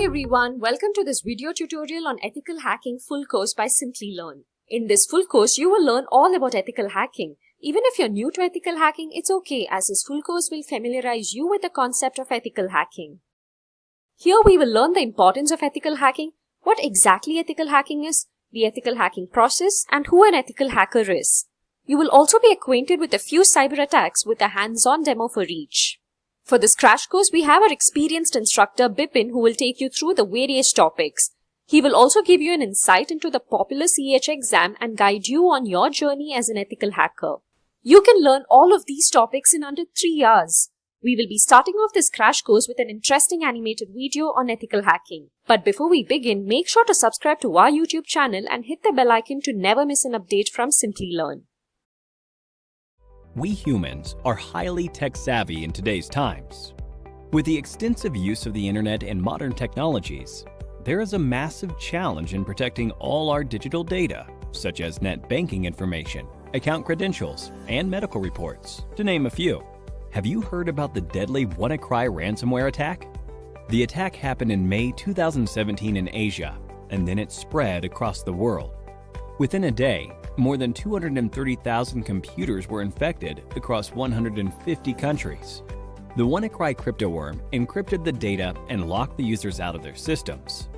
Hey everyone, welcome to this video tutorial on ethical hacking full course by Simplilearn. In this full course, you will learn all about ethical hacking. Even if you're new to ethical hacking, it's okay as this full course will familiarize you with the concept of ethical hacking. Here we will learn the importance of ethical hacking, what exactly ethical hacking is, the ethical hacking process, and who an ethical hacker is. You will also be acquainted with a few cyber attacks with a hands-on demo for each. For this crash course, we have our experienced instructor Bipin who will take you through the various topics. He will also give you an insight into the popular CH exam and guide you on your journey as an ethical hacker. You can learn all of these topics in under 3 hours. We will be starting off this crash course with an interesting animated video on ethical hacking. But before we begin, make sure to subscribe to our YouTube channel and hit the bell icon to never miss an update from Simplilearn. We humans are highly tech-savvy in today's times. With the extensive use of the internet and modern technologies, there is a massive challenge in protecting all our digital data, such as net banking information, account credentials, and medical reports, to name a few. Have you heard about the deadly WannaCry ransomware attack? The attack happened in May 2017 in Asia, and then it spread across the world. Within a day, more than 230,000 computers were infected across 150 countries. The WannaCry cryptoworm encrypted the data and locked the users out of their systems.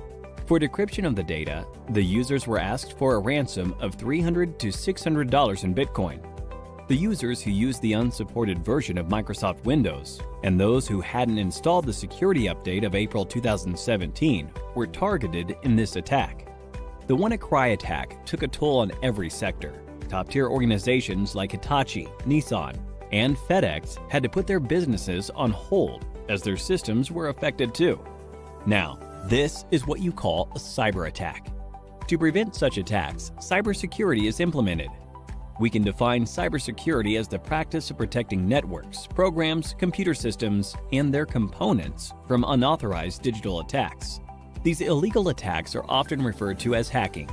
For decryption of the data, the users were asked for a ransom of $300 to $600 in Bitcoin. The users who used the unsupported version of Microsoft Windows and those who hadn't installed the security update of April 2017 were targeted in this attack. The WannaCry attack took a toll on every sector. Top-tier organizations like Hitachi, Nissan, and FedEx had to put their businesses on hold as their systems were affected too. Now, this is what you call a cyber attack. To prevent such attacks, cybersecurity is implemented. We can define cybersecurity as the practice of protecting networks, programs, computer systems, and their components from unauthorized digital attacks. These illegal attacks are often referred to as hacking.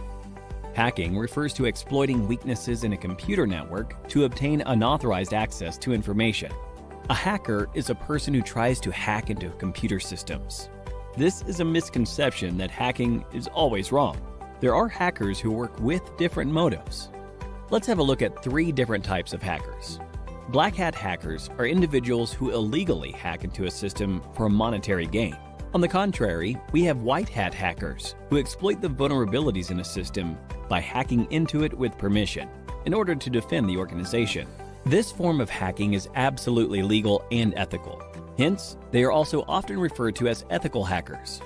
Hacking refers to exploiting weaknesses in a computer network to obtain unauthorized access to information. A hacker is a person who tries to hack into computer systems. This is a misconception that hacking is always wrong. There are hackers who work with different motives. Let's have a look at 3 different types of hackers. Black hat hackers are individuals who illegally hack into a system for monetary gain. On the contrary, we have white hat hackers who exploit the vulnerabilities in a system by hacking into it with permission in order to defend the organization. This form of hacking is absolutely legal and ethical. Hence, they are also often referred to as ethical hackers.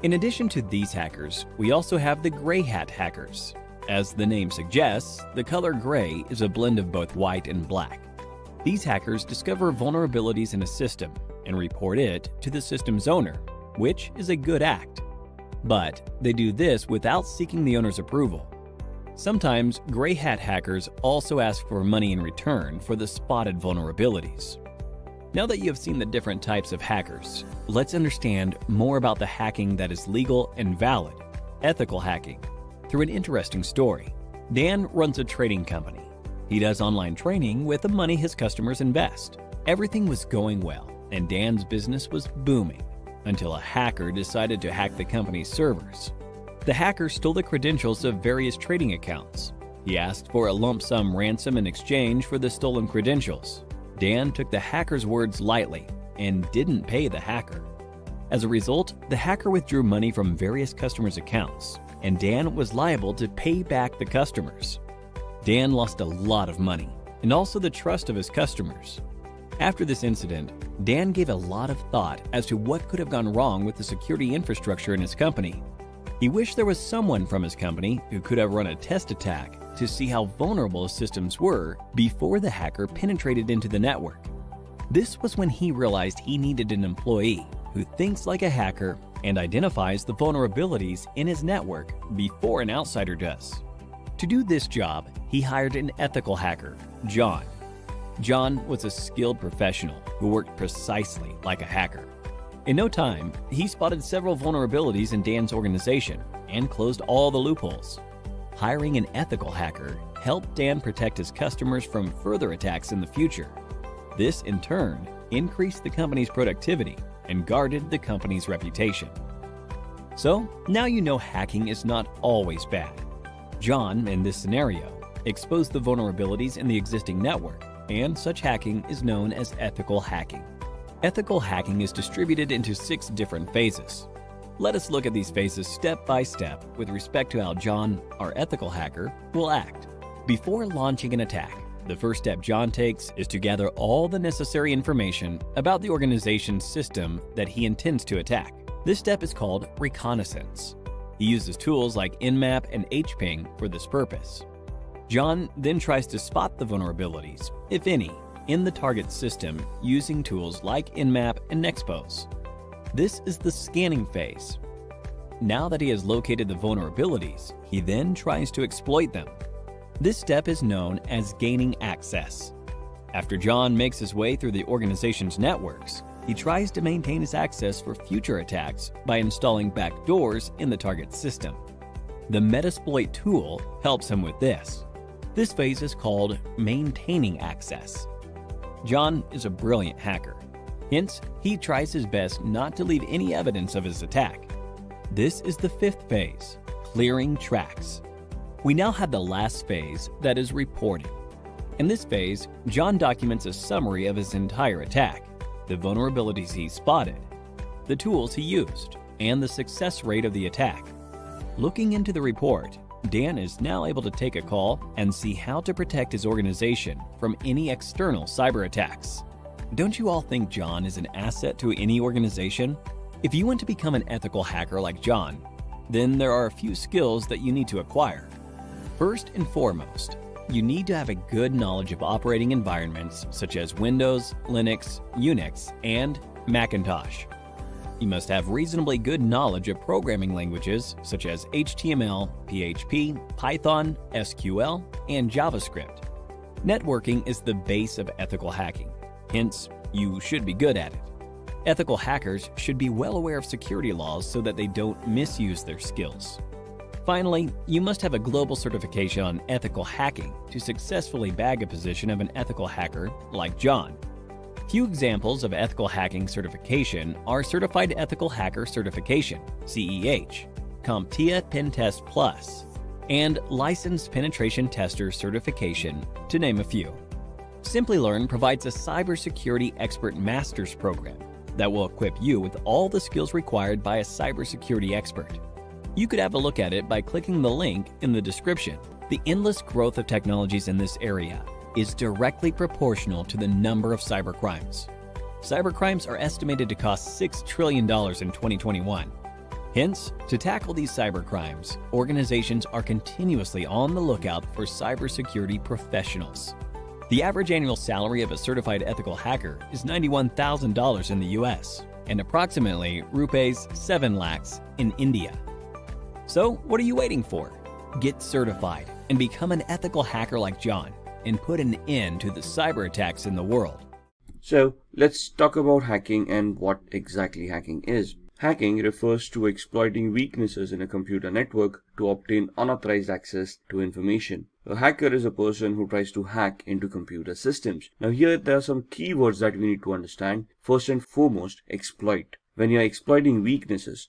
In addition to these hackers, we also have the gray hat hackers. As the name suggests, the color gray is a blend of both white and black. These hackers discover vulnerabilities in a system and report it to the system's owner, which is a good act. But they do this without seeking the owner's approval. Sometimes gray hat hackers also ask for money in return for the spotted vulnerabilities. Now that you have seen the different types of hackers, let's understand more about the hacking that is legal and valid, ethical hacking, through an interesting story. Dan runs a trading company. He does online training with the money his customers invest. Everything was going well, and Dan's business was booming, until a hacker decided to hack the company's servers. The hacker stole the credentials of various trading accounts. He asked for a lump sum ransom in exchange for the stolen credentials. Dan took the hacker's words lightly and didn't pay the hacker. As a result, the hacker withdrew money from various customers' accounts, and Dan was liable to pay back the customers. Dan lost a lot of money, and also the trust of his customers. After this incident, Dan gave a lot of thought as to what could have gone wrong with the security infrastructure in his company. He wished there was someone from his company who could have run a test attack to see how vulnerable his systems were before the hacker penetrated into the network. This was when he realized he needed an employee who thinks like a hacker and identifies the vulnerabilities in his network before an outsider does. To do this job, he hired an ethical hacker, John. John was a skilled professional who worked precisely like a hacker. In no time, he spotted several vulnerabilities in Dan's organization and closed all the loopholes. Hiring an ethical hacker helped Dan protect his customers from further attacks in the future. This, in turn, increased the company's productivity and guarded the company's reputation. So now you know hacking is not always bad. John, in this scenario, exposed the vulnerabilities in the existing network, and such hacking is known as ethical hacking. Ethical hacking is distributed into 6 different phases. Let us look at these phases step by step with respect to how John, our ethical hacker, will act. Before launching an attack, the first step John takes is to gather all the necessary information about the organization's system that he intends to attack. This step is called reconnaissance. He uses tools like Nmap and hping for this purpose. John then tries to spot the vulnerabilities, if any, in the target system using tools like Nmap and Nexpose. This is the scanning phase. Now that he has located the vulnerabilities, he then tries to exploit them. This step is known as gaining access. After John makes his way through the organization's networks, he tries to maintain his access for future attacks by installing backdoors in the target system. The Metasploit tool helps him with this. This phase is called maintaining access. John is a brilliant hacker. Hence, he tries his best not to leave any evidence of his attack. This is the 5th phase, clearing tracks. We now have the last phase, that is reporting. In this phase, John documents a summary of his entire attack, the vulnerabilities he spotted, the tools he used, and the success rate of the attack. Looking into the report, Dan is now able to take a call and see how to protect his organization from any external cyber attacks. Don't you all think John is an asset to any organization? If you want to become an ethical hacker like John, then there are a few skills that you need to acquire. First and foremost, you need to have a good knowledge of operating environments such as Windows, Linux, Unix, and Macintosh. You must have reasonably good knowledge of programming languages such as HTML, PHP, Python, SQL, and JavaScript. Networking is the base of ethical hacking, hence, you should be good at it. Ethical hackers should be well aware of security laws so that they don't misuse their skills. Finally, you must have a global certification on ethical hacking to successfully bag a position of an ethical hacker like John. Few examples of ethical hacking certification are Certified Ethical Hacker Certification, CEH, CompTIA Pentest Plus, and Licensed Penetration Tester Certification, to name a few. Simplilearn provides a cybersecurity expert master's program that will equip you with all the skills required by a cybersecurity expert. You could have a look at it by clicking the link in the description. The endless growth of technologies in this area is directly proportional to the number of cybercrimes. Cybercrimes are estimated to cost $6 trillion in 2021. Hence, to tackle these cybercrimes, organizations are continuously on the lookout for cybersecurity professionals. The average annual salary of a certified ethical hacker is $91,000 in the US and approximately rupees 7 lakhs in India. So, what are you waiting for? Get certified and become an ethical hacker like John and put an end to the cyber attacks in the world. So, let's talk about hacking and what exactly hacking is. Hacking refers to exploiting weaknesses in a computer network to obtain unauthorized access to information. A hacker is a person who tries to hack into computer systems. Now here there are some keywords that we need to understand. First and foremost, exploit. When you are exploiting weaknesses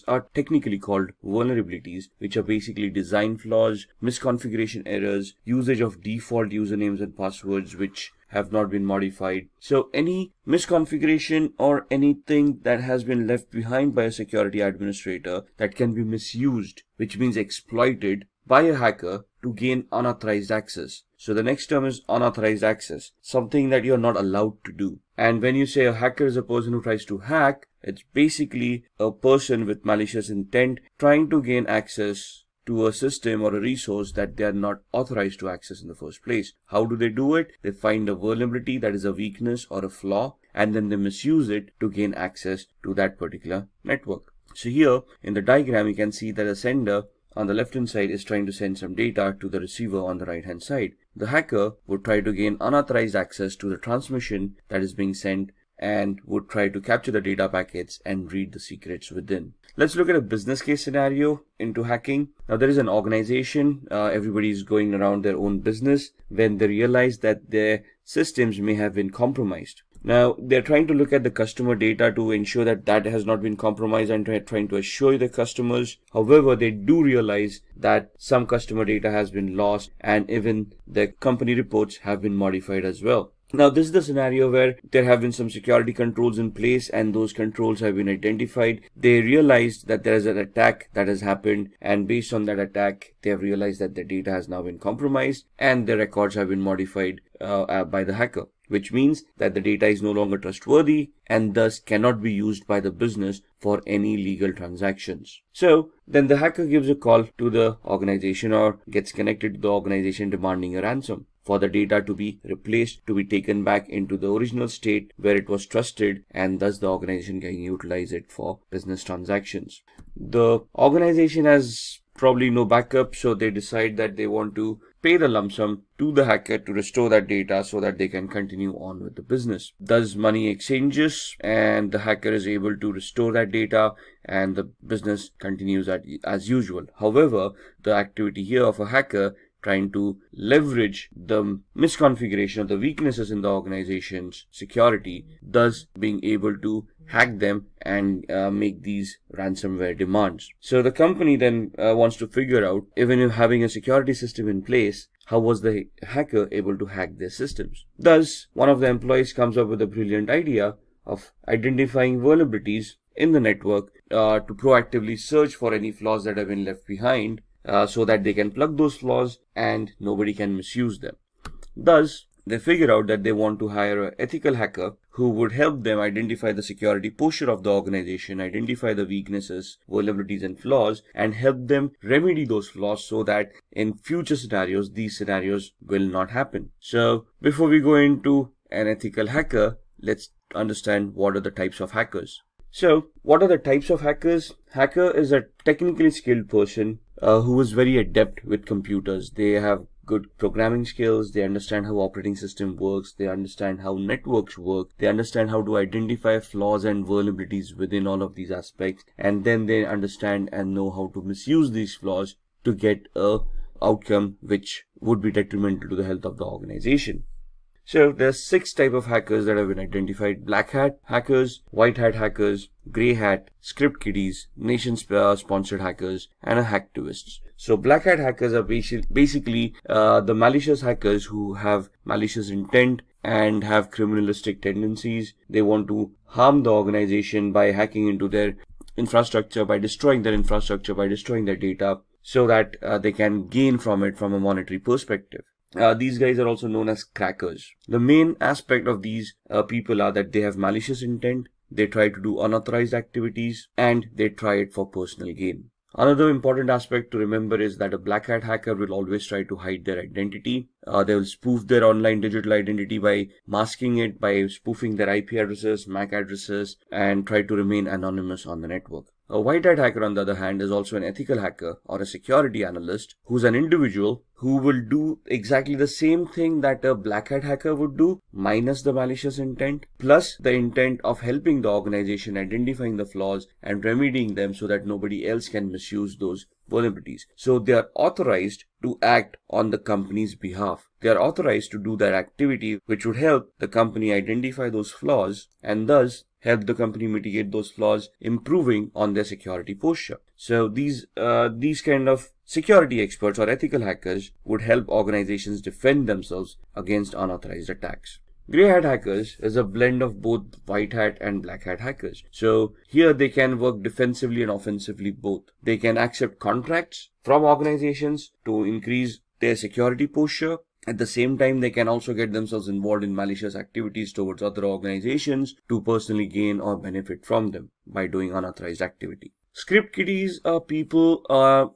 are technically called vulnerabilities, which are basically design flaws, misconfiguration errors, usage of default usernames and passwords which have not been modified. So any misconfiguration or anything that has been left behind by a security administrator that can be misused, which means exploited by a hacker to gain unauthorized access. So the next term is unauthorized access, something that you're not allowed to do. And when you say a hacker is a person who tries to hack, it's basically a person with malicious intent trying to gain access to a system or a resource that they are not authorized to access in the first place. How do they do it? They find a vulnerability that is a weakness or a flaw, and then they misuse it to gain access to that particular network. So here in the diagram, you can see that the sender on the left hand side is trying to send some data to the receiver on the right hand side. The hacker would try to gain unauthorized access to the transmission that is being sent and would try to capture the data packets and read the secrets within. Let's look at a business case scenario into hacking. Now there is an organization, everybody is going around their own business when they realize that their systems may have been compromised. Now, they're trying to look at the customer data to ensure that that has not been compromised and trying to assure the customers. However, they do realize that some customer data has been lost and even the company reports have been modified as well. Now, this is the scenario where there have been some security controls in place and those controls have been identified. They realized that there is an attack that has happened, and based on that attack, they have realized that their data has now been compromised and their records have been modified by the hacker, which means that the data is no longer trustworthy and thus cannot be used by the business for any legal transactions. So then the hacker gives a call to the organization or gets connected to the organization demanding a ransom for the data to be replaced, to be taken back into the original state where it was trusted, and thus the organization can utilize it for business transactions. The organization has probably no backup, so they decide that they want to pay the lump sum to the hacker to restore that data so that they can continue on with the business. Thus money exchanges and the hacker is able to restore that data and the business continues as usual. However, the activity here of a hacker trying to leverage the misconfiguration of the weaknesses in the organization's security, thus being able to hack them and make these ransomware demands. So the company then wants to figure out, even if having a security system in place, how was the hacker able to hack their systems? Thus, one of the employees comes up with a brilliant idea of identifying vulnerabilities in the network to proactively search for any flaws that have been left behind, so that they can plug those flaws and nobody can misuse them. Thus, they figure out that they want to hire an ethical hacker who would help them identify the security posture of the organization, identify the weaknesses, vulnerabilities and flaws, and help them remedy those flaws so that in future scenarios, these scenarios will not happen. So before we go into an ethical hacker, let's understand what are the types of hackers. So what are the types of hackers? Hacker is a technically skilled person who is very adept with computers. They have good programming skills, they understand how operating system works, they understand how networks work, they understand how to identify flaws and vulnerabilities within all of these aspects, and then they understand and know how to misuse these flaws to get a outcome which would be detrimental to the health of the organization. So there's 6 types of hackers that have been identified: black hat hackers, white hat hackers, grey hat, script kiddies, nation sponsored hackers, and hacktivists. So black hat hackers are basically the malicious hackers who have malicious intent and have criminalistic tendencies. They want to harm the organization by hacking into their infrastructure, by destroying their infrastructure, by destroying their data, so that they can gain from it from a monetary perspective. These guys are also known as crackers. The main aspect of these people are that they have malicious intent, they try to do unauthorized activities, and they try it for personal gain. Another important aspect to remember is that a black hat hacker will always try to hide their identity. They will spoof their online digital identity by masking it, by spoofing their IP addresses, MAC addresses, and try to remain anonymous on the network. A white hat hacker, on the other hand, is also an ethical hacker or a security analyst who's an individual who will do exactly the same thing that a black hat hacker would do, minus the malicious intent, plus the intent of helping the organization identifying the flaws and remedying them so that nobody else can misuse those vulnerabilities. So they are authorized to act on the company's behalf. They are authorized to do that activity which would help the company identify those flaws and thus help the company mitigate those flaws, improving on their security posture. So these kind of security experts or ethical hackers would help organizations defend themselves against unauthorized attacks. Grey hat hackers is a blend of both white hat and black hat hackers. So here they can work defensively and offensively both. They can accept contracts from organizations to increase their security posture. At the same time, they can also get themselves involved in malicious activities towards other organizations to personally gain or benefit from them by doing unauthorized activity. Script kiddies are people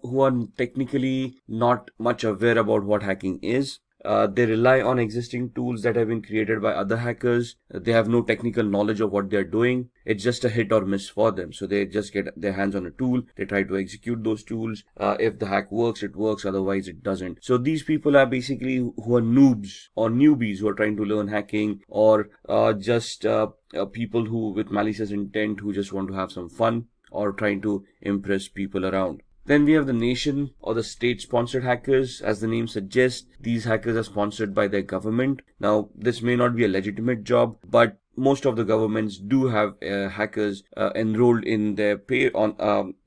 who are technically not much aware about what hacking is. They rely on existing tools that have been created by other hackers. They have no technical knowledge of what they're doing. It's just a hit or miss for them. So they just get their hands on a tool. They try to execute those tools. If the hack works, it works. Otherwise, it doesn't. So these people are basically who are noobs or newbies who are trying to learn hacking, or just people who with malicious intent who just want to have some fun or trying to impress people around. Then we have the nation or the state-sponsored hackers. As the name suggests, these hackers are sponsored by their government. Now, this may not be a legitimate job, but most of the governments do have hackers enrolled in their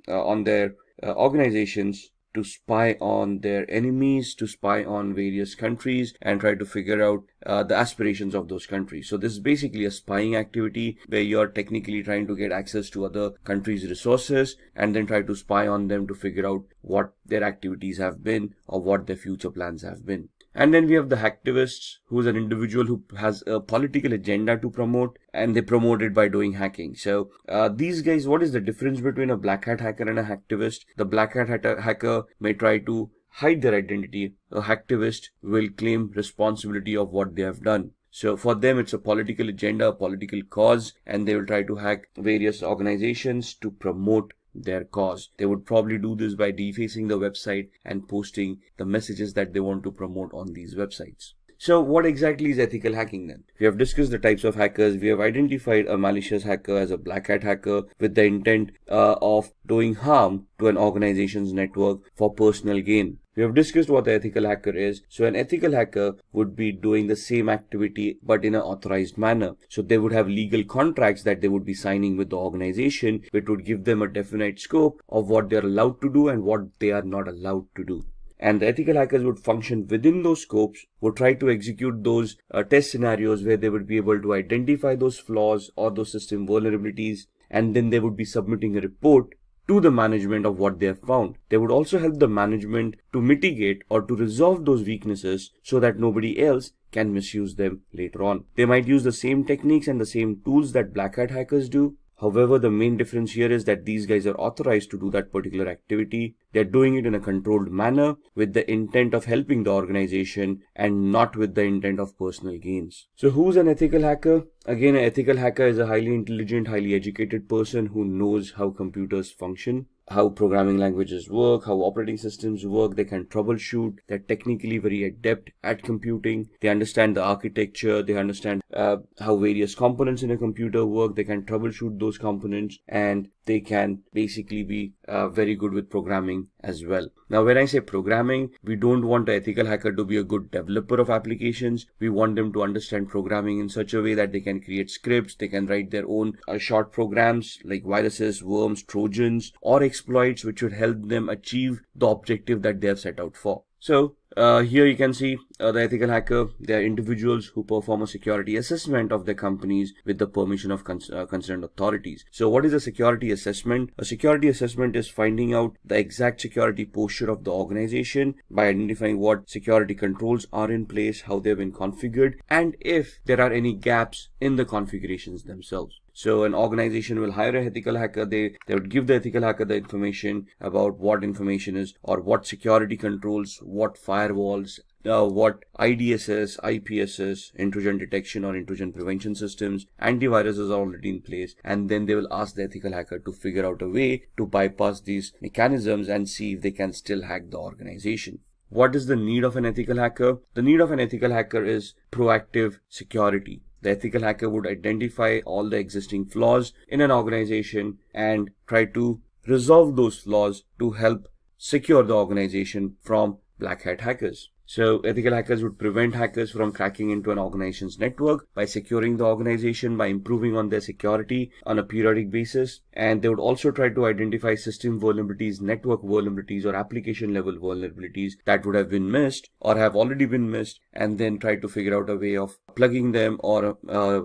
on their organizations to spy on their enemies, to spy on various countries, and try to figure out the aspirations of those countries. So this is basically a spying activity where you're technically trying to get access to other countries' resources and then try to spy on them to figure out what their activities have been or what their future plans have been. And then we have the hacktivists, who is an individual who has a political agenda to promote, and they promote it by doing hacking. So these guys, what is the difference between a black hat hacker and a hacktivist? The black hat hacker may try to hide their identity. A hacktivist will claim responsibility of what they have done. So for them, it's a political agenda, a political cause, and they will try to hack various organizations to promote their cause. They would probably do this by defacing the website and posting the messages that they want to promote on these websites. So what exactly is ethical hacking then? We have discussed the types of hackers. We have identified a malicious hacker as a black hat hacker with the intent of doing harm to an organization's network for personal gain. We have discussed what the ethical hacker is. So an ethical hacker would be doing the same activity but in an authorized manner. So they would have legal contracts that they would be signing with the organization, which would give them a definite scope of what they are allowed to do and what they are not allowed to do. And the ethical hackers would function within those scopes, would try to execute those test scenarios where they would be able to identify those flaws or those system vulnerabilities, and then they would be submitting a report to the management of what they have found. They would also help the management to mitigate or to resolve those weaknesses so that nobody else can misuse them later on. They might use the same techniques and the same tools that black hat hackers do. However, the main difference here is that these guys are authorized to do that particular activity. They're doing it in a controlled manner with the intent of helping the organization and not with the intent of personal gains. So who's an ethical hacker? Again, an ethical hacker is a highly intelligent, highly educated person who knows how computers function, how programming languages work, how operating systems work. They can troubleshoot. They're technically very adept at computing. They understand the architecture. They understand how various components in a computer work. They can troubleshoot those components, and they can basically be very good with programming as well. Now, when I say programming, we don't want an ethical hacker to be a good developer of applications. We want them to understand programming in such a way that they can create scripts, they can write their own short programs like viruses, worms, trojans, or exploits which would help them achieve the objective that they have set out for. So here you can see the ethical hacker. They are individuals who perform a security assessment of their companies with the permission of concerned authorities. So what is a security assessment? A security assessment is finding out the exact security posture of the organization by identifying what security controls are in place, how they've been configured, and if there are any gaps in the configurations themselves. So an organization will hire an ethical hacker. They would give the ethical hacker the information about what information is, or what security controls, what firewalls, what IDSS, IPSS, intrusion detection or intrusion prevention systems, antiviruses are already in place, and then they will ask the ethical hacker to figure out a way to bypass these mechanisms and see if they can still hack the organization. What is the need of an ethical hacker? The need of an ethical hacker is proactive security. The ethical hacker would identify all the existing flaws in an organization and try to resolve those flaws to help secure the organization from black hat hackers. So ethical hackers would prevent hackers from cracking into an organization's network by securing the organization, by improving on their security on a periodic basis. And they would also try to identify system vulnerabilities, network vulnerabilities, or application level vulnerabilities that would have been missed or have already been missed, and then try to figure out a way of plugging them or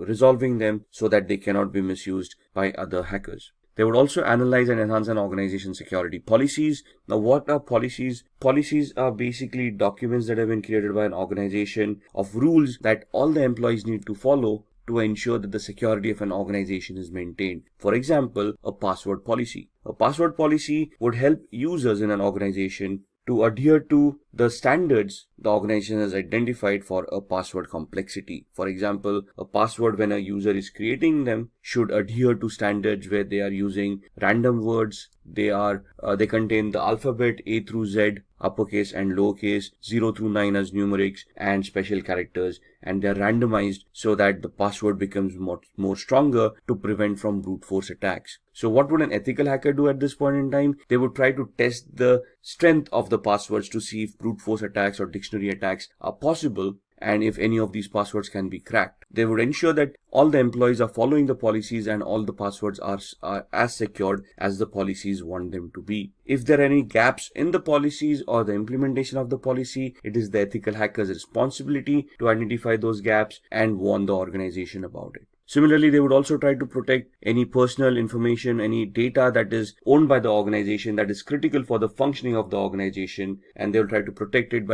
resolving them so that they cannot be misused by other hackers. They would also analyze and enhance an organization's security policies. Now, what are policies? Policies are basically documents that have been created by an organization of rules that all the employees need to follow to ensure that the security of an organization is maintained. For example, a password policy. A password policy would help users in an organization to adhere to the standards the organization has identified for a password complexity. For example, a password, when a user is creating them, should adhere to standards where they are using random words. They contain the alphabet A through Z, uppercase and lowercase, 0 through 9 as numerics, and special characters, and they are randomized so that the password becomes more stronger to prevent from brute force attacks. So what would an ethical hacker do at this point in time? They would try to test the strength of the passwords to see if brute force attacks or dictionary attacks are possible, and if any of these passwords can be cracked. They would ensure that all the employees are following the policies and all the passwords are as secured as the policies want them to be. If there are any gaps in the policies or the implementation of the policy, it is the ethical hacker's responsibility to identify those gaps and warn the organization about it. Similarly, they would also try to protect any personal information, any data that is owned by the organization that is critical for the functioning of the organization, and they will try to protect it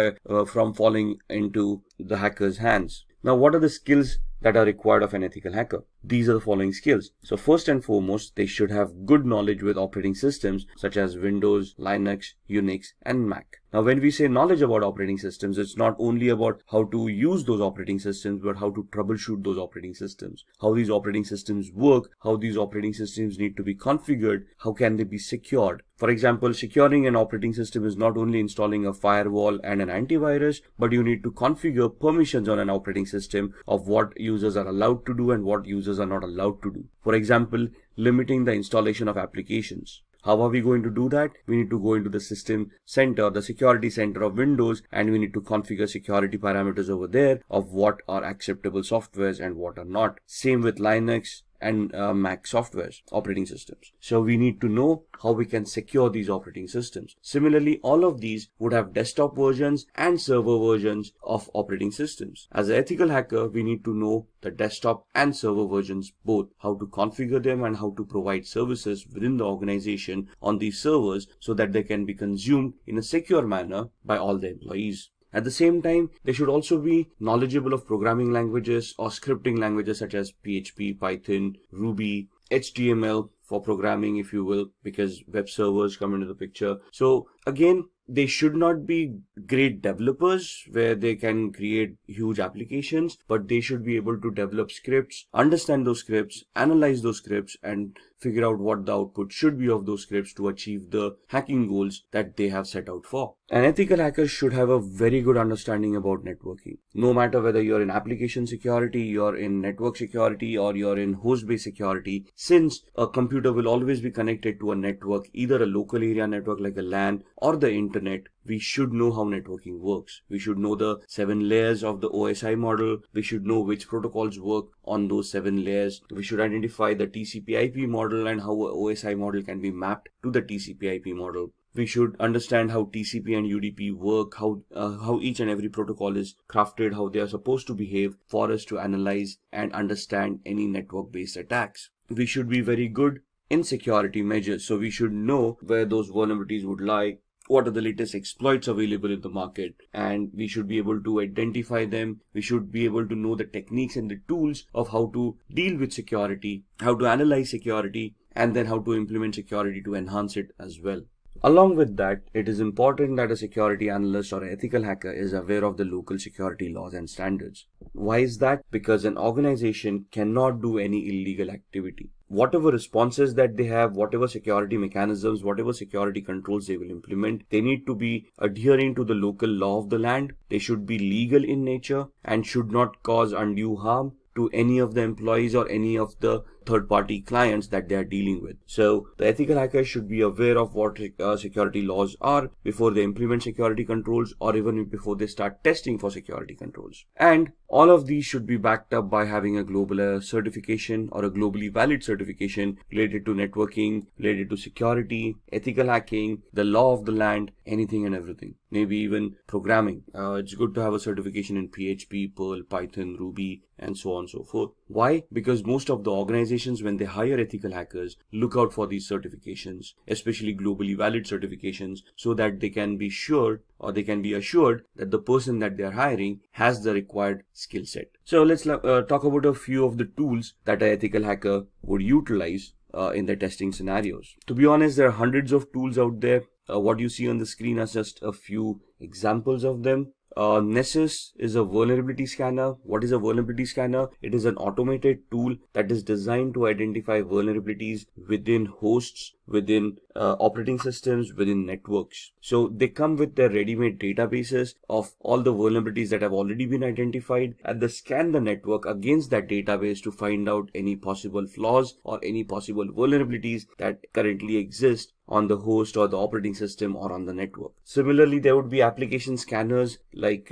from falling into the hacker's hands. Now, what are the skills that are required of an ethical hacker? These are the following skills. So first and foremost, they should have good knowledge with operating systems such as Windows, Linux, Unix, and Mac. Now, when we say knowledge about operating systems, it's not only about how to use those operating systems, but how to troubleshoot those operating systems, how these operating systems work, how these operating systems need to be configured, how can they be secured. For example, securing an operating system is not only installing a firewall and an antivirus, but you need to configure permissions on an operating system of what users are allowed to do and what users are not allowed to do. For example, limiting the installation of applications. How are we going to do that? We need to go into the system center, the security center of Windows, and we need to configure security parameters over there of what are acceptable softwares and what are not. Same with Linux and Mac softwares, operating systems. So we need to know how we can secure these operating systems. Similarly, all of these would have desktop versions and server versions of operating systems. As an ethical hacker, we need to know the desktop and server versions both, how to configure them and how to provide services within the organization on these servers so that they can be consumed in a secure manner by all the employees. At the same time, they should also be knowledgeable of programming languages or scripting languages such as PHP, Python, Ruby, HTML for programming, if you will, because web servers come into the picture. So again, they should not be great developers where they can create huge applications, but they should be able to develop scripts, understand those scripts, analyze those scripts, and figure out what the output should be of those scripts to achieve the hacking goals that they have set out for. An ethical hacker should have a very good understanding about networking. No matter whether you're in application security, you're in network security, or you're in host-based security, since a computer will always be connected to a network, either a local area network like a LAN or the internet, we should know how networking works. We should know the 7 layers of the OSI model. We should know which protocols work on those 7 layers. We should identify the TCP/IP model and how a OSI model can be mapped to the TCP/IP model. We should understand how TCP and UDP work, how each and every protocol is crafted, how they are supposed to behave for us to analyze and understand any network-based attacks. We should be very good in security measures. So we should know where those vulnerabilities would lie, what are the latest exploits available in the market, and we should be able to identify them. We should be able to know the techniques and the tools of how to deal with security, how to analyze security, and then how to implement security to enhance it as well. Along with that, it is important that a security analyst or an ethical hacker is aware of the local security laws and standards. Why is that? Because an organization cannot do any illegal activity. Whatever responses that they have, whatever security mechanisms, whatever security controls they will implement, they need to be adhering to the local law of the land. They should be legal in nature and should not cause undue harm to any of the employees or any of the third-party clients that they are dealing with. So the ethical hackers should be aware of what security laws are before they implement security controls or even before they start testing for security controls. And all of these should be backed up by having a global certification or a globally valid certification related to networking, related to security, ethical hacking, the law of the land, anything and everything. Maybe even programming. It's good to have a certification in PHP, Perl, Python, Ruby, and so on and so forth. Why? Because most of the organizations, when they hire ethical hackers, look out for these certifications, especially globally valid certifications, so that they can be sure or they can be assured that the person that they are hiring has the required skill set. So let's talk about a few of the tools that an ethical hacker would utilize in their testing scenarios. To be honest, there are hundreds of tools out there. What you see on the screen are just a few examples of them. Nessus is a vulnerability scanner. What is a vulnerability scanner? It is an automated tool that is designed to identify vulnerabilities within hosts, within operating systems, within networks. So they come with their ready-made databases of all the vulnerabilities that have already been identified, and they scan the network against that database to find out any possible flaws or any possible vulnerabilities that currently exist on the host or the operating system or on the network. Similarly, there would be application scanners like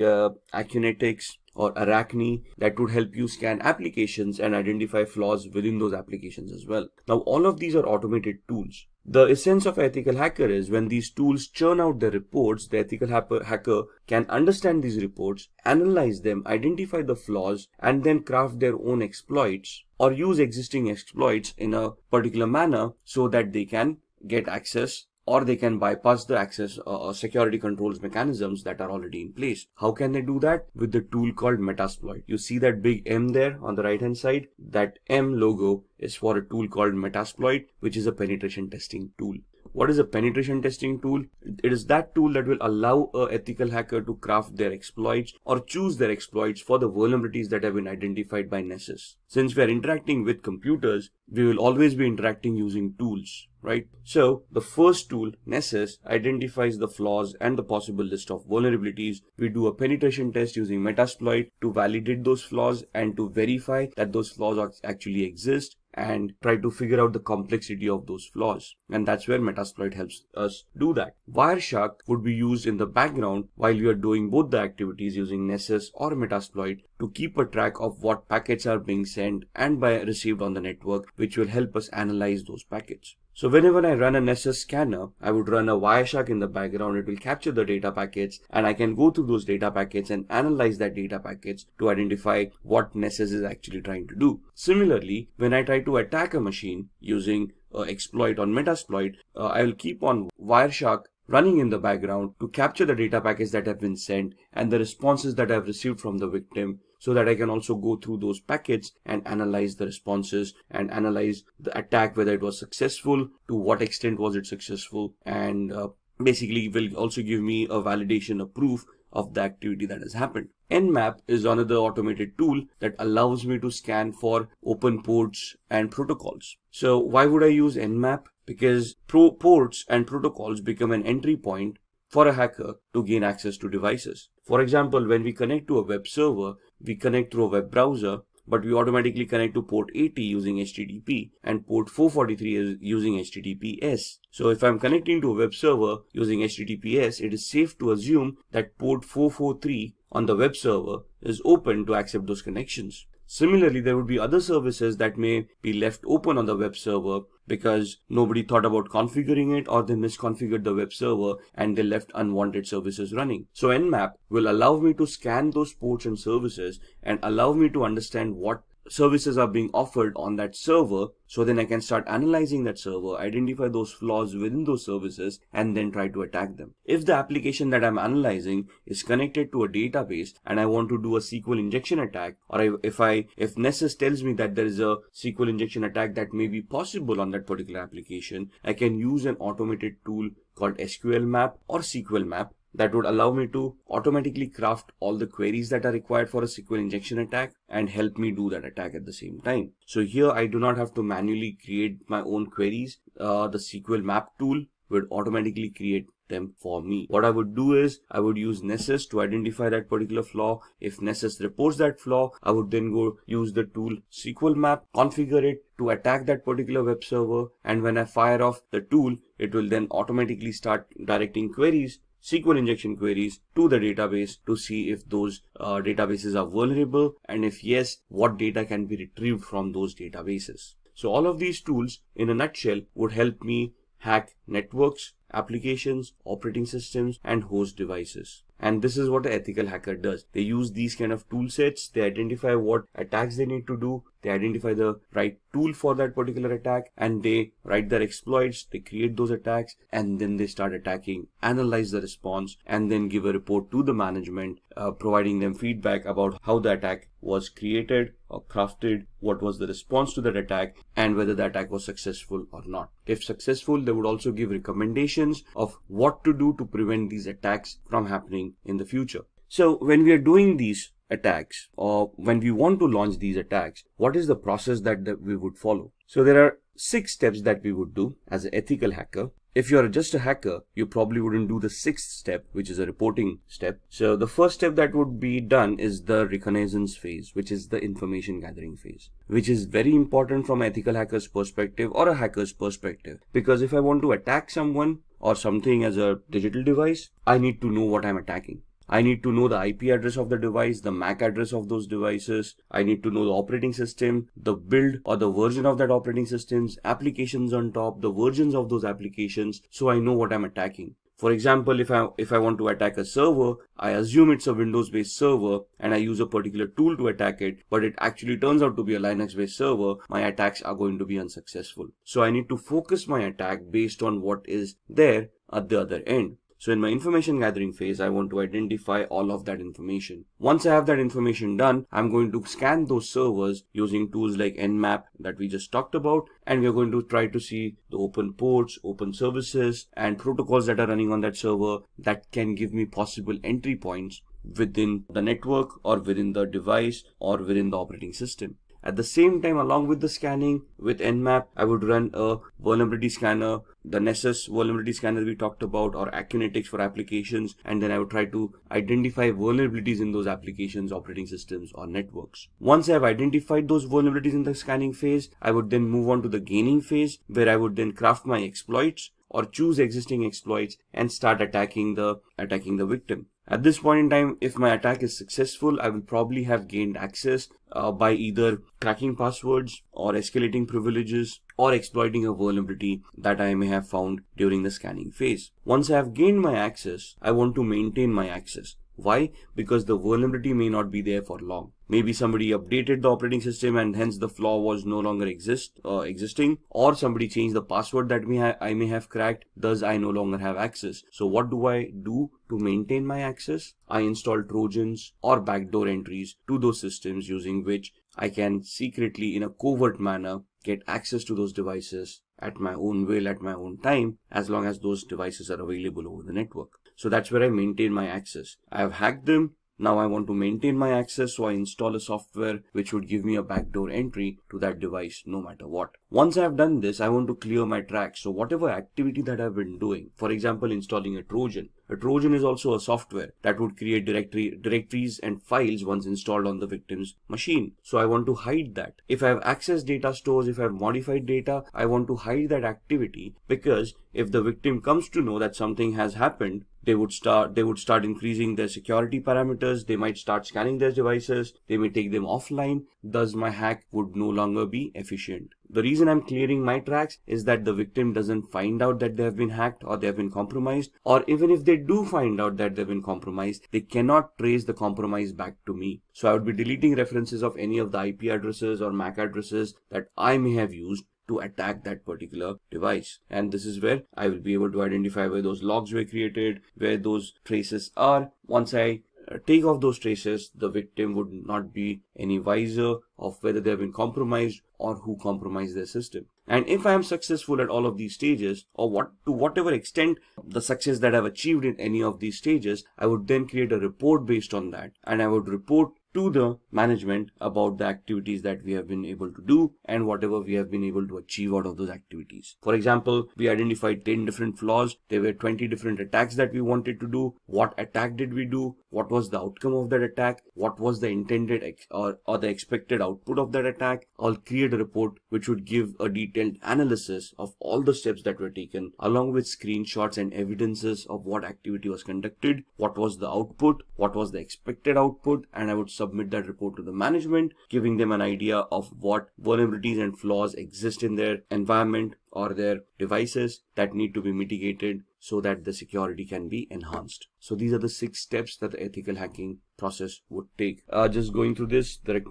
Acquaint or Arachne that would help you scan applications and identify flaws within those applications as well. Now, all of these are automated tools. The essence of ethical hacker is when these tools churn out the reports, the ethical hacker can understand these reports, analyze them, identify the flaws, and then craft their own exploits or use existing exploits in a particular manner so that they can get access or they can bypass the access security controls mechanisms that are already in place. How can they do that? With the tool called Metasploit. You see that big M there on the right hand side? That M logo is for a tool called Metasploit, which is a penetration testing tool. What is a penetration testing tool? It is that tool that will allow an ethical hacker to craft their exploits or choose their exploits for the vulnerabilities that have been identified by Nessus. Since we are interacting with computers, we will always be interacting using tools, right? So the first tool, Nessus, identifies the flaws and the possible list of vulnerabilities. We do a penetration test using Metasploit to validate those flaws and to verify that those flaws actually exist, and try to figure out the complexity of those flaws. And that's where Metasploit helps us do that. Wireshark would be used in the background while we are doing both the activities using Nessus or Metasploit to keep a track of what packets are being sent and received on the network, which will help us analyze those packets. So whenever I run a Nessus scanner, I would run a Wireshark in the background. It will capture the data packets and I can go through those data packets and analyze that data packets to identify what Nessus is actually trying to do. Similarly, when I try to attack a machine using exploit on Metasploit, I will keep on Wireshark running in the background to capture the data packets that have been sent and the responses that I've received from the victim, so that I can also go through those packets and analyze the responses and analyze the attack, whether it was successful, to what extent was it successful, and basically will also give me a validation, a proof of the activity that has happened. Nmap is another automated tool that allows me to scan for open ports and protocols. So why would I use Nmap? Because ports and protocols become an entry point for a hacker to gain access to devices. For example, when we connect to a web server, we connect through a web browser, but we automatically connect to port 80 using HTTP and port 443 is using HTTPS. So if I'm connecting to a web server using HTTPS, it is safe to assume that port 443 on the web server is open to accept those connections. Similarly, there would be other services that may be left open on the web server because nobody thought about configuring it, or they misconfigured the web server and they left unwanted services running. So Nmap will allow me to scan those ports and services and allow me to understand what services are being offered on that server, so then I can start analyzing that server, identify those flaws within those services, and then try to attack them. If the application that I'm analyzing is connected to a database and I want to do a SQL injection attack, or if Nessus tells me that there is a SQL injection attack that may be possible on that particular application, I can use an automated tool called SQL map or SQL map that would allow me to automatically craft all the queries that are required for a SQL injection attack and help me do that attack at the same time. So here I do not have to manually create my own queries. The SQL map tool would automatically create them for me. What I would do is I would use Nessus to identify that particular flaw. If Nessus reports that flaw, I would then go use the tool SQL map, configure it to attack that particular web server, and when I fire off the tool, it will then automatically start directing queries, SQL injection queries, to the database to see if those databases are vulnerable, and if yes, what data can be retrieved from those databases. So all of these tools in a nutshell would help me hack networks, applications, operating systems, and host devices. And this is what an ethical hacker does. They use these kind of tool sets, they identify what attacks they need to do, they identify the right tool for that particular attack, and they write their exploits, they create those attacks, and then they start attacking, analyze the response, and then give a report to the management, providing them feedback about how the attack was created or crafted, what was the response to that attack, and whether the attack was successful or not. If successful, they would also give recommendations of what to do to prevent these attacks from happening in the future. So when we are doing these attacks, or when we want to launch these attacks, what is the process that we would follow? So there are 6 steps that we would do as an ethical hacker. If you're just a hacker, you probably wouldn't do the 6th step, which is a reporting step. So the first step that would be done is the reconnaissance phase, which is the information gathering phase, which is very important from an ethical hacker's perspective or a hacker's perspective. Because if I want to attack someone or something as a digital device, I need to know what I'm attacking. I need to know the IP address of the device, the MAC address of those devices. I need to know the operating system, the build or the version of that operating systems, applications on top, the versions of those applications, so I know what I'm attacking. For example, if I want to attack a server, I assume it's a Windows-based server and I use a particular tool to attack it, but it actually turns out to be a Linux-based server, my attacks are going to be unsuccessful. So I need to focus my attack based on what is there at the other end. So in my information gathering phase, I want to identify all of that information. Once I have that information done, I'm going to scan those servers using tools like Nmap that we just talked about. And we're going to try to see the open ports, open services, and protocols that are running on that server that can give me possible entry points within the network or within the device or within the operating system. At the same time, along with the scanning with Nmap, I would run a vulnerability scanner, the Nessus vulnerability scanner we talked about, or Acquaint for applications, and then I would try to identify vulnerabilities in those applications, operating systems, or networks. Once I have identified those vulnerabilities in the scanning phase, I would then move on to the gaining phase, where I would then craft my exploits or choose existing exploits and start attacking the victim. At this point in time, if my attack is successful, I will probably have gained access by either cracking passwords or escalating privileges or exploiting a vulnerability that I may have found during the scanning phase. Once I have gained my access, I want to maintain my access. Why? Because the vulnerability may not be there for long. Maybe somebody updated the operating system and hence the flaw was no longer existing, or somebody changed the password that I may have cracked, thus I no longer have access. So what do I do to maintain my access? I install Trojans or backdoor entries to those systems using which I can secretly, in a covert manner, get access to those devices at my own will, at my own time, as long as those devices are available over the network. So that's where I maintain my access. I have hacked them. Now I want to maintain my access, so I install a software which would give me a backdoor entry to that device no matter what. Once I have done this, I want to clear my tracks. So whatever activity that I've been doing, for example, installing a Trojan. A Trojan is also a software that would create directories and files once installed on the victim's machine. So I want to hide that. If I have accessed data stores, if I have modified data, I want to hide that activity, because if the victim comes to know that something has happened, they would start increasing their security parameters. They might start scanning their devices. They may take them offline. Thus, my hack would no longer be efficient. The reason I'm clearing my tracks is that the victim doesn't find out that they have been hacked or they have been compromised, or even if they do find out that they've been compromised, they cannot trace the compromise back to me. So I would be deleting references of any of the IP addresses or MAC addresses that I may have used to attack that particular device. And this is where I will be able to identify where those logs were created, where those traces are. Once I take off those traces, the victim would not be any wiser of whether they have been compromised or who compromised their system. And if I am successful at all of these stages, or to whatever extent the success that I've achieved in any of these stages, I would then create a report based on that, and I would report to the management about the activities that we have been able to do and whatever we have been able to achieve out of those activities. For example, we identified 10 different flaws. There were 20 different attacks that we wanted to do. What attack did we do? What was the outcome of that attack? What was the intended or the expected output of that attack? I'll create a report which would give a detailed analysis of all the steps that were taken, along with screenshots and evidences of what activity was conducted, what was the output, what was the expected output, and I would submit that report to the management, giving them an idea of what vulnerabilities and flaws exist in their environment or their devices that need to be mitigated so that the security can be enhanced. So these are the 6 steps that the ethical hacking process would take. Just going through this, the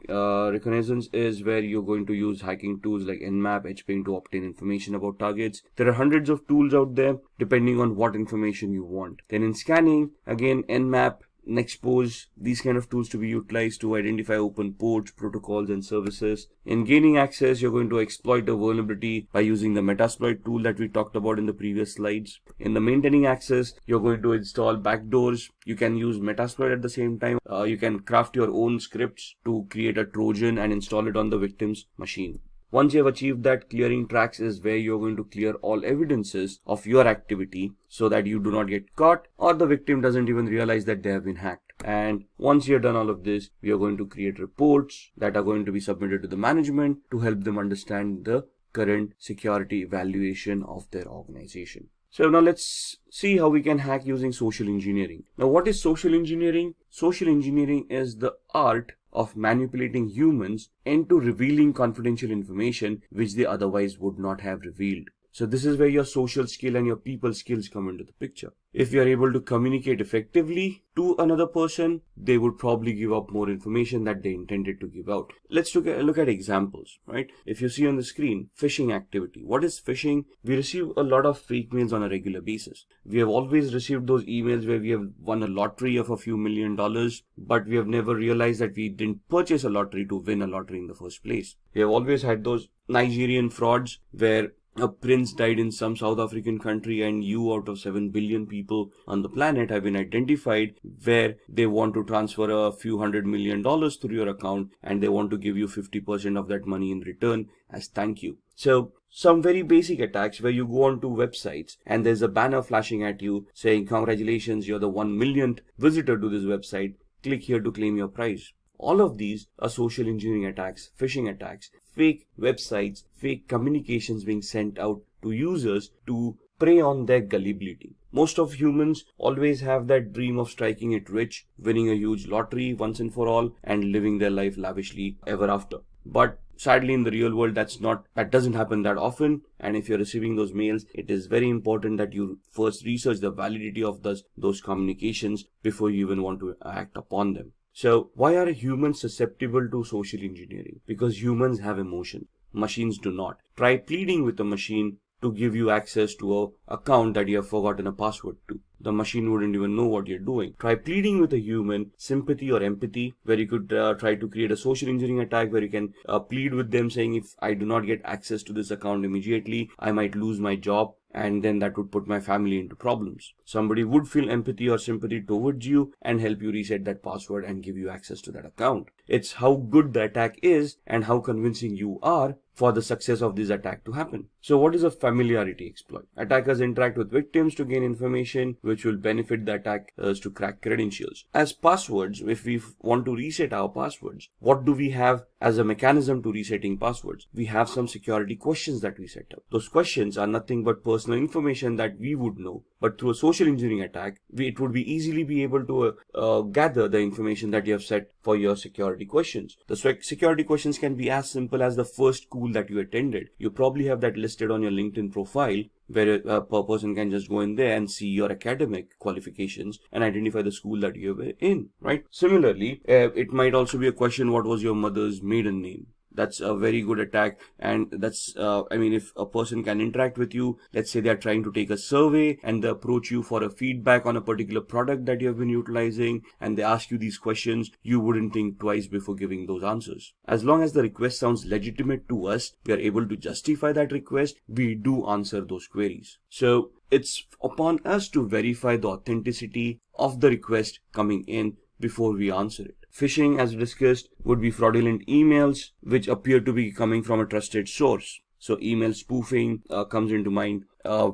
reconnaissance is where you're going to use hacking tools like Nmap, Hackingethical to obtain information about targets. There are hundreds of tools out there depending on what information you want. Then in scanning, again, Nmap, Nexpose, these kind of tools to be utilized to identify open ports, protocols, and services. In gaining access, you're going to exploit a vulnerability by using the Metasploit tool that we talked about in the previous slides. In the maintaining access, you're going to install backdoors. You can use Metasploit at the same time. You can craft your own scripts to create a Trojan and install it on the victim's machine. Once you have achieved that, clearing tracks is where you're going to clear all evidences of your activity so that you do not get caught or the victim doesn't even realize that they have been hacked. And once you're done all of this, we are going to create reports that are going to be submitted to the management to help them understand the current security evaluation of their organization. So now let's see how we can hack using social engineering. Now what is social engineering? Social engineering is the art of manipulating humans into revealing confidential information which they otherwise would not have revealed. So this is where your social skill and your people skills come into the picture. If you are able to communicate effectively to another person, they would probably give up more information that they intended to give out. Let's look at examples, right? If you see on the screen, phishing activity. What is phishing? We receive a lot of fake mails on a regular basis. We have always received those emails where we have won a lottery of a few $1 million, but we have never realized that we didn't purchase a lottery to win a lottery in the first place. We have always had those Nigerian frauds where a prince died in some South African country and you out of 7 billion people on the planet have been identified, where they want to transfer a few $100 million through your account and they want to give you 50% of that money in return as thank you. So some very basic attacks where you go onto websites and there's a banner flashing at you saying congratulations, you're the 1 millionth visitor to this website, click here to claim your prize. All of these are social engineering attacks, phishing attacks, fake websites, fake communications being sent out to users to prey on their gullibility. Most of humans always have that dream of striking it rich, winning a huge lottery once and for all, and living their life lavishly ever after. But sadly, in the real world, that doesn't happen that often. And if you're receiving those mails, it is very important that you first research the validity of those communications before you even want to act upon them. So why are humans susceptible to social engineering? Because humans have emotion. Machines do not. Try pleading with a machine to give you access to an account that you have forgotten a password to. The machine wouldn't even know what you're doing. Try pleading with a human, sympathy or empathy, where you could try to create a social engineering attack where you can plead with them saying, if I do not get access to this account immediately, I might lose my job. And then that would put my family into problems. Somebody would feel empathy or sympathy towards you and help you reset that password and give you access to that account. It's how good the attack is and how convincing you are for the success of this attack to happen. So what is a familiarity exploit? Attackers interact with victims to gain information which will benefit the attackers to crack credentials. As passwords, if we want to reset our passwords, what do we have as a mechanism to resetting passwords? We have some security questions that we set up. Those questions are nothing but personal information that we would know, but through a social engineering attack, it would be easily be able to gather the information that you have set for your security questions. The security questions can be as simple as the first school that you attended. You probably have that listed on your LinkedIn profile, where a person can just go in there and see your academic qualifications and identify the school that you were in, right? Similarly, it might also be a question, what was your mother's maiden name? That's a very good attack. And that's, if a person can interact with you, let's say they're trying to take a survey and they approach you for a feedback on a particular product that you have been utilizing, and they ask you these questions, you wouldn't think twice before giving those answers. As long as the request sounds legitimate to us, we are able to justify that request, we do answer those queries. So it's upon us to verify the authenticity of the request coming in before we answer it. Phishing, as discussed, would be fraudulent emails which appear to be coming from a trusted source. So email spoofing comes into mind,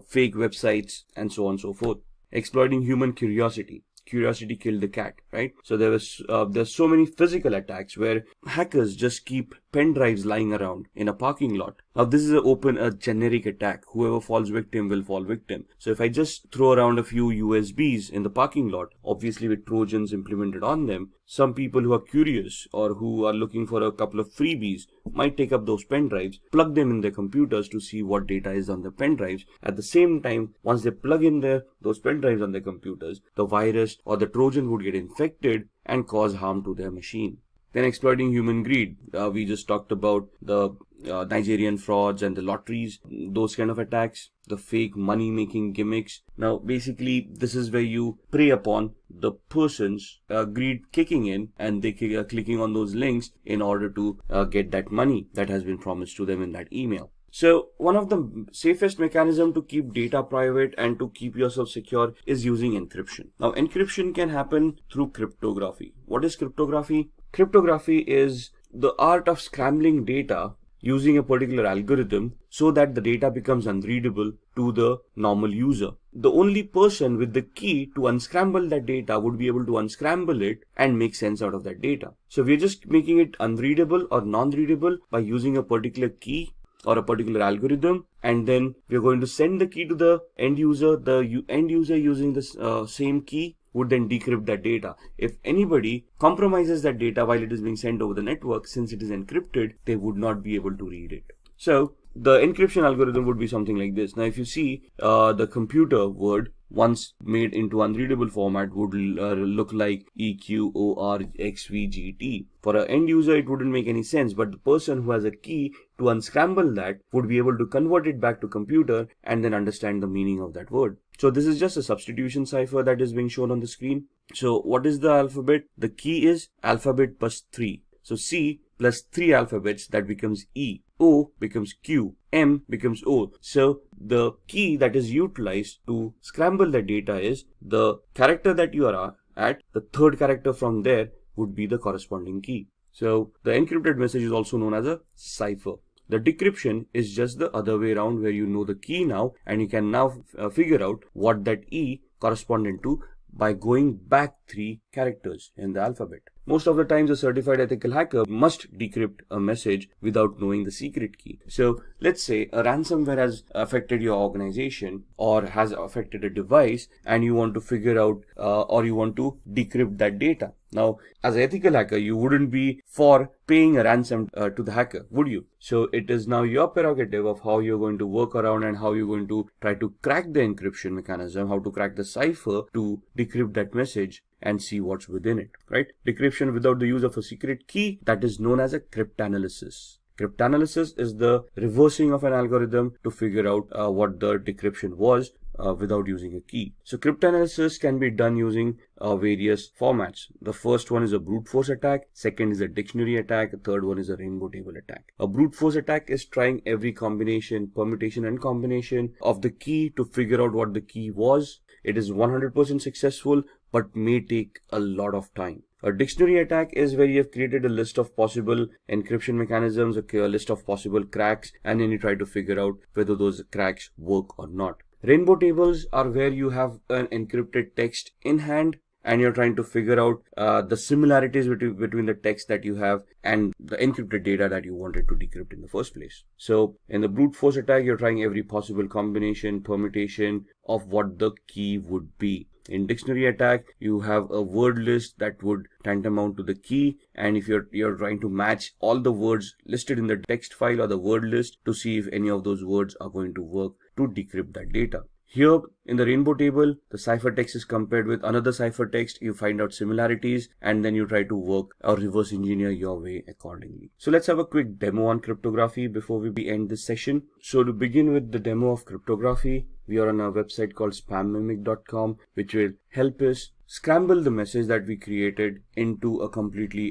fake websites, and so on and so forth. Exploiting human curiosity. Curiosity killed the cat, right? So there's so many physical attacks where hackers just keep pen drives lying around in a parking lot. Now this is a generic attack. Whoever falls victim will fall victim. So if I just throw around a few USBs in the parking lot, obviously with Trojans implemented on them, some people who are curious or who are looking for a couple of freebies might take up those pen drives, plug them in their computers to see what data is on the pen drives. At the same time, once they plug in those pen drives on their computers, the virus or the Trojan would get infected and cause harm to their machine. Then exploiting human greed. We just talked about the Nigerian frauds and the lotteries, those kind of attacks, the fake money making gimmicks. Now basically this is where you prey upon the person's greed kicking in, and they are clicking on those links in order to get that money that has been promised to them in that email. So one of the safest mechanism to keep data private and to keep yourself secure is using encryption. Now encryption can happen through cryptography. What is cryptography? Cryptography is the art of scrambling data using a particular algorithm so that the data becomes unreadable to the normal user. The only person with the key to unscramble that data would be able to unscramble it and make sense out of that data. So we're just making it unreadable or non-readable by using a particular key or a particular algorithm, and then we're going to send the key to the end user. The end user using this same key would then decrypt that data. If anybody compromises that data while it is being sent over the network, since it is encrypted, they would not be able to read it. So the encryption algorithm would be something like this. Now, if you see the computer word once made into unreadable format would look like EQORXVGT. For an end user, it wouldn't make any sense, but the person who has a key to unscramble that would be able to convert it back to computer and then understand the meaning of that word. So this is just a substitution cipher that is being shown on the screen. So what is the alphabet? The key is alphabet plus 3. So C plus 3 alphabets, that becomes E. O becomes Q. M becomes O. So the key that is utilized to scramble the data is the character that you are at. The third character from there would be the corresponding key. So the encrypted message is also known as a cipher. The decryption is just the other way around, where you know the key now and you can now figure out what that E corresponded to by going back 3 characters in the alphabet. Most of the times, a certified ethical hacker must decrypt a message without knowing the secret key. So let's say a ransomware has affected your organization or has affected a device, and you want to figure out or you want to decrypt that data. Now, as an ethical hacker, you wouldn't be for paying a ransom to the hacker, would you? So it is now your prerogative of how you're going to work around and how you're going to try to crack the encryption mechanism, how to crack the cipher to decrypt that message and see what's within it, right? Decryption without the use of a secret key, that is known as a cryptanalysis. Cryptanalysis is the reversing of an algorithm to figure out what the decryption was without using a key. So cryptanalysis can be done using various formats. The first one is a brute force attack, second is a dictionary attack, the third one is a rainbow table attack. A brute force attack is trying every combination, permutation and combination of the key to figure out what the key was. It is 100% successful, but may take a lot of time. A dictionary attack is where you have created a list of possible encryption mechanisms, a list of possible cracks, and then you try to figure out whether those cracks work or not. Rainbow tables are where you have an encrypted text in hand and you're trying to figure out the similarities between the text that you have and the encrypted data that you wanted to decrypt in the first place. So in the brute force attack, you're trying every possible combination, permutation of what the key would be. In dictionary attack, you have a word list that would tantamount to the key, and if you're trying to match all the words listed in the text file or the word list to see if any of those words are going to work to decrypt that data. Here in the rainbow table, the ciphertext is compared with another ciphertext. You find out similarities and then you try to work or reverse engineer your way accordingly. So let's have a quick demo on cryptography before we end this session. So to begin with the demo of cryptography, we are on a website called spammimic.com, which will help us scramble the message that we created into a completely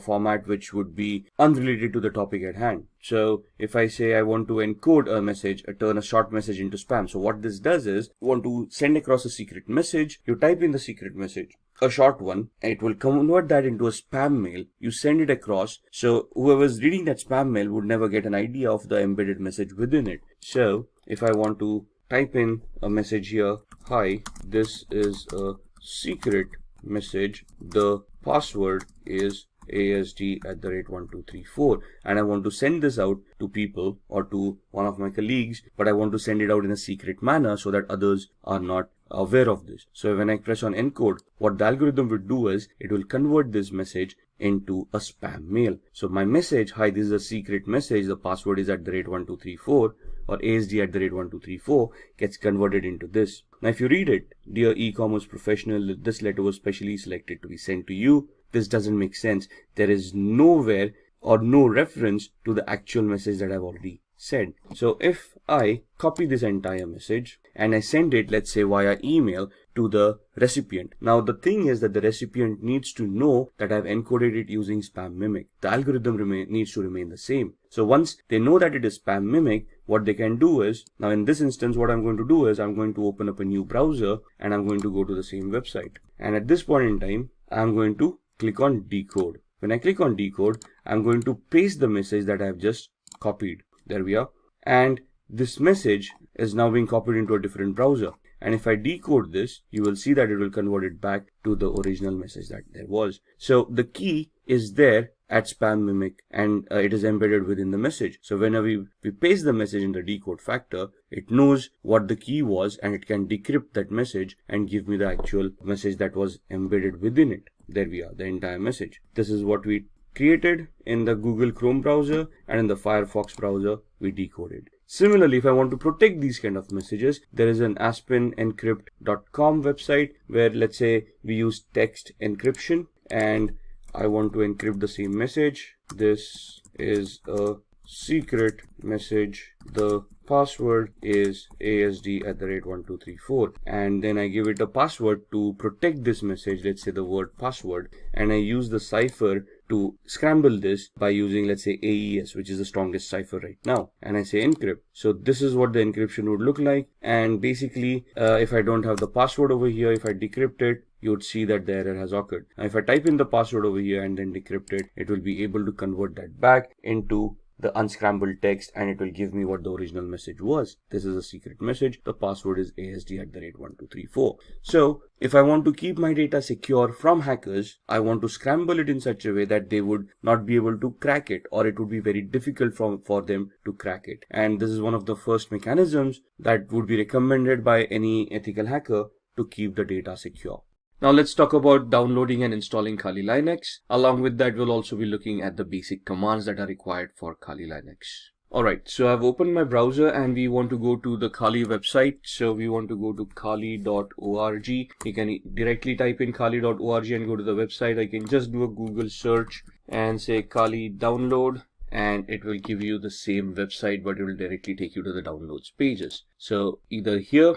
format which would be unrelated to the topic at hand. So if I say I want to encode a message, turn a short message into spam. So what this does is, you want to send across a secret message, you type in the secret message, a short one, and it will convert that into a spam mail. You send it across, so whoever's reading that spam mail would never get an idea of the embedded message within it. So if I want to type in a message here, hi, this is a secret message, the password is ASD@1234, and I want to send this out to people or to one of my colleagues, but I want to send it out in a secret manner so that others are not aware of this. So when I press on encode, what the algorithm will do is it will convert this message into a spam mail. So my message, hi, this is a secret message, the password is @1234 or ASD@1234, gets converted into this. Now if you read it, dear e-commerce professional, this letter was specially selected to be sent to you. This doesn't make sense. There is nowhere or no reference to the actual message that I've already said. So if I copy this entire message and I send it, let's say via email, to the recipient. Now the thing is that the recipient needs to know that I've encoded it using spam mimic. The algorithm needs to remain the same. So once they know that it is spam mimic, what they can do is, now in this instance what I'm going to do is I'm going to open up a new browser and I'm going to go to the same website. And at this point in time, I'm going to click on decode. When I click on decode, I'm going to paste the message that I've just copied. There we are. And this message is now being copied into a different browser. And if I decode this, you will see that it will convert it back to the original message that there was. So the key is there @spam mimic, and it is embedded within the message. So whenever we paste the message in the decode factor, it knows what the key was and it can decrypt that message and give me the actual message that was embedded within it. There we are, the entire message. This is what we created in the Google Chrome browser, and in the Firefox browser we decoded. Similarly, if I want to protect these kind of messages, there is an aspenencrypt.com website where, let's say, we use text encryption and I want to encrypt the same message. This is a secret message. The password is asd@1234, and then I give it a password to protect this message, let's say the word password, and I use the cipher to scramble this by using, let's say, AES, which is the strongest cipher right now, and I say encrypt. So this is what the encryption would look like. And basically, if I don't have the password over here, if I decrypt it, you would see that the error has occurred. Now, if I type in the password over here and then decrypt it, it will be able to convert that back into the unscrambled text, and it will give me what the original message was. This is a secret message. The password is asd@1234. So if I want to keep my data secure from hackers, I want to scramble it in such a way that they would not be able to crack it, or it would be very difficult for them to crack it. And this is one of the first mechanisms that would be recommended by any ethical hacker to keep the data secure. Now let's talk about downloading and installing Kali Linux. Along with that, we'll also be looking at the basic commands that are required for Kali Linux. Alright, so I've opened my browser and we want to go to the Kali website. So we want to go to kali.org. You can directly type in kali.org and go to the website. I can just do a Google search and say Kali download, and it will give you the same website, but it will directly take you to the downloads pages. So either here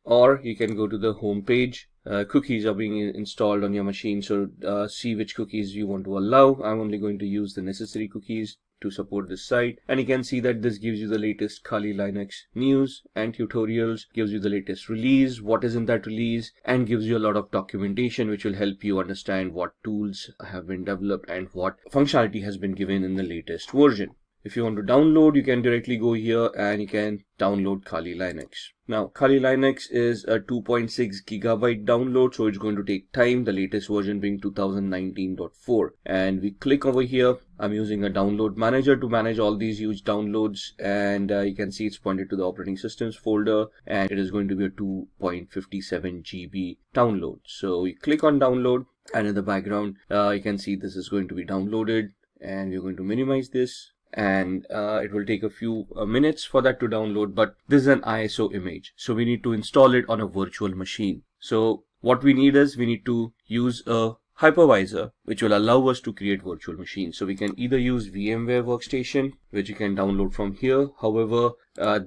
or you can go to the home page. Cookies are being installed on your machine, so see which cookies you want to allow. I'm only going to use the necessary cookies to support this site, and you can see that this gives you the latest Kali Linux news and tutorials, gives you the latest release, what is in that release, and gives you a lot of documentation which will help you understand what tools have been developed and what functionality has been given in the latest version. If you want to download, you can directly go here and you can download Kali Linux. Now, Kali Linux is a 2.6 gigabyte download, so it's going to take time, the latest version being 2019.4. And we click over here. I'm using a download manager to manage all these huge downloads, and you can see it's pointed to the operating systems folder, and it is going to be a 2.57 GB download. So we click on download, and in the background, you can see this is going to be downloaded, and we're going to minimize this. And it will take a few minutes for that to download, but this is an ISO image, so we need to install it on a virtual machine. So what we need is we need to use a hypervisor which will allow us to create virtual machines. So we can either use VMware Workstation, which you can download from here. However,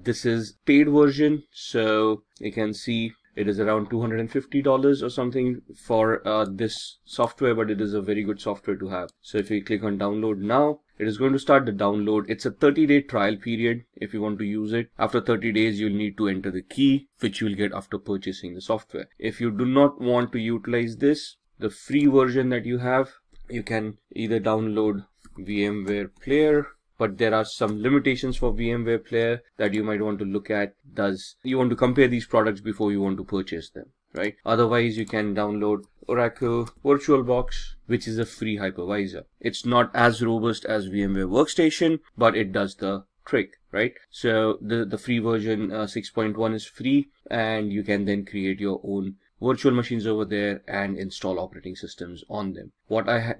this is paid version, so you can see it is around $250 or something for this software, but it is a very good software to have. So if we click on download now, it is going to start the download. It's a 30-day trial period if you want to use it. After 30 days, you'll need to enter the key, which you'll get after purchasing the software. If you do not want to utilize this, the free version that you have, you can either download VMware Player, but there are some limitations for VMware Player that you might want to look at. You want to compare these products before you want to purchase them, right? Otherwise, you can download Oracle VirtualBox, which is a free hypervisor. It's not as robust as VMware Workstation, but it does the trick, right? So the free version 6.1 is free, and you can then create your own virtual machines over there and install operating systems on them. What I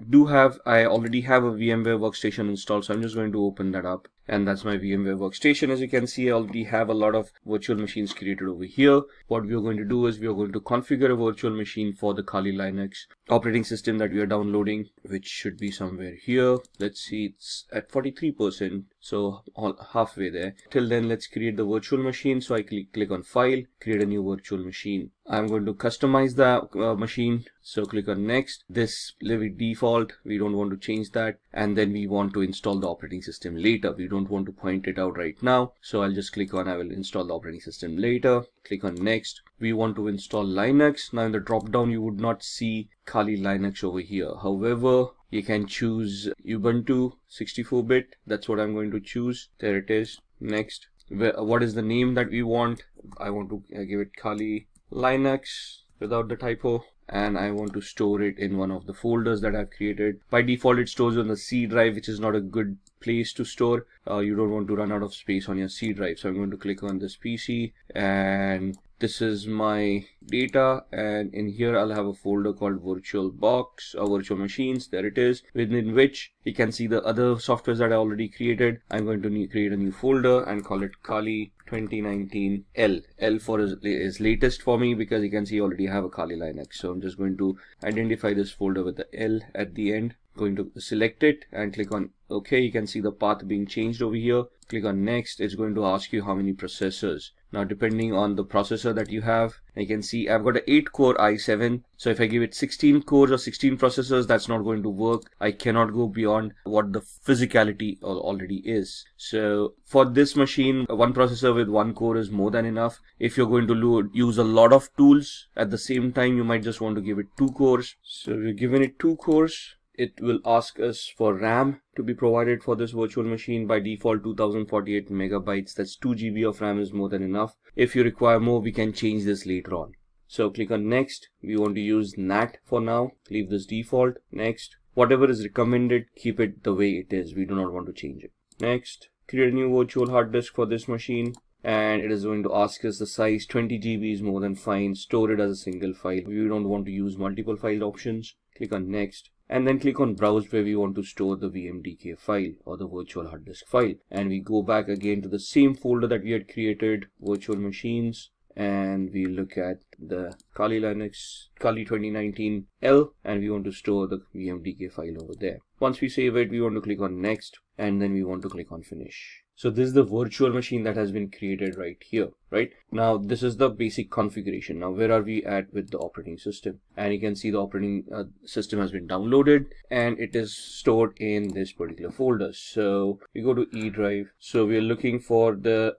I already have a VMware Workstation installed, so I'm just going to open that up, and that's my VMware Workstation. As you can see, I already have a lot of virtual machines created over here. What we are going to do is we are going to configure a virtual machine for the Kali Linux operating system that we are downloading, which should be somewhere here. Let's see, it's at 43%, so halfway there. Till then, let's create the virtual machine. So I click on File, create a new virtual machine. I'm going to customize the machine, so click on Next. This leave it default, we don't want to change that, and then we want to install the operating system later. We don't want to point it out right now, so I'll just click on I will install the operating system later. Click on Next. We want to install Linux. Now in the drop down, you would not see Kali Linux over here. However, you can choose Ubuntu 64-bit. That's what I'm going to choose. There it is. Next. What is the name that we want? I want to give it Kali Linux without the typo, and I want to store it in one of the folders that I've created. By default, it stores on the C drive, which is not a good place to store. You don't want to run out of space on your C drive. So I'm going to click on this PC, and this is my data, and in here I'll have a folder called VirtualBox or virtual machines. There it is, within which you can see the other softwares that I already created. I'm going to create a new folder and call it Kali 2019 L. L for is latest for me, because you can see I already have a Kali Linux. So I'm just going to identify this folder with the L at the end. Going to select it and click on OK. You can see the path being changed over here. Click on next. It's going to ask you how many processors. Now, depending on the processor that you have, you can see I've got an 8-core i7. So if I give it 16 cores or 16 processors, that's not going to work. I cannot go beyond what the physicality already is. So for this machine, one processor with 1 core is more than enough. If you're going to use a lot of tools at the same time, you might just want to give it 2 cores. So we're giving it 2 cores. It will ask us for RAM to be provided for this virtual machine. By default, 2048 megabytes. That's 2 GB of RAM is more than enough. If you require more, we can change this later on. So click on next. We want to use NAT for now. Leave this default. Next. Whatever is recommended, keep it the way it is. We do not want to change it. Next. Create a new virtual hard disk for this machine. And it is going to ask us the size. 20 GB is more than fine. Store it as a single file. We don't want to use multiple file options. Click on next. And then click on browse, where we want to store the VMDK file or the virtual hard disk file. And we go back again to the same folder that we had created, virtual machines, and we look at the Kali Linux, Kali 2019 L, and we want to store the VMDK file over there. Once we save it, we want to click on next, and then we want to click on finish. So this is the virtual machine that has been created right here, right? Now, this is the basic configuration. Now, where are we at with the operating system? And you can see the operating system has been downloaded and it is stored in this particular folder. So we go to E drive. So we are looking for the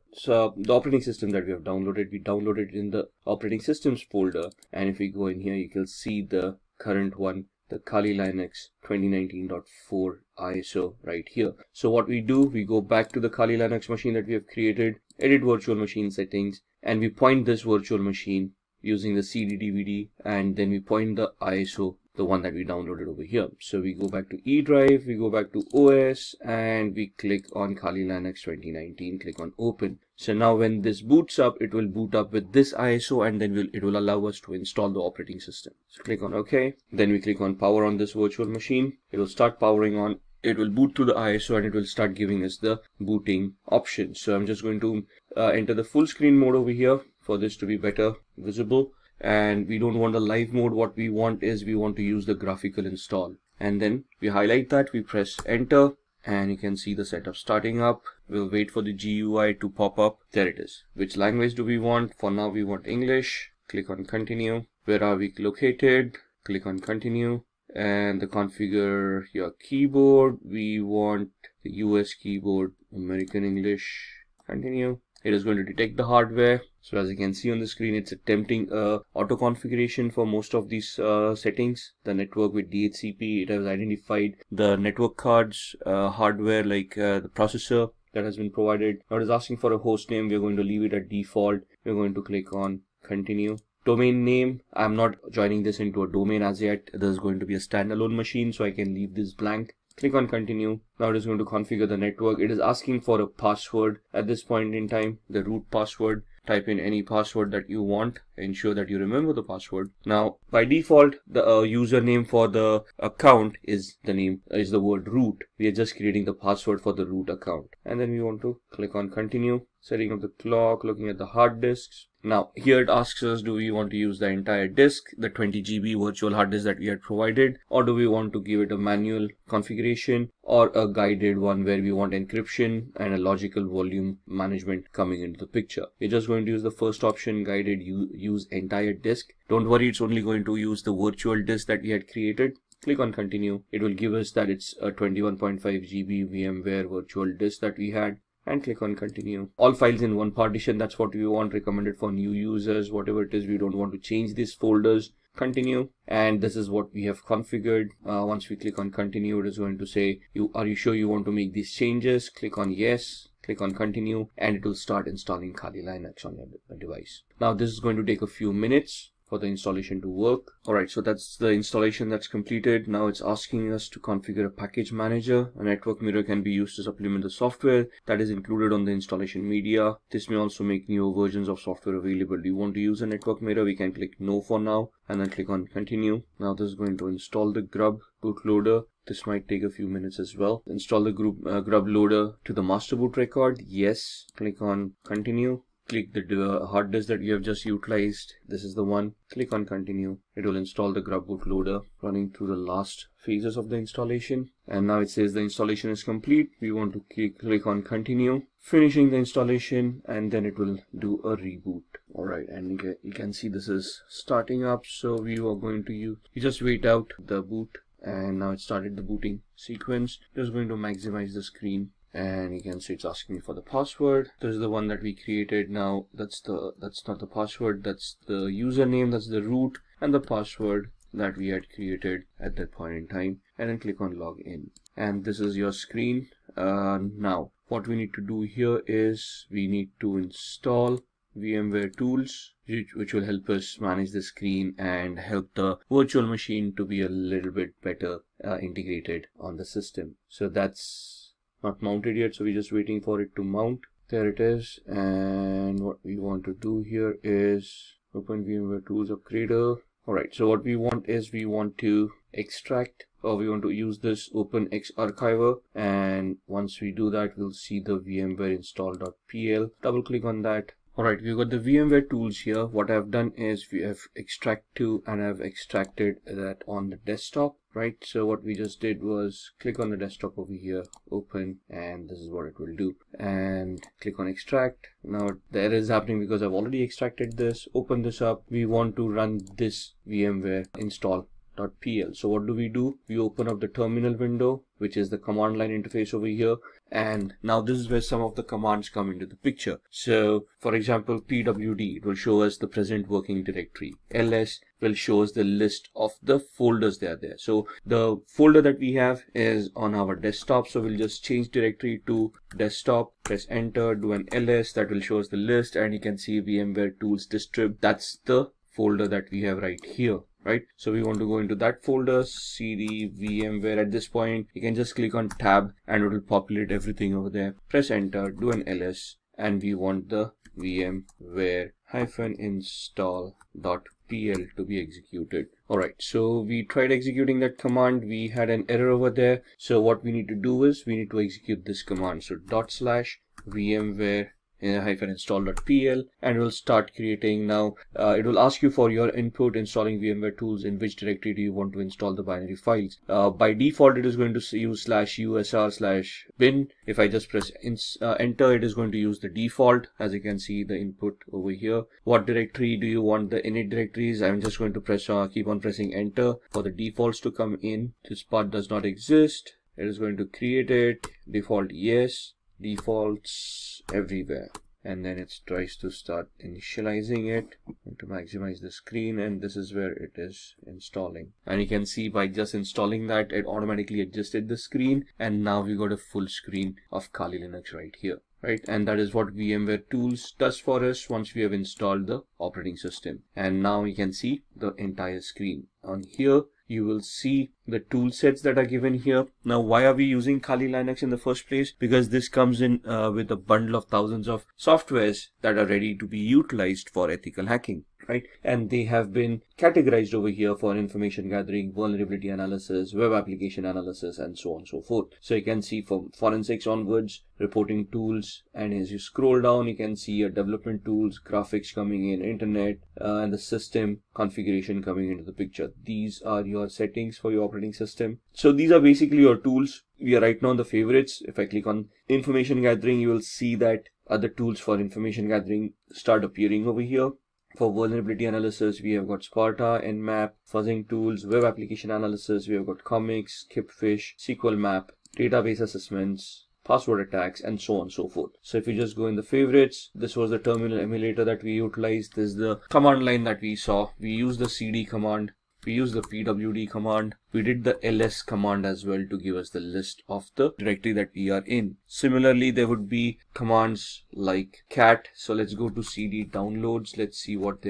operating system that we have downloaded. We downloaded it in the operating systems folder. And if we go in here, you can see the current one, the Kali Linux 2019.4 ISO right here. So what we do, we go back to the Kali Linux machine that we have created, edit virtual machine settings, and we point this virtual machine using the CD DVD, and then we point the ISO, the one that we downloaded over here. So we go back to E drive, we go back to OS, and we click on Kali Linux 2019, click on open. So now when this boots up, it will boot up with this ISO, and then it will allow us to install the operating system. So click on OK. Then we click on power on this virtual machine. It will start powering on. It will boot to the ISO and it will start giving us the booting options. So I'm just going to enter the full screen mode over here for this to be better visible. And we don't want a live mode. What we want is we want to use the graphical install. And then we highlight that, we press enter, and you can see the setup starting up. We'll wait for the GUI to pop up. There it is. Which language do we want? For now, we want English. Click on continue. Where are we located? Click on continue. And the configure your keyboard. We want the US keyboard, American English. Continue. It is going to detect the hardware. So as you can see on the screen, it's attempting auto configuration for most of these settings. The network with DHCP, it has identified the network cards, hardware like the processor that has been provided. Now it is asking for a host name. We're going to leave it at default. We're going to click on continue. Domain name, I'm not joining this into a domain as yet. This is going to be a standalone machine, so I can leave this blank. Click on continue. Now it is going to configure the network. It is asking for a password at this point in time, the root password. Type in any password that you want. Ensure that you remember the password. Now, by default, the username for the account is the word root. We are just creating the password for the root account. And then we want to click on continue. Setting up the clock, looking at the hard disks. Now, here it asks us, do we want to use the entire disk, the 20 GB virtual hard disk that we had provided, or do we want to give it a manual configuration or a guided one where we want encryption and a logical volume management coming into the picture. We're just going to use the first option, guided use entire disk. Don't worry, it's only going to use the virtual disk that we had created. Click on continue. It will give us that it's a 21.5 GB VMware virtual disk that we had. And click on continue. All files in one partition, that's what we want, recommended for new users, whatever it is. We don't want to change these folders. Continue, and this is what we have configured. Once we click on continue, it is going to say, are you sure you want to make these changes? Click on yes. Click on continue, and it will start installing Kali Linux on your device. Now this is going to take a few minutes. for the installation to work. Alright, so that's the installation that's completed. Now it's asking us to configure a package manager. A network mirror can be used to supplement the software that is included on the installation media. This may also make newer versions of software available. Do you want to use a network mirror? We can click no for now and then click on continue. Now this is going to install the grub bootloader. This might take a few minutes as well. Install the grub loader to the master boot record. Yes. Click on continue. Click the hard disk that you have just utilized. This is the one. Click on continue. It will install the grub bootloader, running through the last phases of the installation. And now it says the installation is complete. We want to click on continue, finishing the installation, and then it will do a reboot. Alright, and you can see this is starting up. So we are going to you just wait out the boot, and now it started the booting sequence. Just going to maximize the screen. And you can see it's asking me for the password. This is the one that we created. Now that's not the password, that's the username, that's the root, and the password that we had created at that point in time. And then click on login. And this is your screen. Now what we need to do here is we need to install VMware tools, which will help us manage the screen and help the virtual machine to be a little bit better integrated on the system. So that's not mounted yet, so we're just waiting for it to mount. There it is. And what we want to do here is open VMware Tools Upgrader. Alright, so what we want is we want to extract, or we want to use this OpenX archiver, and once we do that, we'll see the VMware install.pl. Double click on that. Alright, we've got the VMware tools here. What I've done is we have extract to, and I've extracted that on the desktop, right? So what we just did was click on the desktop over here, open, and this is what it will do. And click on extract. Now the error is happening because I've already extracted this. Open this up. We want to run this VMware install.pl. So what do? We open up the terminal window, which is the command line interface over here. And now this is where some of the commands come into the picture. So for example, pwd, it will show us the present working directory. ls will show us the list of the folders that are there. So the folder that we have is on our desktop. So we'll just change directory to desktop, press enter, do an ls, that will show us the list, and you can see VMware tools distrib. That's the folder that we have right here. Right, so we want to go into that folder, cd VMware. At this point, you can just click on tab and it will populate everything over there. Press enter, do an ls, and we want the VMware-install.pl to be executed. Alright, so we tried executing that command. We had an error over there. So what we need to do is we need to execute this command. So /VMware install.pl, and we'll start creating. Now it will ask you for your input installing VMware tools. In which directory do you want to install the binary files? By default it is going to use /usr/bin. If I just press enter, it is going to use the default. As you can see, the input over here. What directory do you want the init directories? I'm just going to press keep on pressing enter for the defaults to come in. This part does not exist. It is going to create it. Default yes, defaults everywhere, and then it tries to start initializing it to maximize the screen, and this is where it is installing. And you can see by just installing that, it automatically adjusted the screen, and now we got a full screen of Kali Linux right here. Right, and that is what VMware tools does for us once we have installed the operating system. And now you can see the entire screen. On here you will see the tool sets that are given here. Now why are we using Kali Linux in the first place? Because this comes in with a bundle of thousands of softwares that are ready to be utilized for ethical hacking. Right, and they have been categorized over here for information gathering, vulnerability analysis, web application analysis, and so on and so forth. So you can see from forensics onwards, reporting tools, and as you scroll down, you can see your development tools, graphics coming in, internet, and the system configuration coming into the picture. These are your settings for your operating system. So these are basically your tools. We are right now on the favorites. If I click on information gathering, you will see that other tools for information gathering start appearing over here. For vulnerability analysis, we have got Sparta, Nmap, fuzzing tools, web application analysis, we have got comics, Kipfish, SQL map, database assessments, password attacks, and so on and so forth. So if you just go in the favorites, this was the terminal emulator that we utilized. This is the command line that we saw. We use the cd command We use the pwd command. We did the ls command as well to give us the list of the directory that we are in. Similarly, there would be commands like cat. So let's go to cd downloads. Let's see what's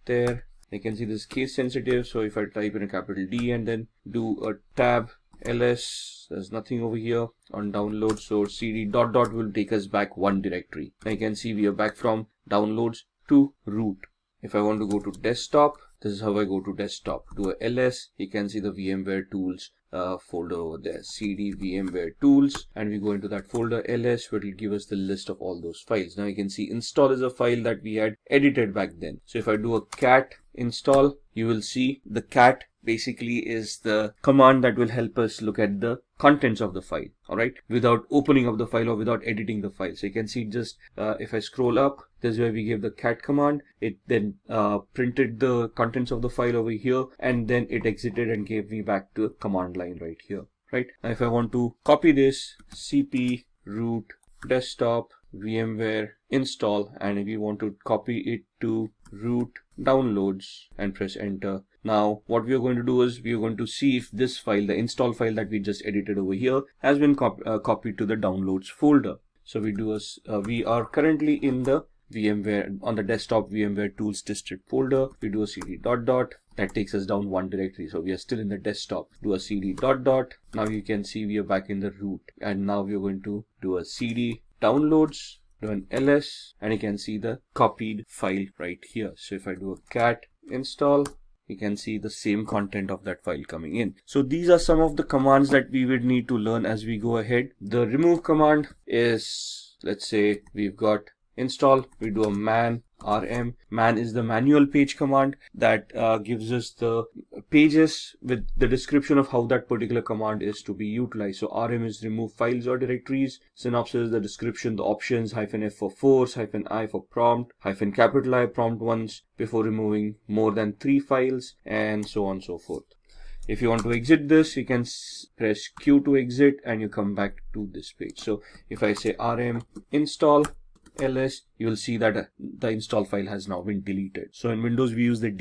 there. You can see this is case sensitive. So if I type in a capital D and then do a tab ls, there's nothing over here on download. So cd ... will take us back one directory. Now you can see we are back from downloads to root. If I want to go to desktop, this is how I go to desktop. Do a ls. You can see the VMware tools folder over there, cd VMware tools, and we go into that folder ls, where it will give us the list of all those files. Now you can see install is a file that we had edited back then. So if I do a cat install, you will see the cat basically is the command that will help us look at the contents of the file, all right, without opening up the file or without editing the file. So you can see just if I scroll up, this is where we gave the cat command. It then printed the contents of the file over here, and then it exited and gave me back to a command line right here, right? Now if I want to copy this, cp root desktop VMware install, and if you want to copy it to root downloads and press enter. Now what we are going to do is we are going to see if this file, the install file that we just edited over here, has been copied to the downloads folder. So we are currently in the VMware, on the desktop VMware tools district folder. We do a cd ... that takes us down one directory. So we are still in the desktop. Do a cd ... Now you can see we are back in the root, and now we are going to do a cd downloads, do an ls, and you can see the copied file right here. So if I do a cat install, you can see the same content of that file coming in. So these are some of the commands that we would need to learn as we go ahead. The remove command is, let's say we've got install, we do a man rm. Man is the manual page command that gives us the pages with the description of how that particular command is to be utilized. So rm is remove files or directories. Synopsis, the description, the options, -f for force, -i for prompt, -capital I prompt once before removing more than 3 files, and so on and so forth. If you want to exit this, you can press Q to exit, and you come back to this page. So if I say rm install ls, you will see that the install file has now been deleted. So in Windows we use the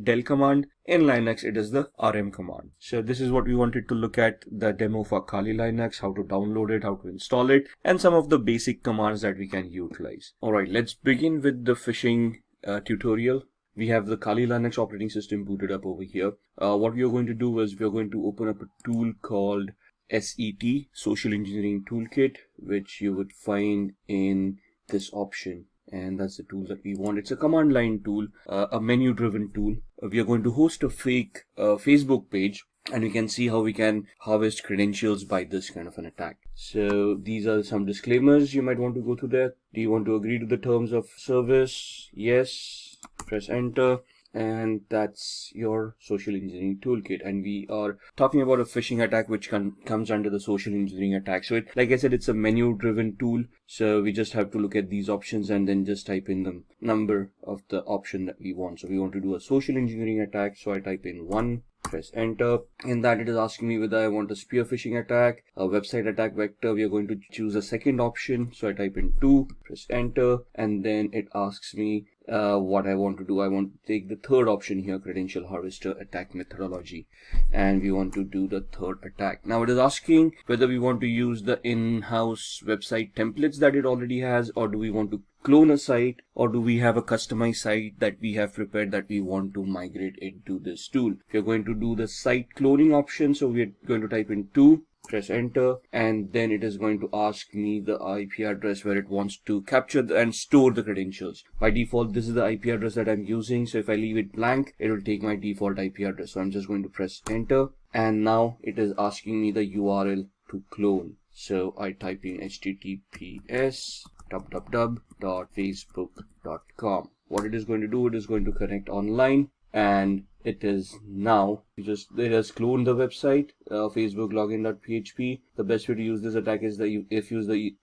del command. In Linux it is the rm command. So this is what we wanted to look at, the demo for Kali Linux, how to download it, how to install it, and some of the basic commands that we can utilize. Alright, let's begin with the phishing tutorial. We have the Kali Linux operating system booted up over here. What we are going to do is we are going to open up a tool called SET, Social Engineering Toolkit, which you would find in this option, and that's the tool that we want. It's a command line tool, a menu driven tool. We are going to host a fake Facebook page, and we can see how we can harvest credentials by this kind of an attack. So these are some disclaimers you might want to go through there. Do you want to agree to the terms of service? Yes. Press enter. And that's your social engineering toolkit. And we are talking about a phishing attack which comes under the social engineering attack. So like I said, it's a menu driven tool. So we just have to look at these options and then just type in the number of the option that we want. So we want to do a social engineering attack. So I type in 1, press enter. In that it is asking me whether I want a spear phishing attack, a website attack vector. We are going to choose a second option. So I type in 2, press enter, and then it asks me what I want to do. I want to take the third option here, credential harvester attack methodology, and we want to do the third attack. Now it is asking whether we want to use the in-house website templates that it already has, or do we want to clone a site, or do we have a customized site that we have prepared that we want to migrate into this tool. We are going to do the site cloning option, so we are going to type in 2, press enter, and then it is going to ask me the IP address where it wants to capture and store the credentials. By default, this is the IP address that I'm using, so if I leave it blank, it will take my default IP address. So I'm just going to press enter, and now it is asking me the URL to clone. So I type in https://facebook.com. What it is going to do, it is going to connect online, and it is now it has cloned the website, Facebook login.php. The best way to use this attack is that if the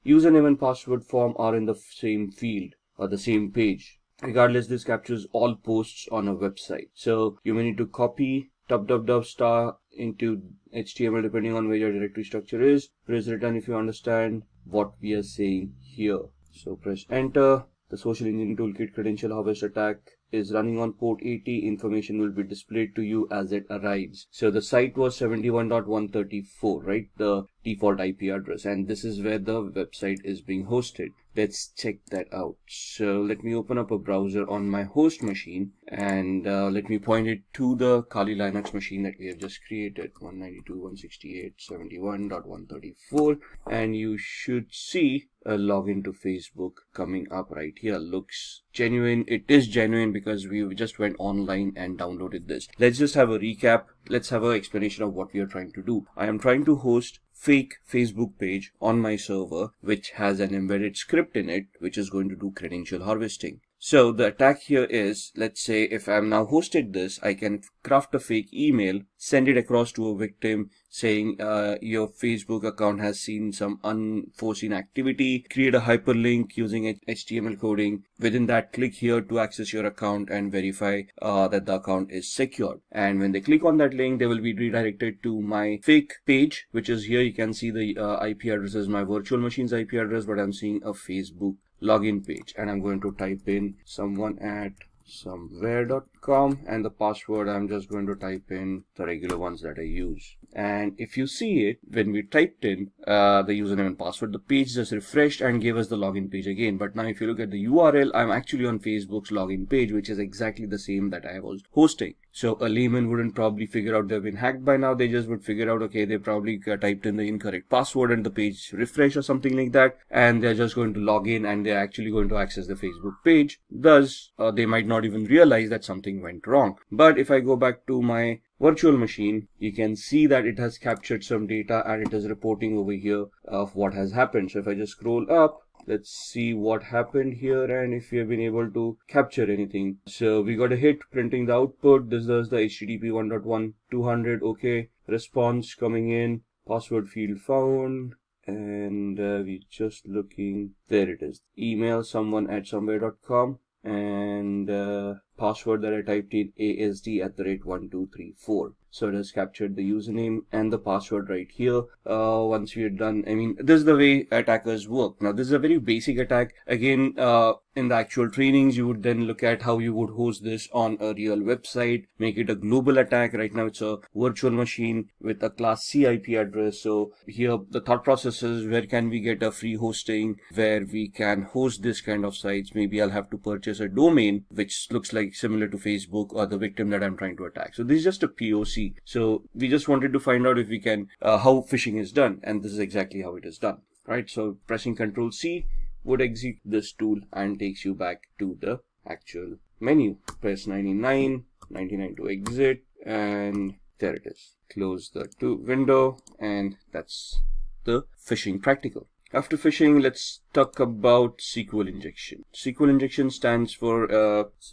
username and password form are in the same field or the same page. Regardless, this captures all posts on a website. So you may need to copy ** into HTML depending on where your directory structure is. Press return if you understand what we are saying here. So press enter. The social engineering toolkit credential harvest attack is running on port 80, information will be displayed to you as it arrives. So the site was 71.134, right? The default IP address, and this is where the website is being hosted. Let's check that out. So let me open up a browser on my host machine, and let me point it to the Kali Linux machine that we have just created, 192.168.71.134, and you should see a login to Facebook coming up right here. Looks genuine. It is genuine because we just went online and downloaded this. Let's just have a recap. Let's have an explanation of what we are trying to do. I am trying to host fake Facebook page on my server, which has an embedded script in it, which is going to do credential harvesting. So the attack here is, let's say if I'm now hosted this, I can craft a fake email, send it across to a victim saying your Facebook account has seen some unforeseen activity, create a hyperlink using HTML coding. Within that, click here to access your account and verify that the account is secured. And when they click on that link, they will be redirected to my fake page, which is here. You can see the IP address is my virtual machine's IP address, but I'm seeing a Facebook login page, and I'm going to type in someone@somewhere.com, and the password I'm just going to type in the regular ones that I use. And if you see it, when we typed in the username and password, the page just refreshed and gave us the login page again. But now if you look at the URL, I'm actually on Facebook's login page, which is exactly the same that I was hosting. So a layman wouldn't probably figure out they've been hacked by now. They just would figure out, okay, they probably typed in the incorrect password and the page refresh or something like that, and they're just going to log in and they're actually going to access the Facebook page. Thus, they might not even realize that something went wrong. But if I go back to my virtual machine, you can see that it has captured some data and it is reporting over here of what has happened. So if I just scroll up, let's see what happened here and if we have been able to capture anything. So we got a hit printing the output. This is the HTTP 1.1.200. Okay, response coming in, password field found, and we're just looking. There it is. Email someone@somewhere.com, and password that I typed in ASD@1234. So it has captured the username and the password right here. Once we are done, I mean, this is the way attackers work. Now, this is a very basic attack. Again, in the actual trainings, you would then look at how you would host this on a real website, make it a global attack. Right now, it's a virtual machine with a class C IP address. So here, the thought process is, where can we get a free hosting where we can host this kind of sites? Maybe I'll have to purchase a domain, which looks like similar to Facebook or the victim that I'm trying to attack. So this is just a POC. So we just wanted to find out if we can, how phishing is done. And this is exactly how it is done, right? So pressing Control C would exit this tool and takes you back to the actual menu. Press 99 to exit, and there it is. Close the window, and that's the phishing practical. After phishing, let's talk about SQL injection. SQL injection stands for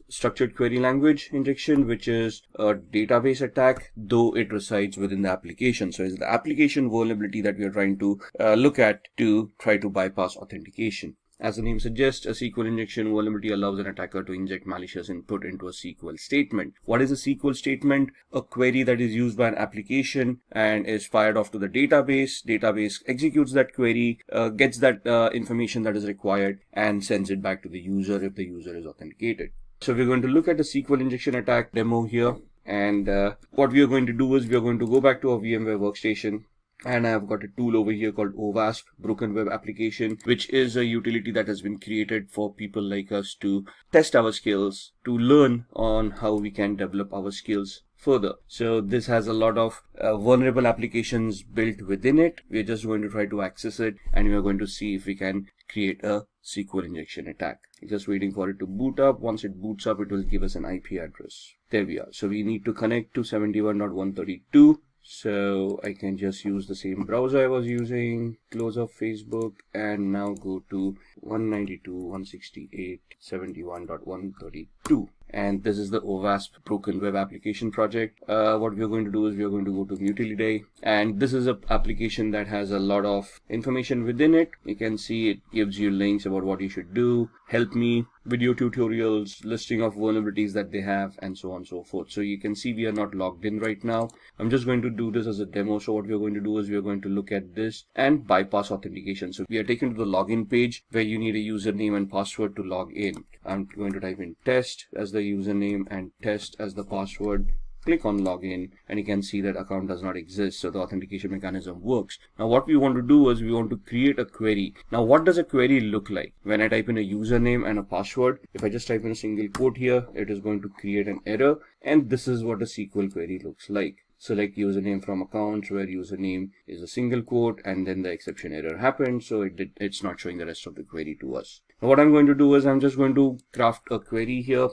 structured query language injection, which is a database attack, though it resides within the application. So it's the application vulnerability that we are trying to look at to try to bypass authentication. As the name suggests, a SQL injection vulnerability allows an attacker to inject malicious input into a SQL statement. What is a SQL statement? A query that is used by an application and is fired off to the database. Database executes that query, gets that information that is required, and sends it back to the user if the user is authenticated. So we're going to look at the SQL injection attack demo here. And what we are going to do is we are going to go back to our VMware workstation. And I've got a tool over here called OWASP, Broken Web Application, which is a utility that has been created for people like us to test our skills, to learn on how we can develop our skills further. So this has a lot of vulnerable applications built within it. We're just going to try to access it, and we're going to see if we can create a SQL injection attack. Just waiting for it to boot up. Once it boots up, it will give us an IP address. There we are. So we need to connect to 71.132. So I can just use the same browser I was using, close up Facebook, and now go to 192.168.71.132. And this is the OWASP Broken Web Application project. What we're going to do is we're going to go to Utility, and this is an application that has a lot of information within it. You can see it gives you links about what you should do, help me, video tutorials, listing of vulnerabilities that they have, and so on and so forth. So you can see we are not logged in right now. I'm just going to do this as a demo. So what we're going to do is we're going to look at this and bypass authentication. So we are taken to the login page where you need a username and password to log in. I'm going to type in test as the username and test as the password. Click on login and you can see that account does not exist, so the authentication mechanism works. Now what we want to do is we want to create a query. Now what does a query look like? When I type in a username and a password, if I just type in a single quote here, it is going to create an error, and this is what a SQL query looks like. Select username from accounts where username is a single quote, and then the exception error happened, so it's not showing the rest of the query to us. Now what I'm going to do is I'm just going to craft a query here,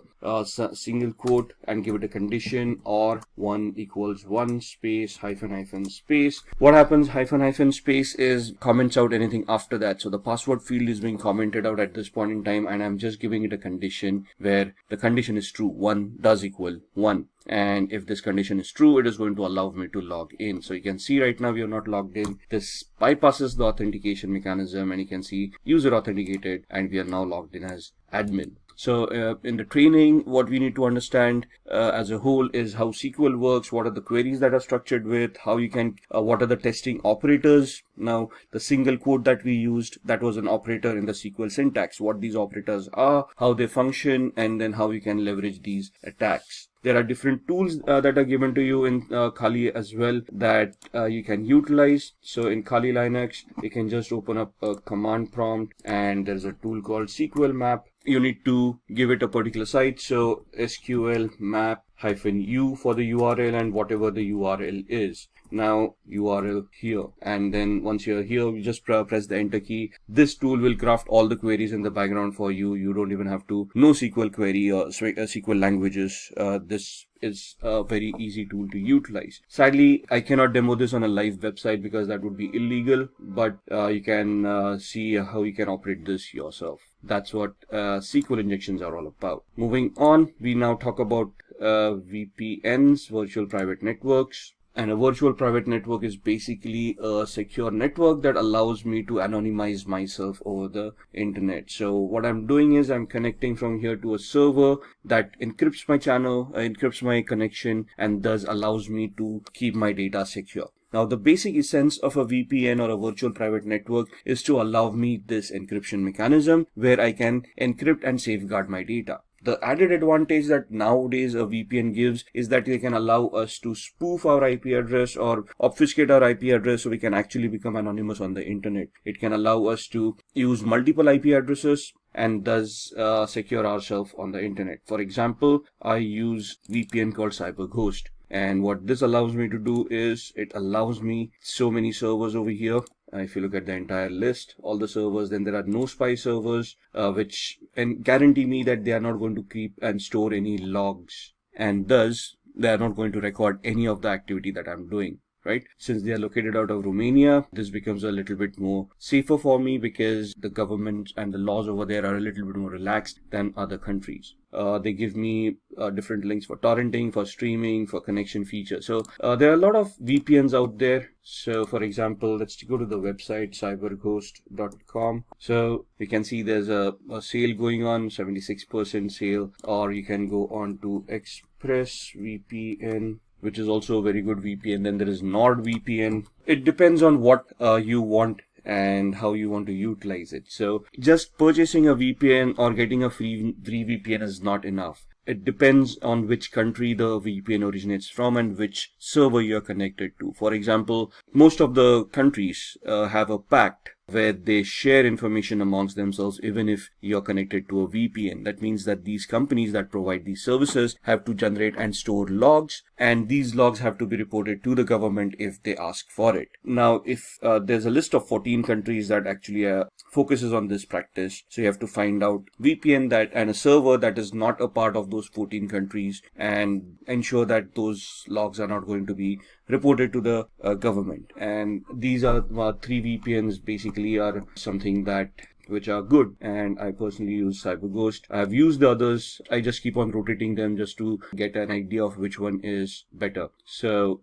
single quote, and give it a condition or 1 equals 1 space hyphen space. What happens, hyphen space is comments out anything after that. So the password field is being commented out at this point in time, and I'm just giving it a condition where the condition is true. 1 does equal 1. And if this condition is true, it is going to allow me to log in. So you can see right now we are not logged in. This bypasses the authentication mechanism, and you can see user authenticated, and we are now logged in as admin. So in the training, what we need to understand as a whole is how SQL works, what are the queries that are structured with, how you can, what are the testing operators. Now, the single quote that we used, that was an operator in the SQL syntax, what these operators are, how they function, and then how you can leverage these attacks. There are different tools that are given to you in Kali as well that you can utilize. So in Kali Linux, you can just open up a command prompt, and there's a tool called SQL map. You need to give it a particular site. So SQL map -u for the URL and whatever the URL is. Now URL here, and then once you're here, you just press the enter key. This tool will craft all the queries in the background for you. You don't even have to know SQL query or SQL languages. This is a very easy tool to utilize. Sadly, I cannot demo this on a live website because that would be illegal, but you can see how you can operate this yourself. That's what SQL injections are all about. Moving on, we now talk about VPNs, virtual private networks. And a virtual private network is basically a secure network that allows me to anonymize myself over the internet. So what I'm doing is I'm connecting from here to a server that encrypts my channel, encrypts my connection, and thus allows me to keep my data secure. Now, the basic essence of a VPN or a virtual private network is to allow me this encryption mechanism where I can encrypt and safeguard my data. The added advantage that nowadays a VPN gives is that they can allow us to spoof our IP address or obfuscate our IP address so we can actually become anonymous on the internet. It can allow us to use multiple IP addresses and thus secure ourselves on the internet. For example, I use VPN called CyberGhost. And what this allows me to do is it allows me so many servers over here. If you look at the entire list, all the servers, then there are no spy servers, which guarantee me that they are not going to keep and store any logs. And thus, they are not going to record any of the activity that I'm doing. Right? Since they are located out of Romania, this becomes a little bit more safer for me because the government and the laws over there are a little bit more relaxed than other countries. They give me different links for torrenting, for streaming, for connection features. So there are a lot of VPNs out there. So for example, let's go to the website cyberghost.com. So you can see there's a sale going on, 76% sale, or you can go on to ExpressVPN, which is also a very good VPN. Then there is NordVPN. It depends on what you want and how you want to utilize it. So just purchasing a VPN or getting a free VPN is not enough. It depends on which country the VPN originates from and which server you're connected to. For example, most of the countries have a pact where they share information amongst themselves even if you're connected to a VPN. That means that these companies that provide these services have to generate and store logs, and these logs have to be reported to the government if they ask for it. Now, if there's a list of 14 countries that actually focuses on this practice, so you have to find out VPN that and a server that is not a part of those 14 countries and ensure that those logs are not going to be reported to the government. And these are 3 VPNs basically are something that which are good, and I personally use CyberGhost. I have used the others. I just keep on rotating them just to get an idea of which one is better. So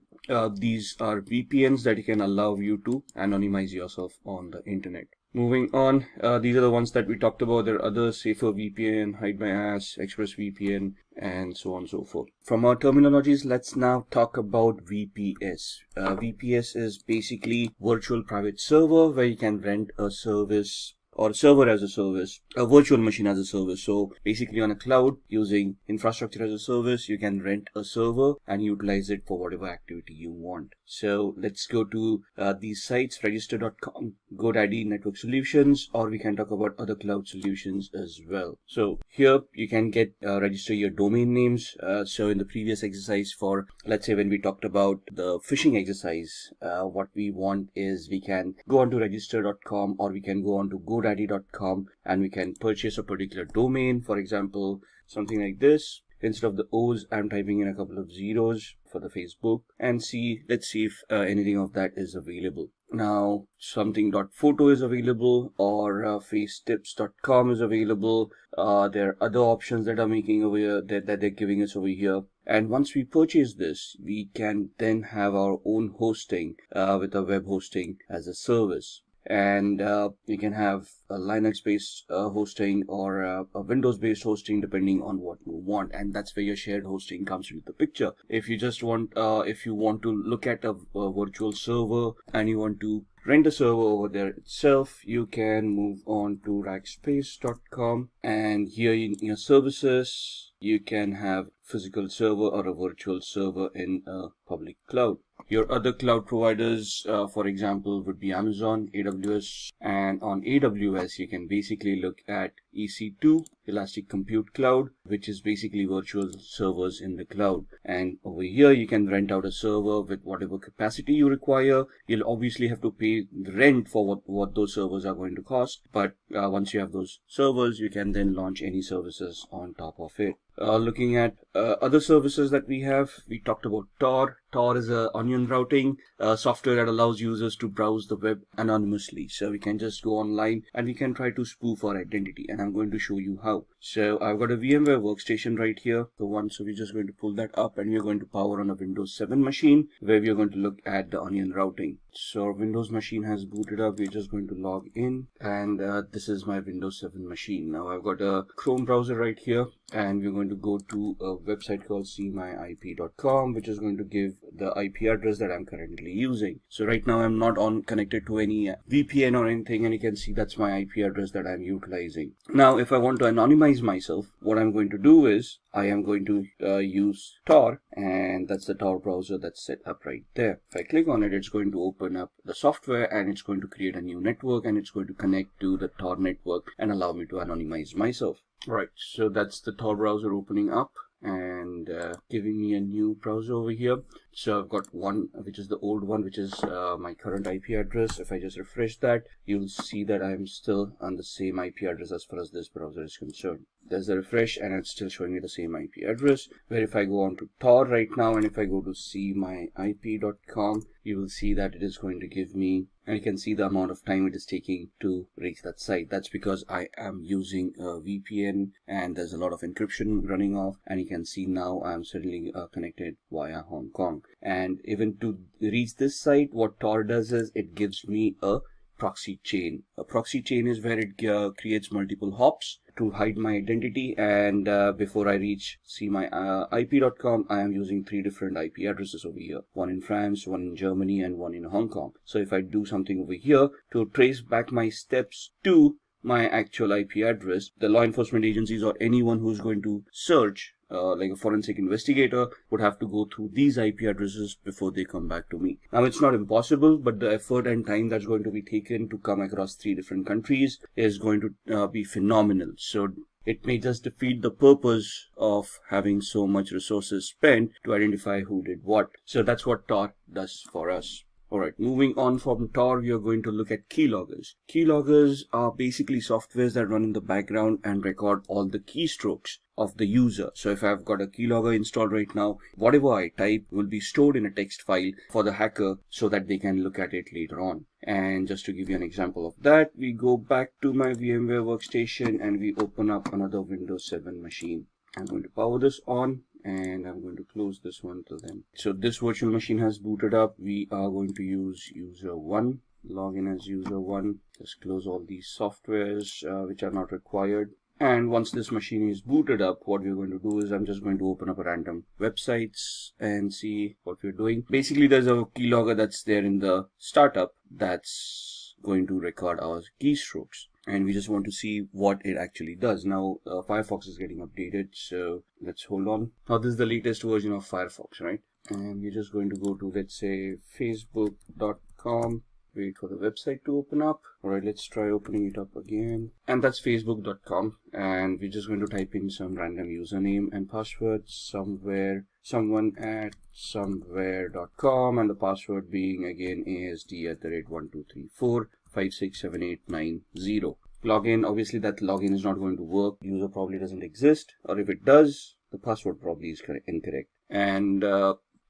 these are VPNs that can allow you to anonymize yourself on the internet. Moving on, these are the ones that we talked about. There are others: Safer VPN, Hide My Ass, Express VPN, and so on and so forth. From our terminologies, let's now talk about VPS. VPS is basically virtual private server, where you can rent a service or server as a service, a virtual machine as a service. So basically on a cloud, using infrastructure as a service, you can rent a server and utilize it for whatever activity you want. So let's go to these sites: register.com, GoDaddy Network Solutions, or we can talk about other cloud solutions as well. So here you can get register your domain names. So in the previous exercise, for let's say when we talked about the phishing exercise, what we want is we can go on to register.com, or we can go on to GoDaddy.com, and we can purchase a particular domain. For example, something like this. Instead of the O's, I'm typing in a couple of zeros for the Facebook, and let's see if anything of that is available. Now something.photo is available, or facetips.com is available. There are other options that are making over here that they're giving us over here. And once we purchase this, we can then have our own hosting with a web hosting as a service. And we can have a Linux-based hosting, or a Windows-based hosting, depending on what you want. And that's where your shared hosting comes into the picture. If you just want, if you want to look at a virtual server and you want to rent a server over there itself, you can move on to rackspace.com, and here in your services, you can have physical server or a virtual server in a public cloud. Your other cloud providers, for example, would be Amazon, AWS, and on AWS, you can basically look at EC2, Elastic Compute Cloud, which is basically virtual servers in the cloud. And over here, you can rent out a server with whatever capacity you require. You'll obviously have to pay the rent for what those servers are going to cost. But once you have those servers, you can then launch any services on top of it. Looking at other services that we have, we talked about Tor. Tor is a onion routing software that allows users to browse the web anonymously. So we can just go online and we can try to spoof our identity, and I'm going to show you how. So I've got a VMware workstation right here, so we're just going to pull that up, and we're going to power on a Windows 7 machine where we're going to look at the onion routing. So our Windows machine has booted up. We're just going to log in, and this is my Windows 7 machine. Now I've got a Chrome browser right here, and we're going to go to a website called seemyip.com, which is going to give the IP address that I'm currently using. So right now I'm not connected to any VPN or anything, and you can see that's my IP address that I'm utilizing. Now if I want to anonymize myself, what I'm going to do is I am going to use Tor, and that's the Tor browser that's set up right there. If I click on it, it's going to open up the software, and it's going to create a new network, and it's going to connect to the Tor network and allow me to anonymize myself. Right, so that's the Tor browser opening up and giving me a new browser over here. So I've got one, which is the old one, which is my current IP address. If I just refresh that, you'll see that I'm still on the same IP address as far as this browser is concerned. There's a refresh, and it's still showing me the same IP address. Where if I go on to Tor right now, and if I go to seemyip.com, you will see that it is going to give me, and you can see the amount of time it is taking to reach that site. That's because I am using a VPN, and there's a lot of encryption running off, and you can see now I'm suddenly connected via Hong Kong. And even to reach this site, what Tor does is it gives me a proxy chain. A proxy chain is where it creates multiple hops to hide my identity, and before I reach seemyip.com, I am using 3 different IP addresses over here. One in France, one in Germany, and one in Hong Kong. So if I do something over here to trace back my steps to my actual IP address, the law enforcement agencies or anyone who's going to search, like a forensic investigator, would have to go through these IP addresses before they come back to me. Now it's not impossible, but the effort and time that's going to be taken to come across 3 different countries is going to be phenomenal. So it may just defeat the purpose of having so much resources spent to identify who did what. So that's what Tor does for us. Alright, moving on from Tor, we are going to look at keyloggers. Keyloggers are basically softwares that run in the background and record all the keystrokes of the user. So if I've got a keylogger installed right now, whatever I type will be stored in a text file for the hacker so that they can look at it later on. And just to give you an example of that, we go back to my VMware workstation and we open up another Windows 7 machine. I'm going to power this on, and I'm going to close this one till then. So this virtual machine has booted up. We are going to use user 1. log in as user 1. Just close all these softwares which are not required. And once this machine is booted up, what we're going to do is I'm just going to open up a random websites and see what we're doing. Basically, there's a keylogger that's there in the startup that's going to record our keystrokes. And we just want to see what it actually does. Now, Firefox is getting updated, so let's hold on. Now, this is the latest version of Firefox, right? And we're just going to go to, let's say, facebook.com. Wait for the website to open up. All right, let's try opening it up again. And that's facebook.com. And we're just going to type in some random username and password someone at somewhere.com, and the password being again asd@1234567890. Login, obviously that login is not going to work. User probably doesn't exist, or if it does, the password probably is incorrect. And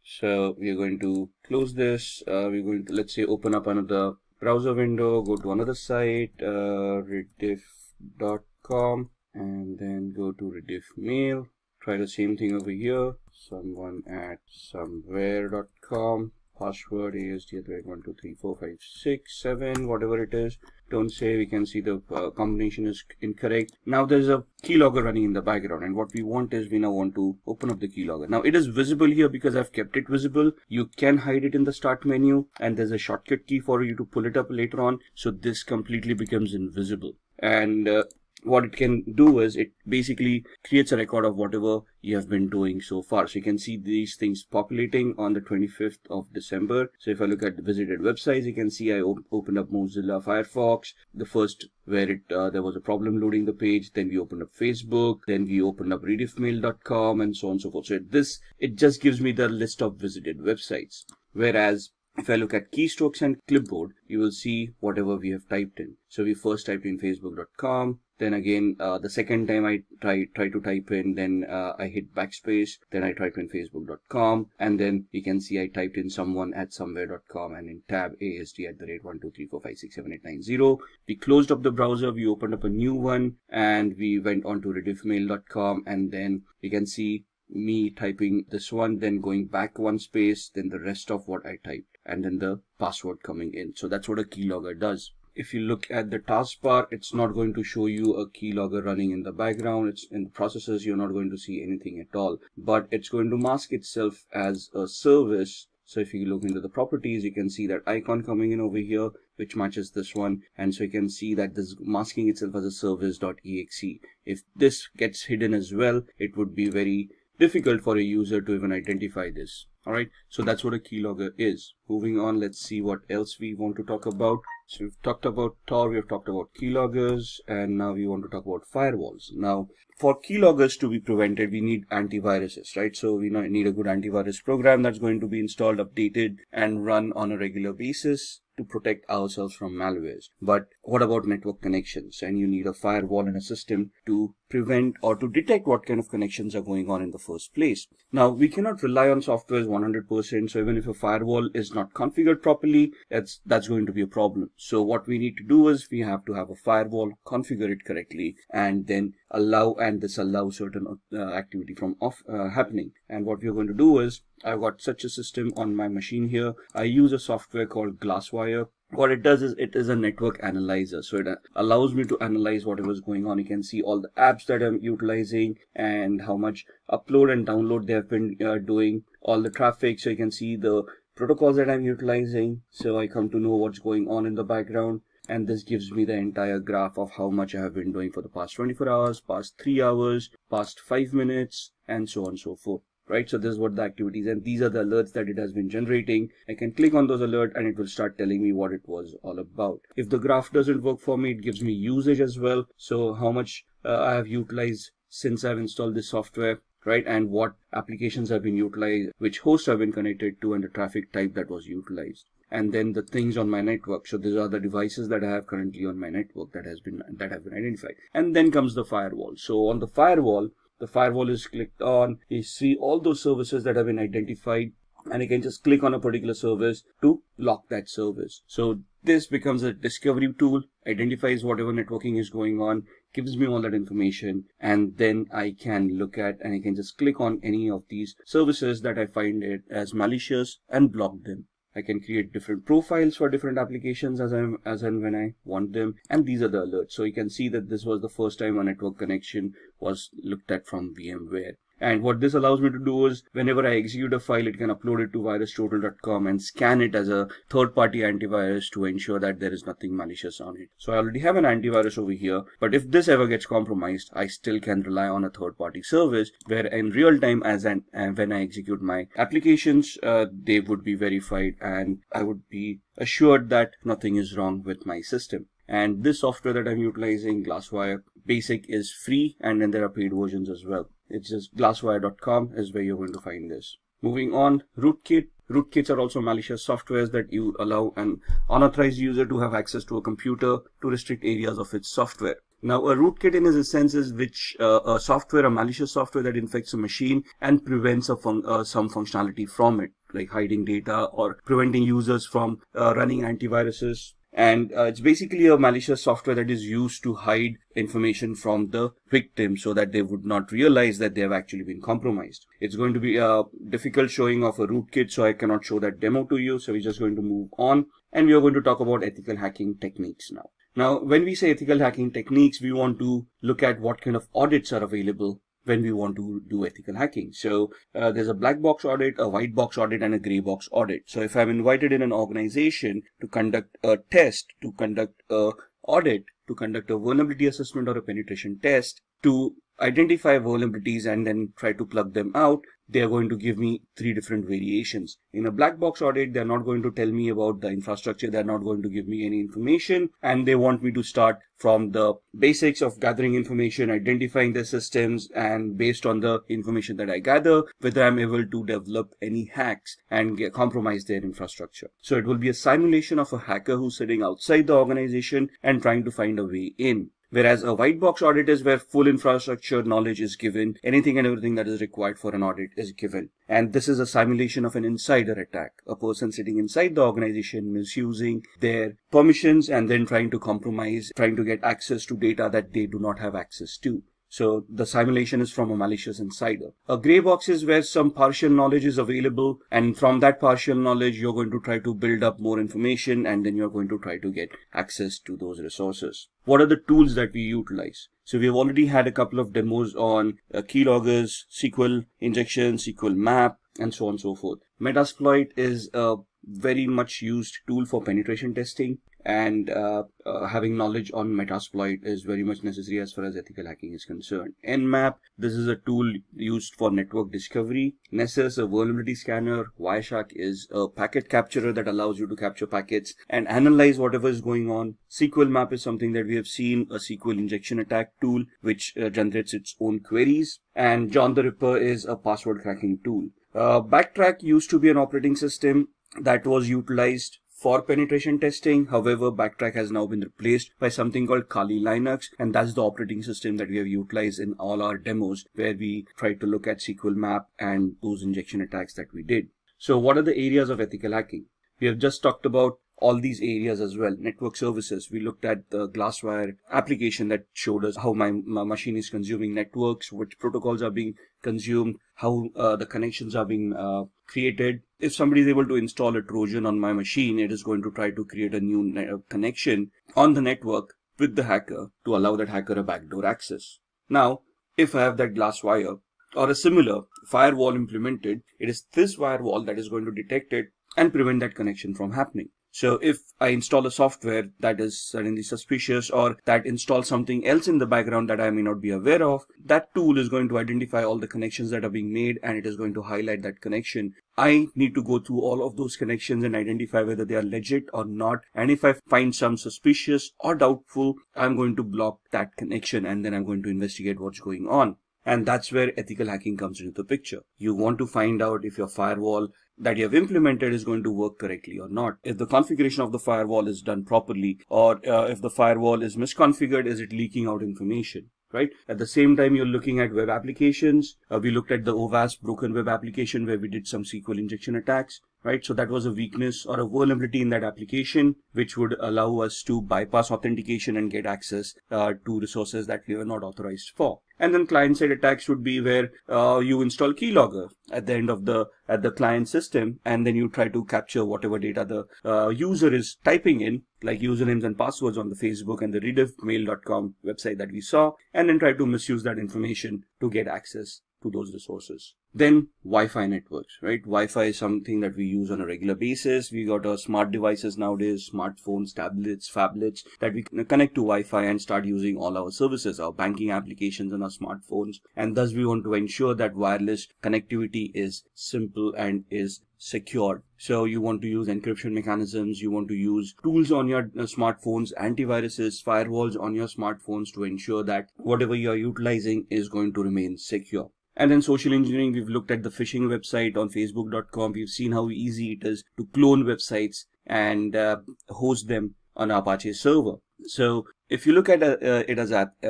so we're going to close this. We're going to, let's say, open up another browser window, go to another site, rediff.com, and then go to rediff mail. Try the same thing over here. Someone at somewhere.com. Password asd@12345678, whatever it is. Don't say, we can see the combination is incorrect. Now there's a keylogger running in the background, and what we want is we now want to open up the keylogger. Now it is visible here because I've kept it visible. You can hide it in the start menu, and there's a shortcut key for you to pull it up later on. So this completely becomes invisible. And what it can do is it basically creates a record of whatever you have been doing so far. So you can see these things populating on the 25th of December. So if I look at the visited websites, you can see I opened up Mozilla Firefox, the first where there was a problem loading the page. Then we opened up Facebook, then we opened up rediffmail.com, and so on and so forth. So it just gives me the list of visited websites. Whereas if I look at keystrokes and clipboard, you will see whatever we have typed in. So we first typed in facebook.com. Then again, the second time I try to type in, then I hit backspace. Then I type in facebook.com. And then you can see I typed in someone at somewhere.com, and in tab asd@1234567890. We closed up the browser. We opened up a new one, and we went on to rediffmail.com. And then you can see me typing this one, then going back one space, then the rest of what I typed, and then the password coming in. So that's what a keylogger does. If you look at the taskbar, it's not going to show you a keylogger running in the background. It's in the processes, you're not going to see anything at all, but it's going to mask itself as a service. So if you look into the properties, you can see that icon coming in over here, which matches this one. And so you can see that this is masking itself as a service.exe. If this gets hidden as well, it would be very difficult for a user to even identify this. All right, so that's what a keylogger is. Moving on, let's see what else we want to talk about. So we've talked about Tor, we've talked about keyloggers, and now we want to talk about firewalls. Now, for keyloggers to be prevented, we need antiviruses, right? So we need a good antivirus program that's going to be installed, updated, and run on a regular basis to protect ourselves from malwares. But what about network connections? And you need a firewall and a system to prevent or to detect what kind of connections are going on in the first place. Now, we cannot rely on software 100%. So even if a firewall is not configured properly, that's going to be a problem. So what we need to do is we have to have a firewall, configure it correctly, and then disallow certain activity from happening. And what we're going to do is, I've got such a system on my machine here. I use a software called Glasswire. What it does is it is a network analyzer. So it allows me to analyze whatever is going on. You can see all the apps that I'm utilizing and how much upload and download they have been doing, all the traffic. So you can see the protocols that I'm utilizing. So I come to know what's going on in the background. And this gives me the entire graph of how much I have been doing for the past 24 hours, past 3 hours, past 5 minutes, and so on and so forth. Right, so this is what the activities, and these are the alerts that it has been generating. I can click on those alerts and it will start telling me what it was all about. If the graph doesn't work for me, it gives me usage as well. So how much I have utilized since I've installed this software, right? And what applications have been utilized, which hosts have been connected to, and the traffic type that was utilized. And then the things on my network. So these are the devices that I have currently on my network that have been identified. And then comes the firewall. So on the firewall is clicked on. You see all those services that have been identified, and you can just click on a particular service to lock that service. So this becomes a discovery tool, identifies whatever networking is going on, gives me all that information, and then I can look at and I can just click on any of these services that I find it as malicious and block them. I can create different profiles for different applications as and when I want them. And these are the alerts. So you can see that this was the first time a network connection was looked at from VMware. And what this allows me to do is whenever I execute a file, it can upload it to virustotal.com and scan it as a third-party antivirus to ensure that there is nothing malicious on it. So I already have an antivirus over here, but if this ever gets compromised, I still can rely on a third-party service where in real time when I execute my applications, they would be verified and I would be assured that nothing is wrong with my system. And this software that I'm utilizing, Glasswire Basic, is free, and then there are paid versions as well. It's just glasswire.com is where you're going to find this. Moving on, rootkit. Rootkits are also malicious softwares that you allow an unauthorized user to have access to a computer to restrict areas of its software. Now, a rootkit in a sense is a malicious software that infects a machine and prevents some functionality from it, like hiding data or preventing users from running antiviruses. And it's basically a malicious software that is used to hide information from the victim so that they would not realize that they have actually been compromised. It's going to be a difficult showing of a rootkit, so I cannot show that demo to you. So we're just going to move on, and we are going to talk about ethical hacking techniques now. Now, when we say ethical hacking techniques, we want to look at what kind of audits are available when we want to do ethical hacking. So there's a black box audit, a white box audit, and a gray box audit. So if I'm invited in an organization to conduct a test, to conduct a audit, to conduct a vulnerability assessment or a penetration test, to identify vulnerabilities and then try to plug them out, they are going to give me 3 different variations. In a black box audit, they're not going to tell me about the infrastructure. They're not going to give me any information, and they want me to start from the basics of gathering information, identifying the systems, and based on the information that I gather, whether I'm able to develop any hacks and compromise their infrastructure. So it will be a simulation of a hacker who's sitting outside the organization and trying to find a way in. Whereas a white box audit is where full infrastructure knowledge is given, anything and everything that is required for an audit is given. And this is a simulation of an insider attack. A person sitting inside the organization misusing their permissions and then trying to compromise, trying to get access to data that they do not have access to. So the simulation is from a malicious insider. A gray box is where some partial knowledge is available, and from that partial knowledge, you're going to try to build up more information, and then you're going to try to get access to those resources. What are the tools that we utilize? So we've already had a couple of demos on keyloggers, SQL injection, SQL map, and so on and so forth. Metasploit is a very much used tool for penetration testing, and having knowledge on Metasploit is very much necessary as far as ethical hacking is concerned. Nmap, this is a tool used for network discovery. Nessus, a vulnerability scanner. Wireshark is a packet capturer that allows you to capture packets and analyze whatever is going on. SQL map is something that we have seen, a SQL injection attack tool which generates its own queries. And John the Ripper is a password cracking tool. Backtrack used to be an operating system that was utilized for penetration testing. However, Backtrack has now been replaced by something called Kali Linux, and that's the operating system that we have utilized in all our demos where we try to look at SQL map and those injection attacks that we did. So what are the areas of ethical hacking? We have just talked about all these areas as well. Network services, we looked at the Glasswire application that showed us how my machine is consuming networks, which protocols are being consumed, how the connections are being created. If somebody is able to install a Trojan on my machine, it is going to try to create a new connection on the network with the hacker to allow that hacker a backdoor access. Now, if I have that Glasswire or a similar firewall implemented, it is this firewall that is going to detect it and prevent that connection from happening. So if I install a software that is suddenly suspicious or that installs something else in the background that I may not be aware of, that tool is going to identify all the connections that are being made and it is going to highlight that connection. I need to go through all of those connections and identify whether they are legit or not. And if I find some suspicious or doubtful, I'm going to block that connection and then I'm going to investigate what's going on. And that's where ethical hacking comes into the picture. You want to find out if your firewall that you have implemented is going to work correctly or not. If the configuration of the firewall is done properly, or if the firewall is misconfigured, is it leaking out information, right? At the same time, you're looking at web applications. We looked at the OWASP broken web application where we did some SQL injection attacks, right? So that was a weakness or a vulnerability in that application, which would allow us to bypass authentication and get access to resources that we were not authorized for. And then client-side attacks would be where you install keylogger at the end of the client system, and then you try to capture whatever data the user is typing in, like usernames and passwords on the Facebook and the rediffmail.com website that we saw, and then try to misuse that information to get access to those resources. Then Wi-Fi networks, right? Wi-Fi is something that we use on a regular basis. We got our smart devices nowadays, smartphones, tablets, phablets, that we can connect to Wi-Fi and start using all our services, our banking applications on our smartphones. And thus we want to ensure that wireless connectivity is simple and is secured. So you want to use encryption mechanisms, you want to use tools on your smartphones, antiviruses, firewalls on your smartphones to ensure that whatever you are utilizing is going to remain secure. And then social engineering, we've looked at the phishing website on facebook.com. We've seen how easy it is to clone websites and host them on Apache server. So if you look at it as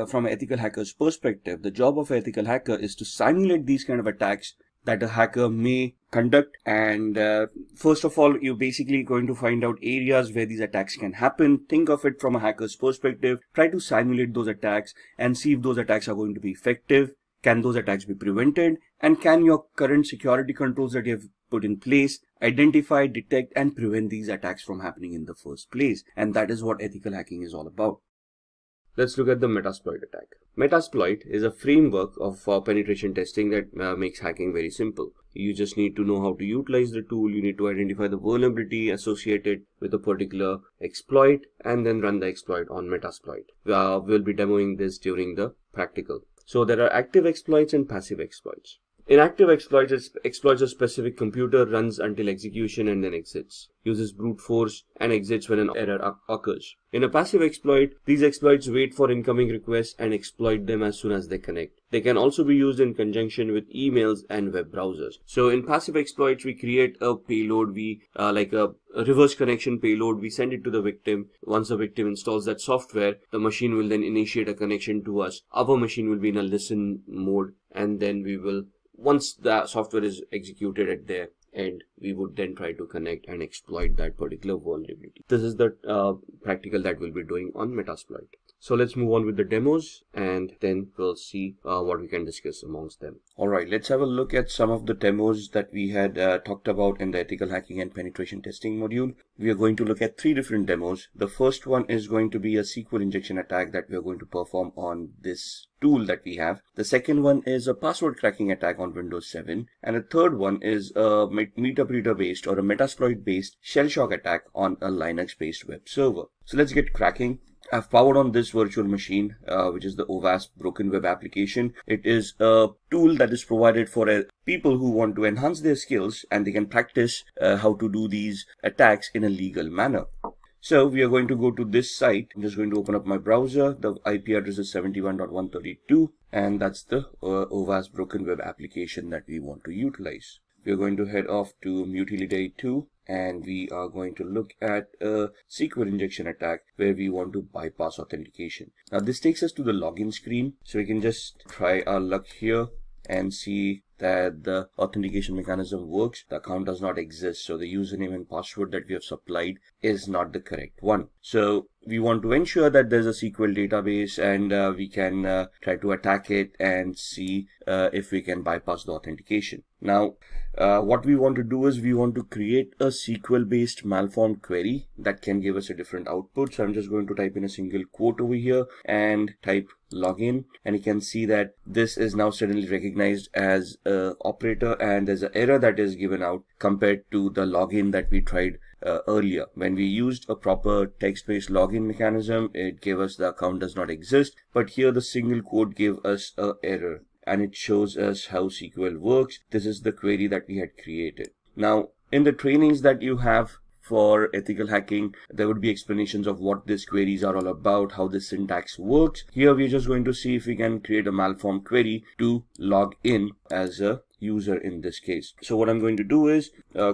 from an ethical hacker's perspective, the job of an ethical hacker is to simulate these kind of attacks that a hacker may conduct. And first of all, you're basically going to find out areas where these attacks can happen. Think of it from a hacker's perspective. Try to simulate those attacks and see if those attacks are going to be effective. Can those attacks be prevented? And can your current security controls that you have put in place identify, detect, and prevent these attacks from happening in the first place? And that is what ethical hacking is all about. Let's look at the Metasploit attack. Metasploit is a framework of penetration testing that makes hacking very simple. You just need to know how to utilize the tool. You need to identify the vulnerability associated with a particular exploit and then run the exploit on Metasploit. We'll be demoing this during the practical. So there are active exploits and passive exploits. In active exploits, a specific computer runs until execution and then exits, uses brute force and exits when an error occurs. In a passive exploit, these exploits wait for incoming requests and exploit them as soon as they connect. They can also be used in conjunction with emails and web browsers. So in passive exploits, we create a payload, like a reverse connection payload. We send it to the victim. Once the victim installs that software, the machine will then initiate a connection to us. Our machine will be in a listen mode, and then we will, once the software is executed at their end, we would then try to connect and exploit that particular vulnerability. This is the practical that we'll be doing on Metasploit. So let's move on with the demos, and then we'll see what we can discuss amongst them. All right, let's have a look at some of the demos that we had talked about in the ethical hacking and penetration testing module. We are going to look at 3 different demos. The first one is going to be a SQL injection attack that we are going to perform on this tool that we have. The second one is a password cracking attack on Windows 7. And the third one is a MetaBreeder based or a Metasploit based shell shock attack on a Linux based web server. So let's get cracking. I've powered on this virtual machine, which is the OWASP Broken Web application. It is a tool that is provided for people who want to enhance their skills and they can practice how to do these attacks in a legal manner. So we are going to go to this site. I'm just going to open up my browser. The IP address is 71.132, and that's the OWASP Broken Web application that we want to utilize. We are going to head off to Mutility 2. And we are going to look at a SQL injection attack where we want to bypass authentication. Now this takes us to the login screen. So we can just try our luck here and see that the authentication mechanism works. The account does not exist. So the username and password that we have supplied is not the correct one. So we want to ensure that there's a SQL database, and we can try to attack it and see if we can bypass the authentication. Now, what we want to do is we want to create a SQL based malformed query that can give us a different output. So I'm just going to type in a single quote over here and type login, and you can see that this is now suddenly recognized as a operator, and there's an error that is given out compared to the login that we tried earlier. When we used a proper text-based login mechanism, it gave us the account does not exist, but here the single quote gave us an error, and it shows us how SQL works. This is the query that we had created. Now, in the trainings that you have for ethical hacking, there would be explanations of what these queries are all about, how the syntax works. Here we're just going to see if we can create a malformed query to log in as a user in this case. So what I'm going to do is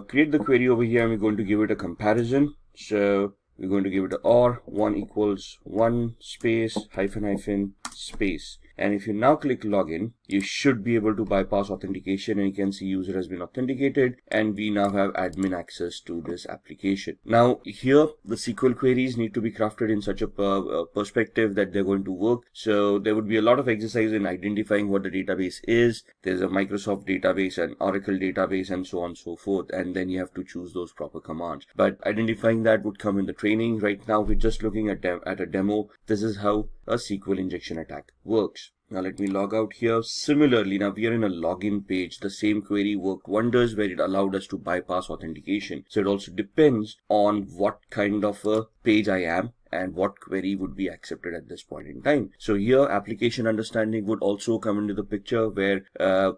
create the query over here, and we're going to give it a comparison. So we're going to give it a OR 1 equals 1 space hyphen hyphen space. And if you now click login, you should be able to bypass authentication, and you can see user has been authenticated and we now have admin access to this application. Now here the SQL queries need to be crafted in such a perspective that they're going to work. So there would be a lot of exercise in identifying what the database is. There's a Microsoft database and Oracle database and so on and so forth, and then you have to choose those proper commands. But identifying that would come in the training. Right now we're just looking at a demo. This is how a SQL injection attack works. Now let me log out here. Similarly, now we are in a login page. The same query worked wonders where it allowed us to bypass authentication. So it also depends on what kind of a page I am and what query would be accepted at this point in time. So here application understanding would also come into the picture, where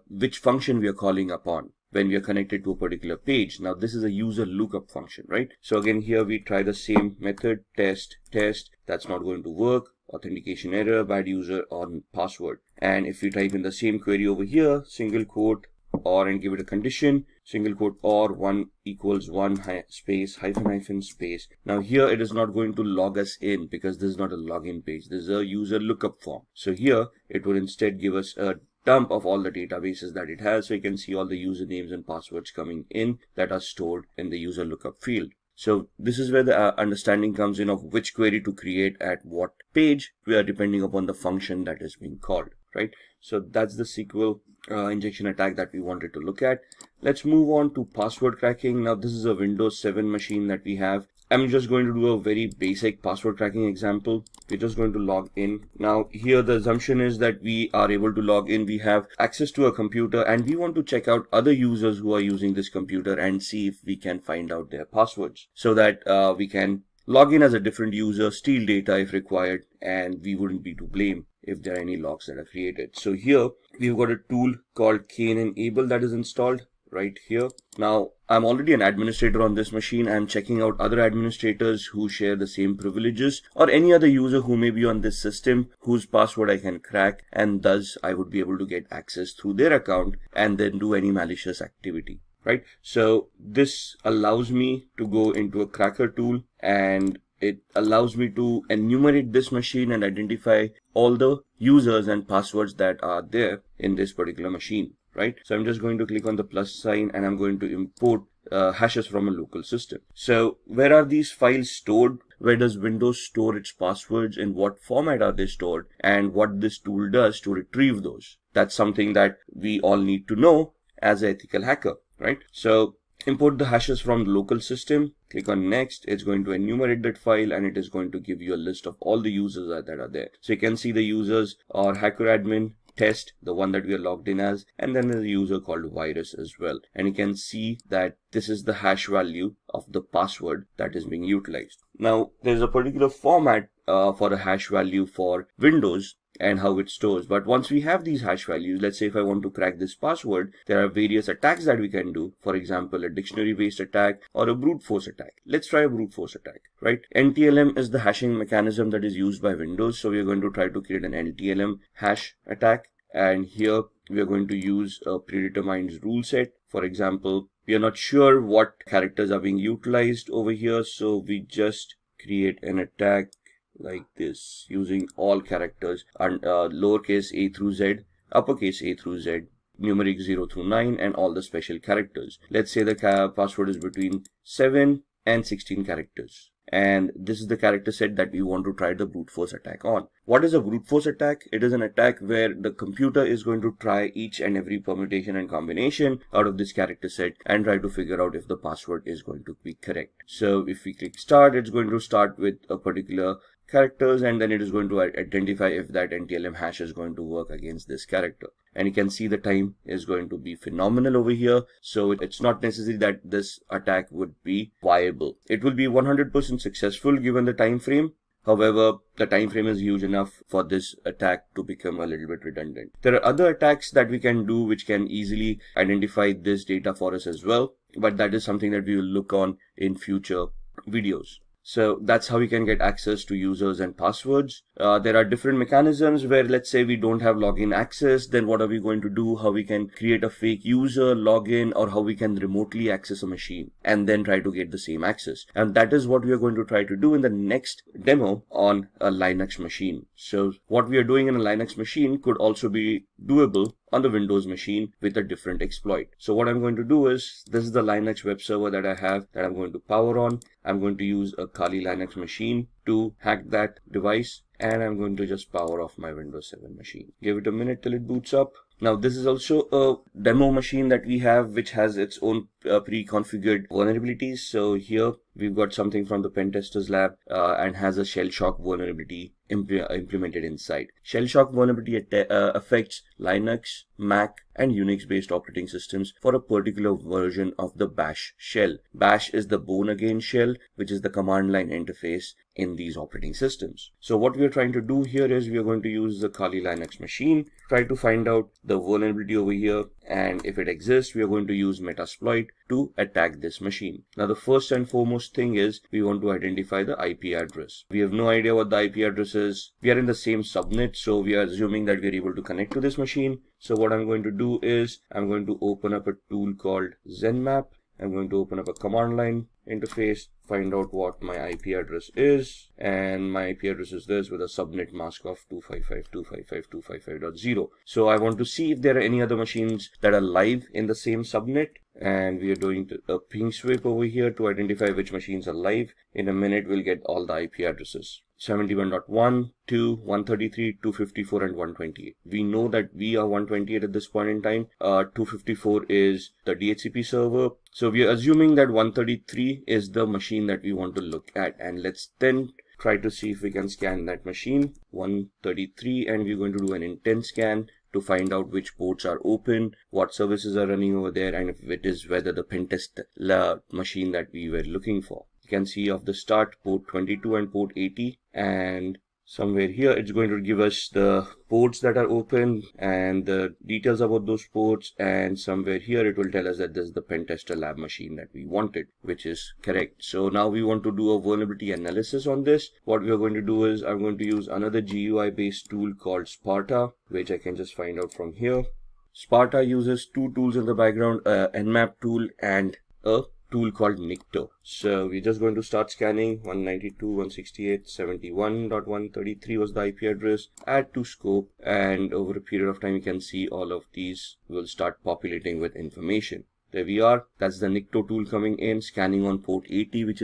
which function we are calling upon when we are connected to a particular page. Now this is a user lookup function, right? So again here we try the same method, test. That's not going to work. Authentication error, bad user or password. And if we type in the same query over here, single quote or, and give it a condition, single quote or 1 equals 1 space hyphen space. Now here it is not going to log us in because this is not a login page. This is a user lookup form. So here it would instead give us a dump of all the databases that it has. So you can see all the usernames and passwords coming in that are stored in the user lookup field. So this is where the understanding comes in of which query to create at what page, depending upon the function that is being called, right? So that's the SQL injection attack that we wanted to look at. Let's move on to password cracking. Now this is a Windows 7 machine that we have. I'm just going to do a very basic password cracking example. We're just going to log in. Now here the assumption is that we are able to log in. We have access to a computer and we want to check out other users who are using this computer and see if we can find out their passwords, so that we can log in as a different user, steal data if required, and we wouldn't be to blame if there are any logs that are created. So here we've got a tool called Enable that is installed right here. Now I'm already an administrator on this machine. I'm checking out other administrators who share the same privileges, or any other user who may be on this system whose password I can crack, and thus I would be able to get access through their account and then do any malicious activity, right? So this allows me to go into a cracker tool, and it allows me to enumerate this machine and identify all the users and passwords that are there in this particular machine, right? So I'm just going to click on the plus sign and I'm going to import hashes from a local system. So where are these files stored? Where does Windows store its passwords? In what format are they stored? And what this tool does to retrieve those? That's something that we all need to know as an ethical hacker, right? So import the hashes from the local system, click on next. It's going to enumerate that file and it is going to give you a list of all the users that are there. So you can see the users are hacker admin, test, the one that we are logged in as, and then there's a user called virus as well. And you can see that this is the hash value of the password that is being utilized. Now there's a particular format for a hash value for Windows and how it stores. But once we have these hash values, let's say if I want to crack this password, there are various attacks that we can do. For example, a dictionary based attack or a brute force attack. Let's try a brute force attack, right? NTLM is the hashing mechanism that is used by Windows. So we are going to try to create an NTLM hash attack. And here we are going to use a predetermined rule set. For example, we are not sure what characters are being utilized over here. So we just create an attack like this using all characters and lowercase a through z, uppercase a through z, numeric 0 through 9, and all the special characters. Let's say the password is between 7 and 16 characters. And this is the character set that we want to try the brute force attack on. What is a brute force attack? It is an attack where the computer is going to try each and every permutation and combination out of this character set and try to figure out if the password is going to be correct. So if we click start, it's going to start with a particular characters, and then it is going to identify if that NTLM hash is going to work against this character. And you can see the time is going to be phenomenal over here. So it's not necessary that this attack would be viable. It will be 100% successful given the time frame. However, the time frame is huge enough for this attack to become a little bit redundant. There are other attacks that we can do which can easily identify this data for us as well, but that is something that we will look on in future videos. So that's how we can get access to users and passwords. There are different mechanisms where, let's say we don't have login access, then what are we going to do? How we can create a fake user, login, or how we can remotely access a machine and then try to get the same access. And that is what we are going to try to do in the next demo on a Linux machine. So what we are doing in a Linux machine could also be doable on the Windows machine with a different exploit. So what I'm going to do is, this is the Linux web server that I have that I'm going to power on. I'm going to use a Kali Linux machine to hack that device, and I'm going to just power off my Windows 7 machine. Give it a minute till it boots up. Now this is also a demo machine that we have which has its own pre-configured vulnerabilities. So here we've got something from the pen testers lab and has a shell shock vulnerability implemented inside. Shell shock vulnerability affects Linux, Mac and Unix based operating systems for a particular version of the bash shell. Bash is the born again shell, which is the command line interface in these operating systems. So what we are trying to do here is we are going to use the Kali Linux machine, try to find out the vulnerability over here, and if it exists, we are going to use Metasploit to attack this machine. Now the first and foremost thing is we want to identify the IP address. We have no idea what the IP address is. We are in the same subnet, so we are assuming that we are able to connect to this machine. So what I'm going to do is I'm going to open up a tool called ZenMap. I'm going to open up a command line interface, find out what my IP address is, and my IP address is this with a subnet mask of 255.255.255.0. So I want to see if there are any other machines that are live in the same subnet, and we are doing a ping sweep over here to identify which machines are live. In a minute we'll get all the IP addresses. 71.1, 2, 133, 254 and 128. We know that we are 128 at this point in time. 254 is the DHCP server. So we are assuming that 133 is the machine that we want to look at, and let's then try to see if we can scan that machine 133, and we're going to do an intent scan to find out which ports are open, what services are running over there, and if it is whether the pentest machine that we were looking for. You can see off the start port 22 and port 80, and somewhere here it's going to give us the ports that are open and the details about those ports, and somewhere here it will tell us that this is the pentester lab machine that we wanted, which is correct. So now we want to do a vulnerability analysis on this. What we are going to do is I'm going to use another GUI based tool called Sparta, which I can just find out from here. Sparta uses two tools in the background, a Nmap tool and a tool called Nicto. So we're just going to start scanning 192.168.71.133 was the IP address, add to scope, and over a period of time you can see all of these will start populating with information. There we are. That's the Nicto tool coming in, scanning on port 80, which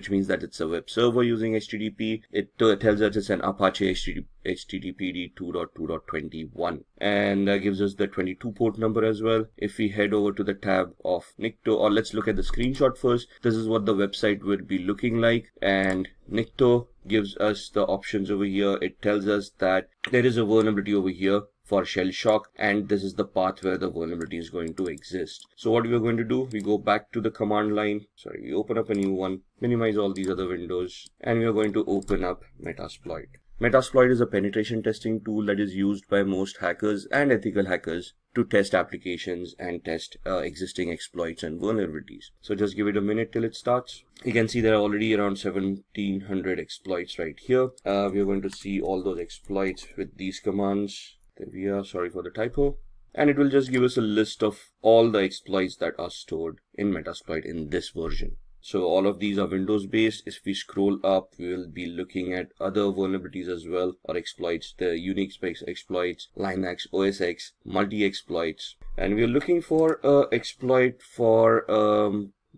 means that it's a web server using HTTP. It tells us it's an Apache HTTPD 2.2.21, and gives us the 22 port number as well. If we head over to the tab of Nicto, or let's look at the screenshot first. This is what the website would be looking like, and Nicto gives us the options over here. It tells us that there is a vulnerability over here for shell shock, and this is the path where the vulnerability is going to exist. So what we are going to do, we go back to the command line, we open up a new one, minimize all these other windows, and we are going to open up Metasploit. Metasploit is a penetration testing tool that is used by most hackers and ethical hackers to test applications and test existing exploits and vulnerabilities. So just give it a minute till it starts. You can see there are already around 1700 exploits right here. We are going to see all those exploits with these commands. There we are, sorry for the typo. And it will just give us a list of all the exploits that are stored in Metasploit in this version. So all of these are Windows based. If we scroll up, we will be looking at other vulnerabilities as well, or exploits, the Unix based exploits, Linux, OS X, multi-exploits. And we are looking for a exploit for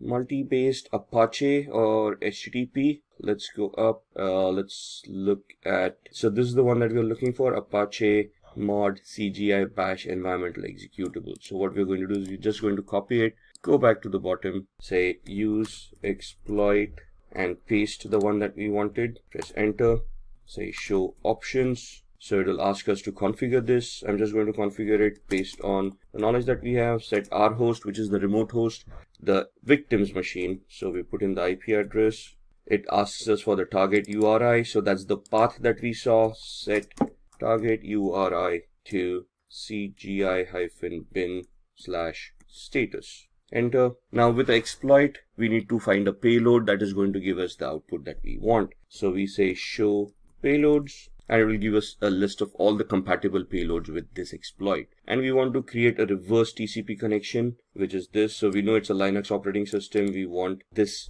multi-based Apache or HTTP. Let's go up, let's look at, so this is the one that we're looking for, Apache mod CGI bash environmental executable. So what we're going to do is we're just going to copy it, go back to the bottom, say use exploit, and paste the one that we wanted. Press enter, say show options. So it will ask us to configure this. I'm just going to configure it based on the knowledge that we have. Set our host, which is the remote host, the victim's machine. So we put in the IP address. It asks us for the target URI. So that's the path that we saw. Set target URI to CGI-bin/status. Enter. Now with the exploit, we need to find a payload that is going to give us the output that we want. So we say show payloads, and it will give us a list of all the compatible payloads with this exploit. And we want to create a reverse TCP connection, which is this. So we know it's a Linux operating system. We want this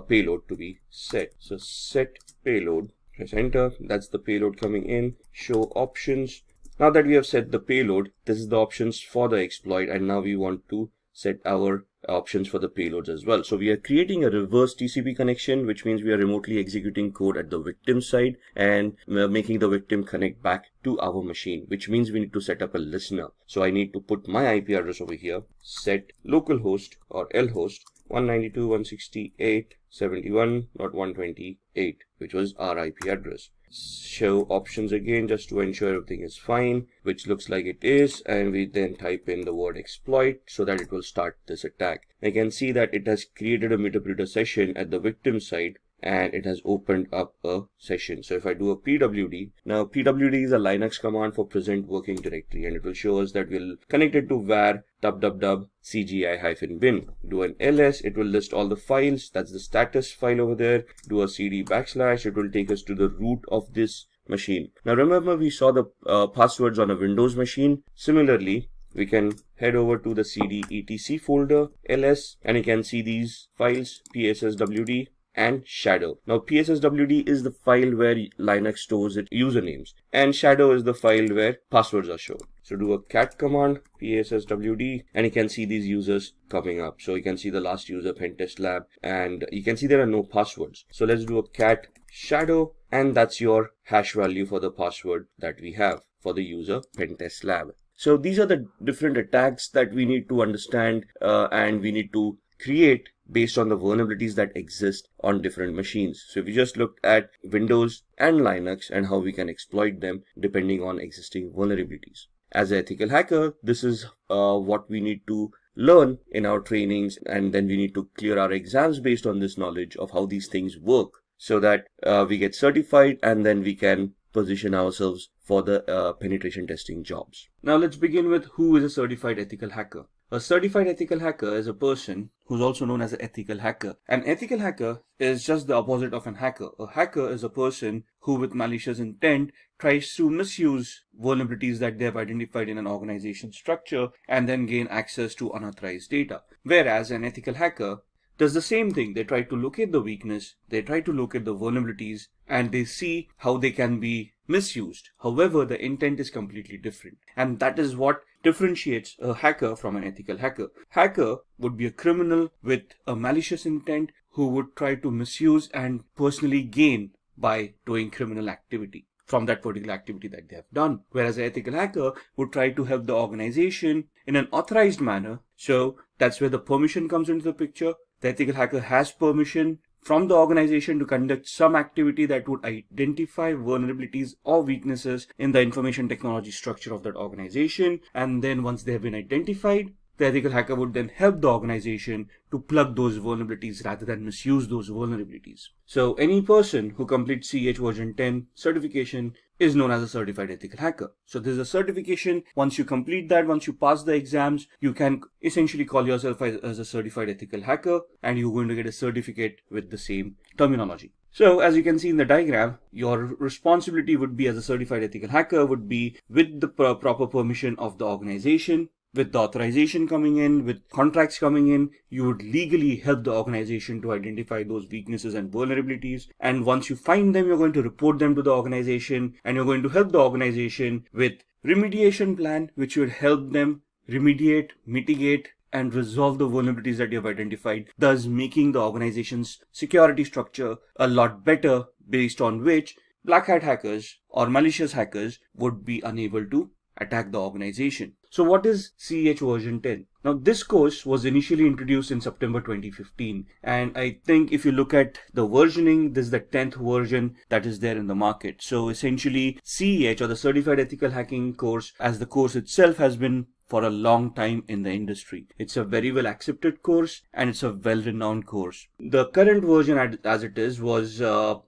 payload to be set. So set payload, press enter. That's the payload coming in. Show options. Now that we have set the payload, this is the options for the exploit, and now we want to set our options for the payloads as well. So we are creating a reverse TCP connection, which means we are remotely executing code at the victim side and making the victim connect back to our machine, which means we need to set up a listener. So I need to put my IP address over here, set localhost or lhost 192.168.71.128, which was our IP address. Show options again, just to ensure everything is fine, which looks like it is, and we then type in the word exploit so that it will start this attack. I can see that it has created a Metasploit session at the victim side, and it has opened up a session. So if I do a pwd, now pwd is a Linux command for present working directory, and it will show us that we'll connect it to var cgi-bin. Do an ls, it will list all the files. That's the status file over there. Do a cd backslash, it will take us to the root of this machine. Now remember, we saw the passwords on a Windows machine. Similarly, we can head over to the cd etc folder, ls, and you can see these files, psswd and shadow. Now psswd is the file where Linux stores its usernames, and shadow is the file where passwords are shown. So do a cat command, psswd, and you can see these users coming up. So you can see the last user, Pentest Lab, and you can see there are no passwords. So let's do a cat shadow, and that's your hash value for the password that we have for the user Pentest Lab. So these are the different attacks that we need to understand and we need to create based on the vulnerabilities that exist on different machines. So if we just look at Windows and Linux and how we can exploit them depending on existing vulnerabilities. As an ethical hacker, this is what we need to learn in our trainings, and then we need to clear our exams based on this knowledge of how these things work, so that we get certified and then we can position ourselves for the penetration testing jobs. Now let's begin with who is a certified ethical hacker. A certified ethical hacker is a person who's also known as an ethical hacker. An ethical hacker is just the opposite of an hacker. A hacker is a person who, with malicious intent, tries to misuse vulnerabilities that they have identified in an organization structure and then gain access to unauthorized data. Whereas an ethical hacker does the same thing. They try to locate the weakness, they try to locate the vulnerabilities, and they see how they can be misused. However, the intent is completely different. And that is what differentiates a hacker from an ethical hacker. Hacker would be a criminal with a malicious intent who would try to misuse and personally gain by doing criminal activity from that particular activity that they have done. Whereas an ethical hacker would try to help the organization in an authorized manner. So that's where the permission comes into the picture. The ethical hacker has permission from the organization to conduct some activity that would identify vulnerabilities or weaknesses in the information technology structure of that organization. And then once they have been identified, the ethical hacker would then help the organization to plug those vulnerabilities rather than misuse those vulnerabilities. So any person who completes CH version 10 certification is known as a certified ethical hacker. So there's a certification. Once you complete that, once you pass the exams, you can essentially call yourself as a certified ethical hacker, and you're going to get a certificate with the same terminology. So as you can see in the diagram, your responsibility would be as a certified ethical hacker would be with the proper permission of the organization. With the authorization coming in, with contracts coming in, you would legally help the organization to identify those weaknesses and vulnerabilities. And once you find them, you're going to report them to the organization, and you're going to help the organization with remediation plan, which would help them remediate, mitigate, and resolve the vulnerabilities that you have identified, thus making the organization's security structure a lot better, based on which black hat hackers or malicious hackers would be unable to attack the organization. So what is CH version 10? Now this course was initially introduced in September 2015, and I think if you look at the versioning, this is the 10th version that is there in the market. So essentially CEH, or the Certified Ethical Hacking course, as the course itself, has been for a long time in the industry. It's a very well accepted course, and it's a well-renowned course. The current version as it is was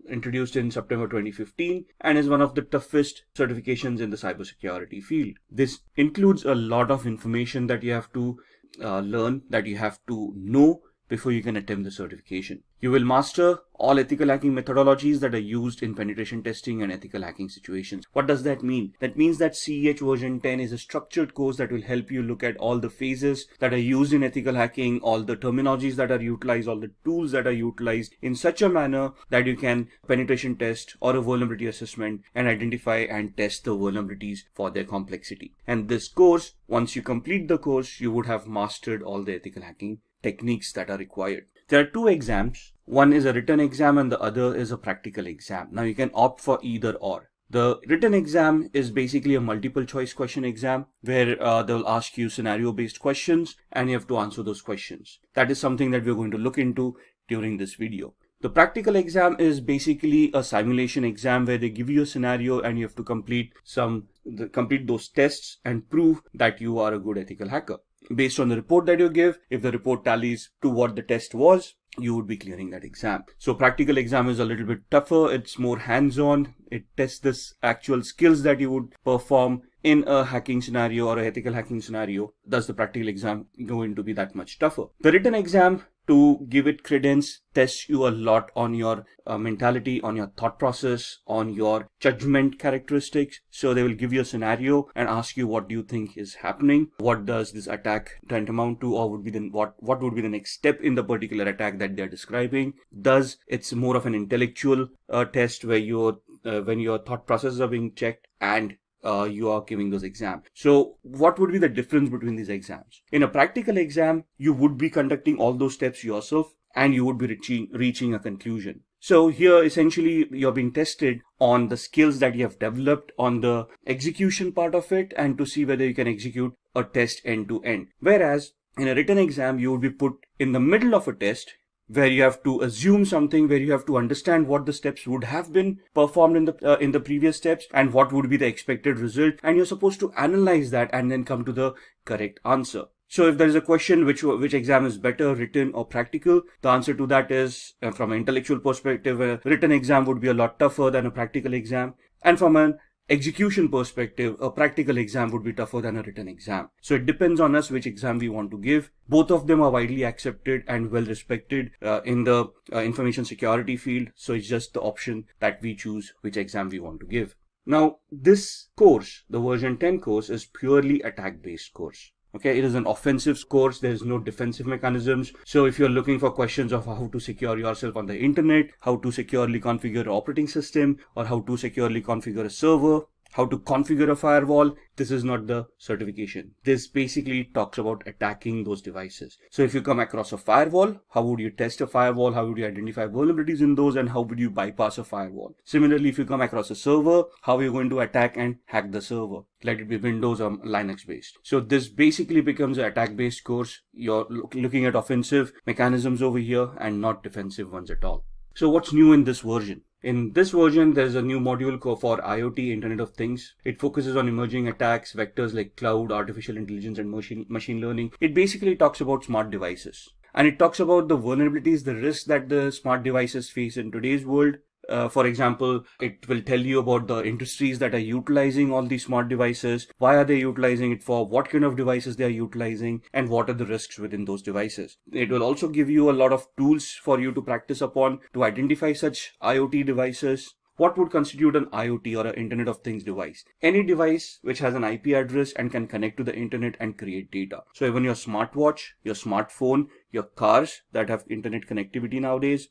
introduced in September 2015 and is one of the toughest certifications in the cybersecurity field. This includes a lot of information that you have to learn, that you have to know before you can attempt the certification. You will master all ethical hacking methodologies that are used in penetration testing and ethical hacking situations. What does that mean? That means that CEH version 10 is a structured course that will help you look at all the phases that are used in ethical hacking, all the terminologies that are utilized, all the tools that are utilized in such a manner that you can penetration test or a vulnerability assessment and identify and test the vulnerabilities for their complexity. And this course, once you complete the course, you would have mastered all the ethical hacking techniques that are required. There are two exams. One is a written exam and the other is a practical exam. Now you can opt for either or. The written exam is basically a multiple choice question exam where they'll ask you scenario based questions and you have to answer those questions. That is something that we're going to look into during this video. The practical exam is basically a simulation exam where they give you a scenario and you have to complete those tests and prove that you are a good ethical hacker. Based on the report that you give, if the report tallies to what the test was, you would be clearing that exam. So practical exam is a little bit tougher. It's more hands-on. It tests this actual skills that you would perform in a hacking scenario or a ethical hacking scenario. Thus the practical exam going to be that much tougher. The written exam, to give it credence, tests you a lot on your mentality, on your thought process, on your judgment characteristics. So they will give you a scenario and ask you what do you think is happening, what does this attack tantamount to, or would be what would be the next step in the particular attack that they're describing. Thus it's more of an intellectual test where when your thought processes are being checked and you are giving those exams. So what would be the difference between these exams? In a practical exam, you would be conducting all those steps yourself and you would be reaching a conclusion. So here essentially you're being tested on the skills that you have developed on the execution part of it and to see whether you can execute a test end to end. Whereas in a written exam, you would be put in the middle of a test where you have to assume something, where you have to understand what the steps would have been performed in the previous steps and what would be the expected result, and you're supposed to analyze that and then come to the correct answer. So if there is a question which exam is better, written or practical, the answer to that is from an intellectual perspective, a written exam would be a lot tougher than a practical exam, and from an execution perspective, a practical exam would be tougher than a written exam. So it depends on us which exam we want to give. Both of them are widely accepted and well respected in the information security field. So it's just the option that we choose which exam we want to give. Now, this course, the version 10 course, is purely attack-based course. Okay, it is an offensive course. There is no defensive mechanisms. So if you're looking for questions of how to secure yourself on the internet, how to securely configure an operating system, or how to securely configure a server, how to configure a firewall, this is not the certification. This basically talks about attacking those devices. So if you come across a firewall, how would you test a firewall? How would you identify vulnerabilities in those? And how would you bypass a firewall? Similarly, if you come across a server, how are you going to attack and hack the server? Let it be Windows or Linux based. So this basically becomes an attack based course. You're looking at offensive mechanisms over here and not defensive ones at all. So what's new in this version? In this version, there's a new module for IoT, Internet of Things. It focuses on emerging attacks, vectors like cloud, artificial intelligence, and machine learning. It basically talks about smart devices. And it talks about the vulnerabilities, the risks that the smart devices face in today's world. For example, it will tell you about the industries that are utilizing all these smart devices, why are they utilizing it for, what kind of devices they are utilizing, and what are the risks within those devices. It will also give you a lot of tools for you to practice upon to identify such IoT devices. What would constitute an IoT or an Internet of Things device? Any device which has an IP address and can connect to the internet and create data. So even your smartwatch, your smartphone, your cars that have internet connectivity nowadays,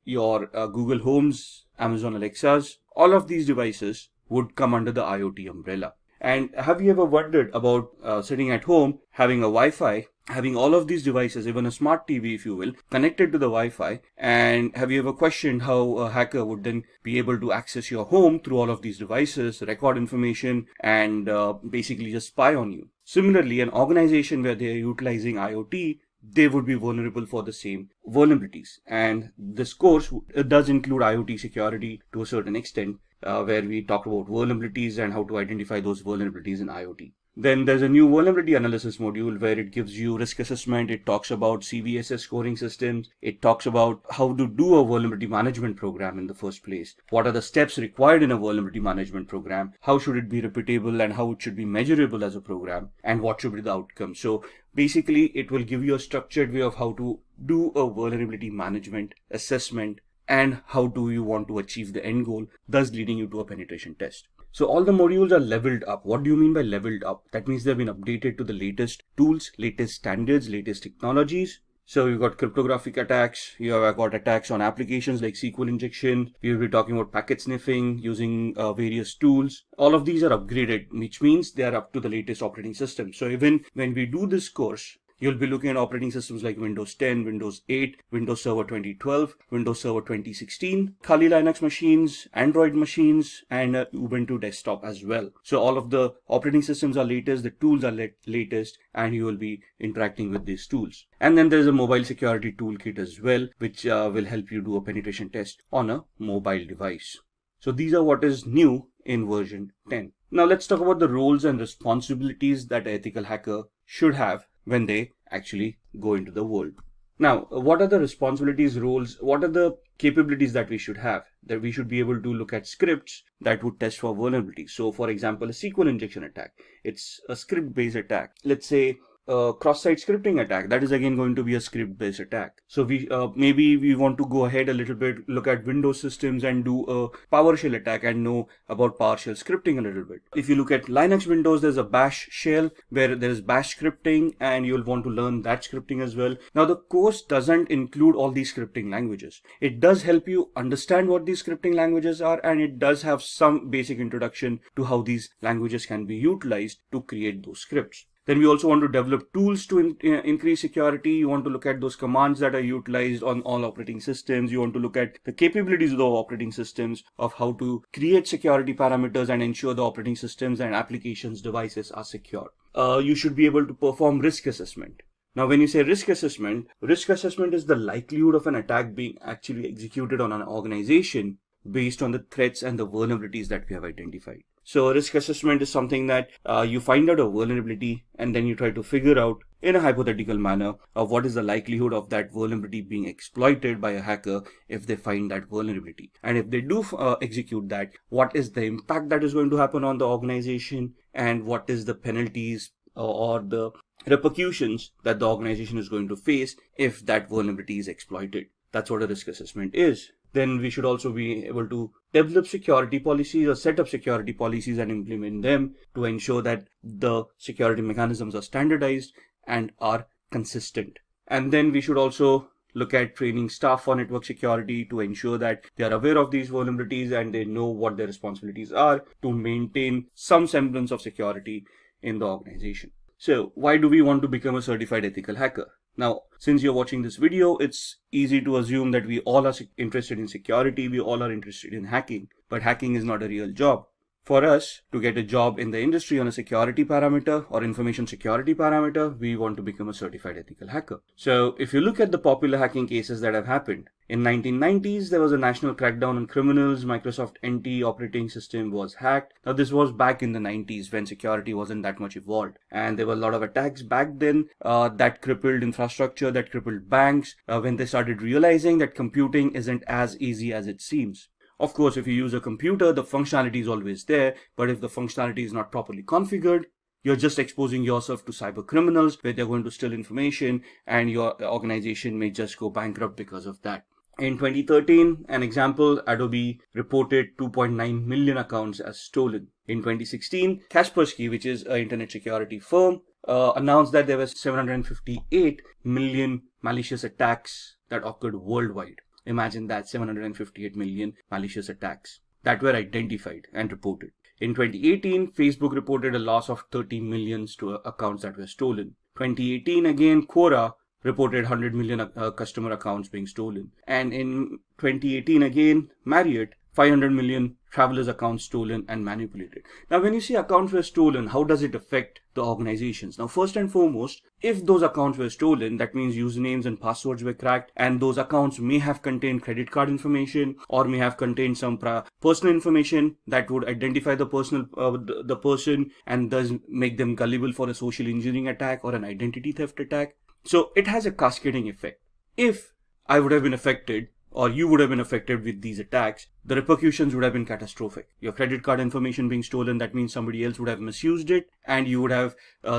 your Google Homes, Amazon Alexas, all of these devices would come under the IoT umbrella. And have you ever wondered about sitting at home, having a Wi-Fi, having all of these devices, even a smart TV, if you will, connected to the Wi-Fi? And have you ever questioned how a hacker would then be able to access your home through all of these devices, record information, and basically just spy on you? Similarly, an organization where they are utilizing IoT, they would be vulnerable for the same vulnerabilities. And this course does include IoT security to a certain extent, where we talk about vulnerabilities and how to identify those vulnerabilities in IoT. Then there's a new vulnerability analysis module where it gives you risk assessment. It talks about CVSS scoring systems. It talks about how to do a vulnerability management program in the first place. What are the steps required in a vulnerability management program? How should it be repeatable and how it should be measurable as a program? And what should be the outcome? So basically, it will give you a structured way of how to do a vulnerability management assessment and how do you want to achieve the end goal, thus leading you to a penetration test. So all the modules are leveled up. What do you mean by leveled up? That means they've been updated to the latest tools, latest standards, latest technologies. So you've got cryptographic attacks, you have got attacks on applications like SQL injection, we'll be talking about packet sniffing using various tools. All of these are upgraded, which means they are up to the latest operating system. So even when we do this course, you'll be looking at operating systems like Windows 10, Windows 8, Windows Server 2012, Windows Server 2016, Kali Linux machines, Android machines, and Ubuntu desktop as well. So all of the operating systems are latest, the tools are latest, and you will be interacting with these tools. And then there's a mobile security toolkit as well, which will help you do a penetration test on a mobile device. So these are what is new in version 10. Now let's talk about the roles and responsibilities that an ethical hacker should have when they actually go into the world. Now, what are the responsibilities, roles, what are the capabilities that we should have? That we should be able to look at scripts that would test for vulnerability. So for example, a SQL injection attack, it's a script-based attack. Let's say a cross-site scripting attack, that is again going to be a script-based attack. So we maybe we want to go ahead a little bit, look at Windows systems and do a PowerShell attack and know about PowerShell scripting a little bit. If you look at Linux Windows, there's a bash shell where there is bash scripting and you'll want to learn that scripting as well. Now the course doesn't include all these scripting languages. It does help you understand what these scripting languages are, and it does have some basic introduction to how these languages can be utilized to create those scripts. Then we also want to develop tools to increase security. You want to look at those commands that are utilized on all operating systems. You want to look at the capabilities of the operating systems, of how to create security parameters and ensure the operating systems and applications devices are secure. You should be able to perform risk assessment. Now, when you say risk assessment is the likelihood of an attack being actually executed on an organization based on the threats and the vulnerabilities that we have identified. So risk assessment is something that you find out a vulnerability and then you try to figure out in a hypothetical manner of what is the likelihood of that vulnerability being exploited by a hacker if they find that vulnerability. And if they do execute that, what is the impact that is going to happen on the organization and what is the penalties or the repercussions that the organization is going to face if that vulnerability is exploited. That's what a risk assessment is. Then we should also be able to develop security policies or set up security policies and implement them to ensure that the security mechanisms are standardized and are consistent. And then we should also look at training staff for network security to ensure that they are aware of these vulnerabilities and they know what their responsibilities are to maintain some semblance of security in the organization. So why do we want to become a certified ethical hacker? Now, since you're watching this video, it's easy to assume that we all are interested in security, we all are interested in hacking, but hacking is not a real job. For us to get a job in the industry on a security parameter or information security parameter, we want to become a certified ethical hacker. So if you look at the popular hacking cases that have happened, in 1990s, there was a national crackdown on criminals. Microsoft NT operating system was hacked. Now this was back in the 90s when security wasn't that much evolved. And there were a lot of attacks back then that crippled infrastructure, that crippled banks when they started realizing that computing isn't as easy as it seems. Of course, if you use a computer, the functionality is always there, but if the functionality is not properly configured, you're just exposing yourself to cyber criminals where they're going to steal information and your organization may just go bankrupt because of that. In 2013, an example, Adobe reported 2.9 million accounts as stolen. In 2016, Kaspersky, which is an internet security firm, announced that there were 758 million malicious attacks that occurred worldwide. Imagine that, 758 million malicious attacks that were identified and reported. In 2018, Facebook reported a loss of 30 million accounts that were stolen. 2018 again, Quora reported 100 million customer accounts being stolen. And in 2018 again, Marriott 500 million travelers' accounts stolen and manipulated. Now, when you say accounts were stolen, how does it affect the organizations? Now, first and foremost, if those accounts were stolen, that means usernames and passwords were cracked, and those accounts may have contained credit card information or may have contained some personal information that would identify the person and thus make them gullible for a social engineering attack or an identity theft attack. So it has a cascading effect. If I would have been affected, or you would have been affected with these attacks, the repercussions would have been catastrophic. Your credit card information being stolen, that means somebody else would have misused it, and you would have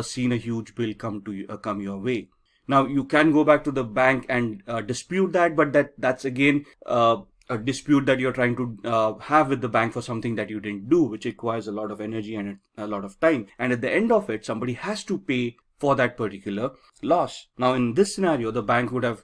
seen a huge bill come your way. Now, you can go back to the bank and dispute that, but that's again a dispute that you're trying to have with the bank for something that you didn't do, which requires a lot of energy and a lot of time. And at the end of it, somebody has to pay for that particular loss. Now, in this scenario, the bank would have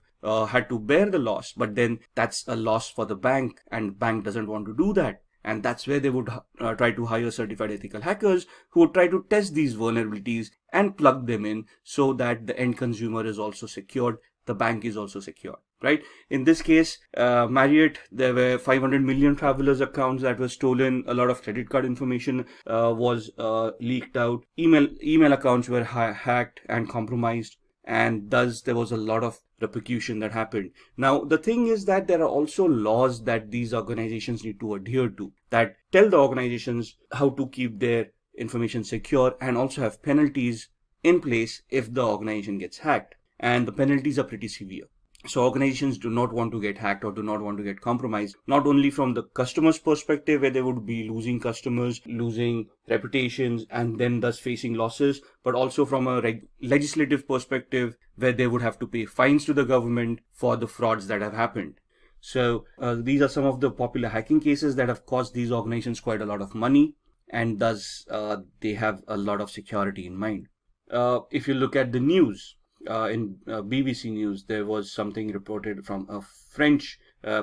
had to bear the loss, but then that's a loss for the bank, and bank doesn't want to do that. And that's where they would try to hire certified ethical hackers who would try to test these vulnerabilities and plug them in so that the end consumer is also secured, the bank is also secured, right? In this case, Marriott, there were 500 million travelers' accounts that were stolen. A lot of credit card information was leaked out. Email accounts were hacked and compromised, and thus there was a lot of repercussion that happened. Now, the thing is that there are also laws that these organizations need to adhere to that tell the organizations how to keep their information secure, and also have penalties in place if the organization gets hacked. And the penalties are pretty severe. So organizations do not want to get hacked or do not want to get compromised, not only from the customer's perspective, where they would be losing customers, losing reputations, and then thus facing losses, but also from a legislative perspective, where they would have to pay fines to the government for the frauds that have happened. So these are some of the popular hacking cases that have cost these organizations quite a lot of money, and thus they have a lot of security in mind. If you look at the news, in BBC News, there was something reported from a French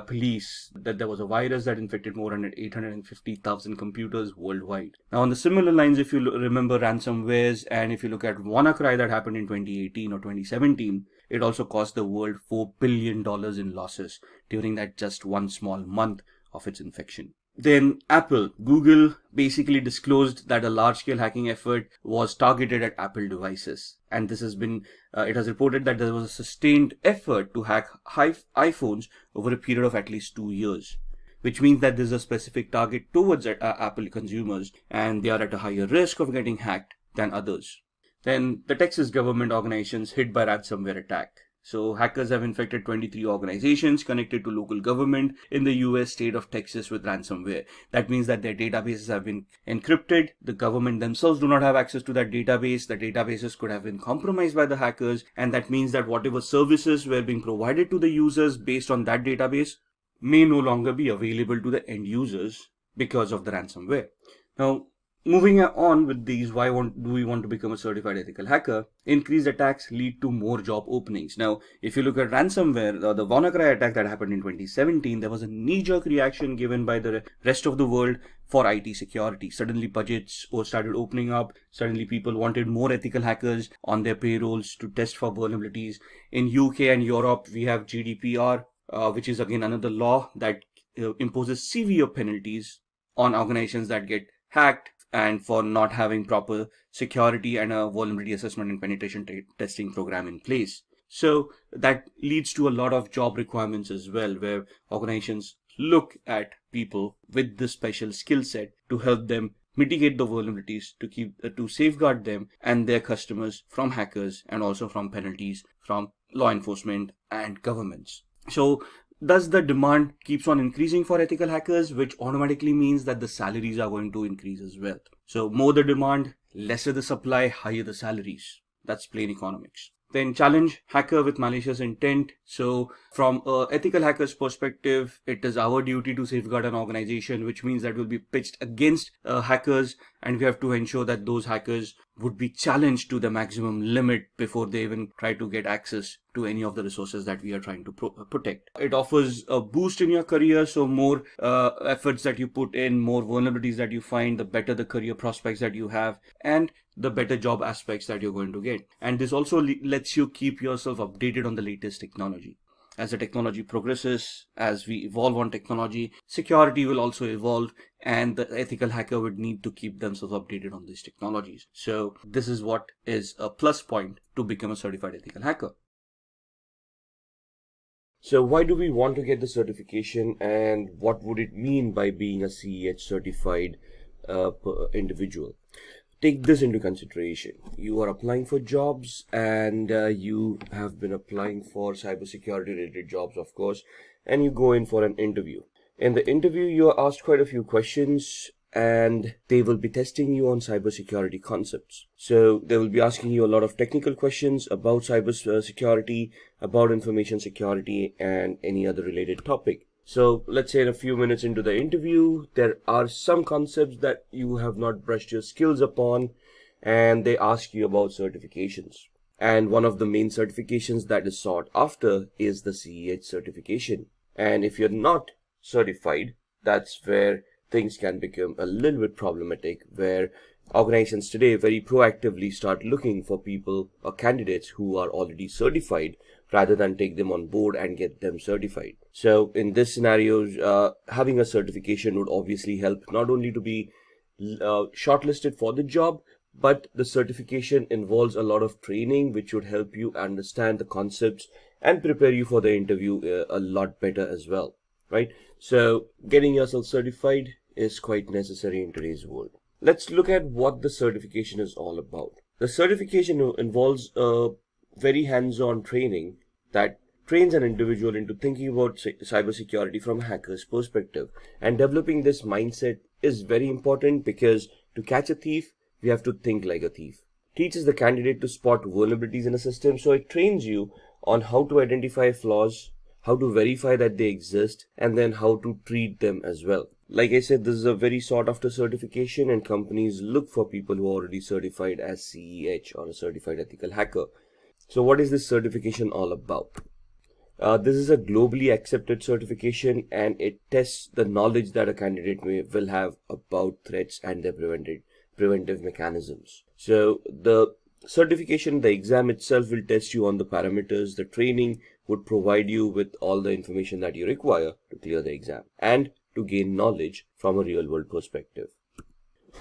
police that there was a virus that infected more than 850,000 computers worldwide. Now, on the similar lines, if you remember ransomwares, and if you look at WannaCry that happened in 2018 or 2017, it also cost the world $4 billion in losses during that just one small month of its infection. Then Google basically disclosed that a large-scale hacking effort was targeted at Apple devices. And this has been, it has reported that there was a sustained effort to hack iPhones over a period of at least 2 years, which means that there's a specific target towards Apple consumers, and they are at a higher risk of getting hacked than others. Then the Texas government organizations hit by ransomware attack. So hackers have infected 23 organizations connected to local government in the US state of Texas with ransomware. That means that their databases have been encrypted. The government themselves do not have access to that database. The databases could have been compromised by the hackers. And that means that whatever services were being provided to the users based on that database may no longer be available to the end users because of the ransomware. Now, moving on with these, why do we want to become a certified ethical hacker? Increased attacks lead to more job openings. Now, if you look at ransomware, the WannaCry attack that happened in 2017, there was a knee-jerk reaction given by the rest of the world for IT security. Suddenly budgets started opening up. Suddenly people wanted more ethical hackers on their payrolls to test for vulnerabilities. In UK and Europe, we have GDPR, which is again another law that imposes severe penalties on organizations that get hacked and for not having proper security and a vulnerability assessment and penetration testing program in place. So that leads to a lot of job requirements as well, where organizations look at people with this special skill set to help them mitigate the vulnerabilities, to safeguard them and their customers from hackers, and also from penalties from law enforcement and governments. So thus the demand keeps on increasing for ethical hackers, which automatically means that the salaries are going to increase as well. So more the demand, lesser the supply, higher the salaries. That's plain economics. Then challenge hacker with malicious intent. So from an ethical hacker's perspective, it is our duty to safeguard an organization, which means that we'll be pitched against hackers, and we have to ensure that those hackers would be challenged to the maximum limit before they even try to get access to any of the resources that we are trying to protect. It offers a boost in your career. So more efforts that you put in, more vulnerabilities that you find, the better the career prospects that you have, and the better job aspects that you're going to get. And this also lets you keep yourself updated on the latest technology. As the technology progresses, as we evolve on technology, security will also evolve, and the ethical hacker would need to keep themselves updated on these technologies. So this is what is a plus point to become a certified ethical hacker. So why do we want to get the certification, and what would it mean by being a CEH certified individual? Take this into consideration. You are applying for jobs, and you have been applying for cybersecurity related jobs, of course, and you go in for an interview. In the interview, you are asked quite a few questions, and they will be testing you on cybersecurity concepts. So they will be asking you a lot of technical questions about cybersecurity, about information security, and any other related topic. So let's say in a few minutes into the interview, there are some concepts that you have not brushed your skills upon, and they ask you about certifications. And one of the main certifications that is sought after is the CEH certification. And if you're not certified, that's where things can become a little bit problematic, where organizations today very proactively start looking for people or candidates who are already certified rather than take them on board and get them certified. So in this scenario, having a certification would obviously help not only to be shortlisted for the job, but the certification involves a lot of training which would help you understand the concepts and prepare you for the interview a lot better as well, right? So getting yourself certified is quite necessary in today's world. Let's look at what the certification is all about. The certification involves a very hands-on training that trains an individual into thinking about cybersecurity from a hacker's perspective. And developing this mindset is very important, because to catch a thief, we have to think like a thief. Teaches the candidate to spot vulnerabilities in a system, so it trains you on how to identify flaws, how to verify that they exist, and then how to treat them as well. Like I said, this is a very sought after certification, and companies look for people who are already certified as CEH or a certified ethical hacker. So what is this certification all about? This is a globally accepted certification, and it tests the knowledge that a candidate will have about threats and their preventive mechanisms. So the certification, the exam itself will test you on the parameters. The training would provide you with all the information that you require to clear the exam and to gain knowledge from a real world perspective.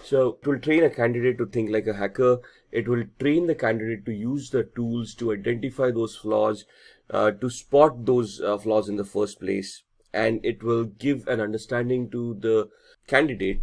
So it will train a candidate to think like a hacker. It will train the candidate to use the tools to identify those flaws, to spot those flaws in the first place. And it will give an understanding to the candidate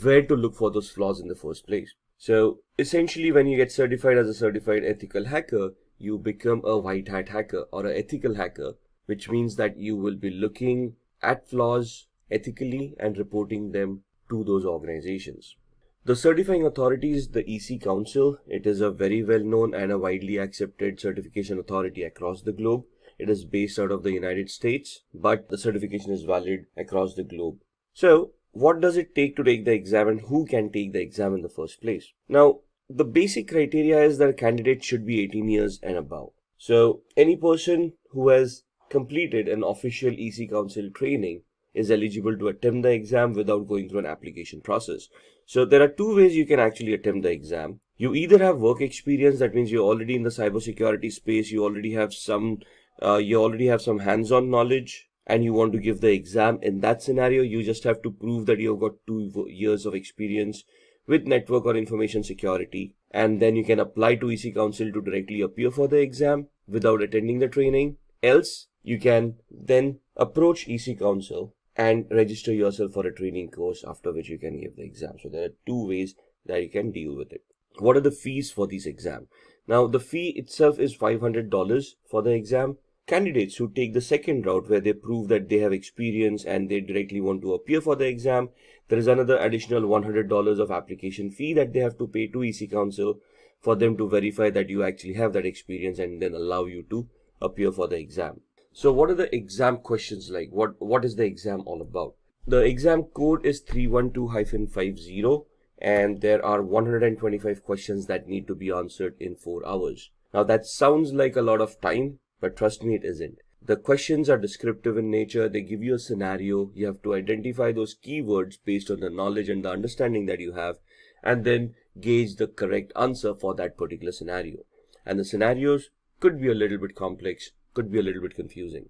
where to look for those flaws in the first place. So essentially, when you get certified as a certified ethical hacker, you become a white hat hacker or an ethical hacker, which means that you will be looking at flaws ethically and reporting them to those organizations. The certifying authority is the EC Council. It is a very well known and a widely accepted certification authority across the globe. It is based out of the United States, but the certification is valid across the globe. So what does it take to take the exam, and who can take the exam in the first place? Now, the basic criteria is that a candidate should be 18 years and above. So any person who has completed an official EC Council training is eligible to attempt the exam without going through an application process. So there are two ways you can actually attempt the exam. You either have work experience, that means you're already in the cybersecurity space, you already have some hands-on knowledge, and you want to give the exam. In that scenario, you just have to prove that you've got 2 years of experience with network or information security, and then you can apply to EC Council to directly appear for the exam without attending the training. Else, you can then approach EC Council and register yourself for a training course, after which you can give the exam. So there are two ways that you can deal with it. What are the fees for this exam? Now, the fee itself is $500 for the exam. Candidates who take the second route, where they prove that they have experience and they directly want to appear for the exam, there is another additional $100 of application fee that they have to pay to EC Council for them to verify that you actually have that experience and then allow you to appear for the exam. So what are the exam questions like? What is the exam all about? The exam code is 312-50, and there are 125 questions that need to be answered in 4 hours. Now that sounds like a lot of time, but trust me, it isn't. The questions are descriptive in nature. They give you a scenario. You have to identify those keywords based on the knowledge and the understanding that you have, and then gauge the correct answer for that particular scenario. And the scenarios could be a little bit complex, could be a little bit confusing.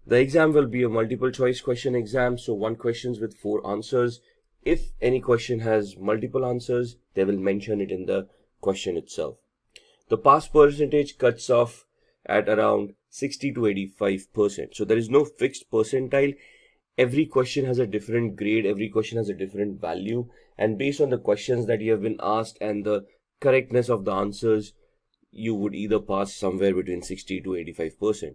The exam will be a multiple choice question exam, so one questions with 4 answers. If any question has multiple answers, they will mention it in the question itself. The pass percentage cuts off at around 60 to 85%. So there is no fixed percentile. Every question has a different grade, every question has a different value, and based on the questions that you have been asked and the correctness of the answers, you would either pass somewhere between 60 to 85%.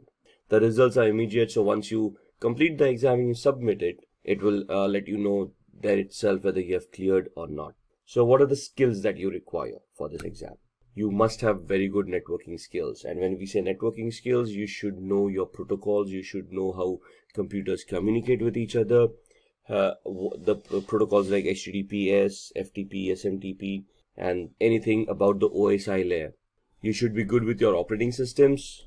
The results are immediate, so once you complete the exam and you submit it, it will let you know there itself whether you have cleared or not. So what are the skills that you require for this exam? You must have very good networking skills. And when we say networking skills, you should know your protocols, you should know how computers communicate with each other, the protocols like HTTPS, FTP, SMTP, and anything about the OSI layer. You should be good with your operating systems.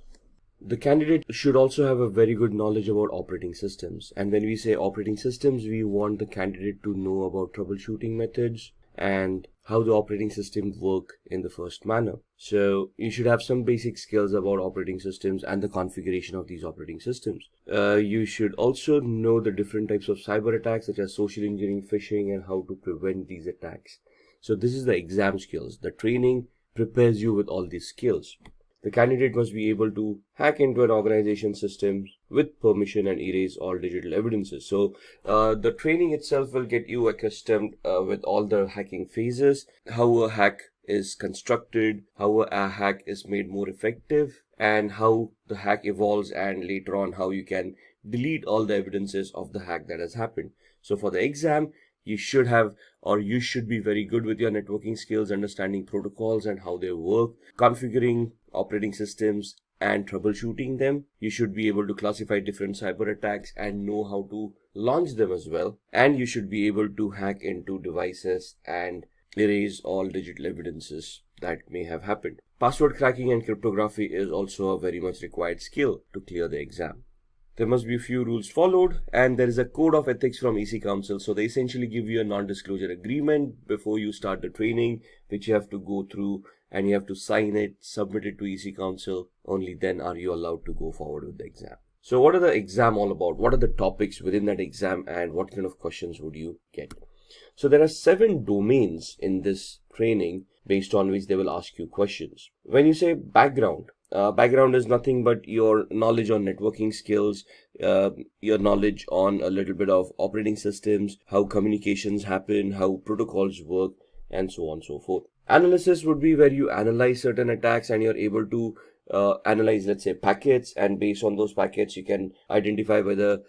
The candidate should also have a very good knowledge about operating systems. And when we say operating systems, we want the candidate to know about troubleshooting methods and how the operating system work in the first manner. So you should have some basic skills about operating systems and the configuration of these operating systems. You should also know the different types of cyber attacks such as social engineering, phishing, and how to prevent these attacks. So this is the exam skills. The training prepares you with all these skills. The candidate must be able to hack into an organization system with permission and erase all digital evidences. So the training itself will get you accustomed with all the hacking phases, how a hack is constructed, how a hack is made more effective, and how the hack evolves, and later on how you can delete all the evidences of the hack that has happened. So for the exam, you should have, or you should be very good with your networking skills, understanding protocols and how they work, configuring operating systems and troubleshooting them. You should be able to classify different cyber attacks and know how to launch them as well. And you should be able to hack into devices and erase all digital evidences that may have happened. Password cracking and cryptography is also a very much required skill to clear the exam. There must be a few rules followed, and there is a code of ethics from EC Council. So they essentially give you a non-disclosure agreement before you start the training, which you have to go through, and you have to sign it, submit it to EC Council. Only then are you allowed to go forward with the exam. So what are the exam all about? What are the topics within that exam, and what kind of questions would you get? So there are 7 domains in this training based on which they will ask you questions. When you say background, background is nothing but your knowledge on networking skills, your knowledge on a little bit of operating systems, how communications happen, how protocols work, and so on and so forth. Analysis would be where you analyze certain attacks and you're able to analyze, let's say, packets, and based on those packets, you can identify whether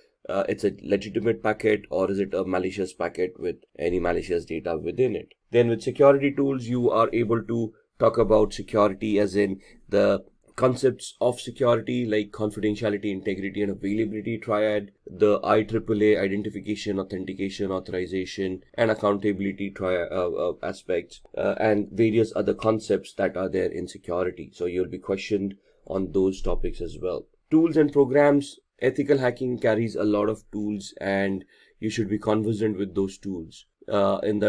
it's a legitimate packet or is it a malicious packet with any malicious data within it. Then with security tools, you are able to talk about security as in the concepts of security like confidentiality, integrity, and availability triad, the IAAA identification, authentication, authorization, and accountability aspects, and various other concepts that are there in security. So you'll be questioned on those topics as well. Tools and programs. Ethical hacking carries a lot of tools, and you should be conversant with those tools. During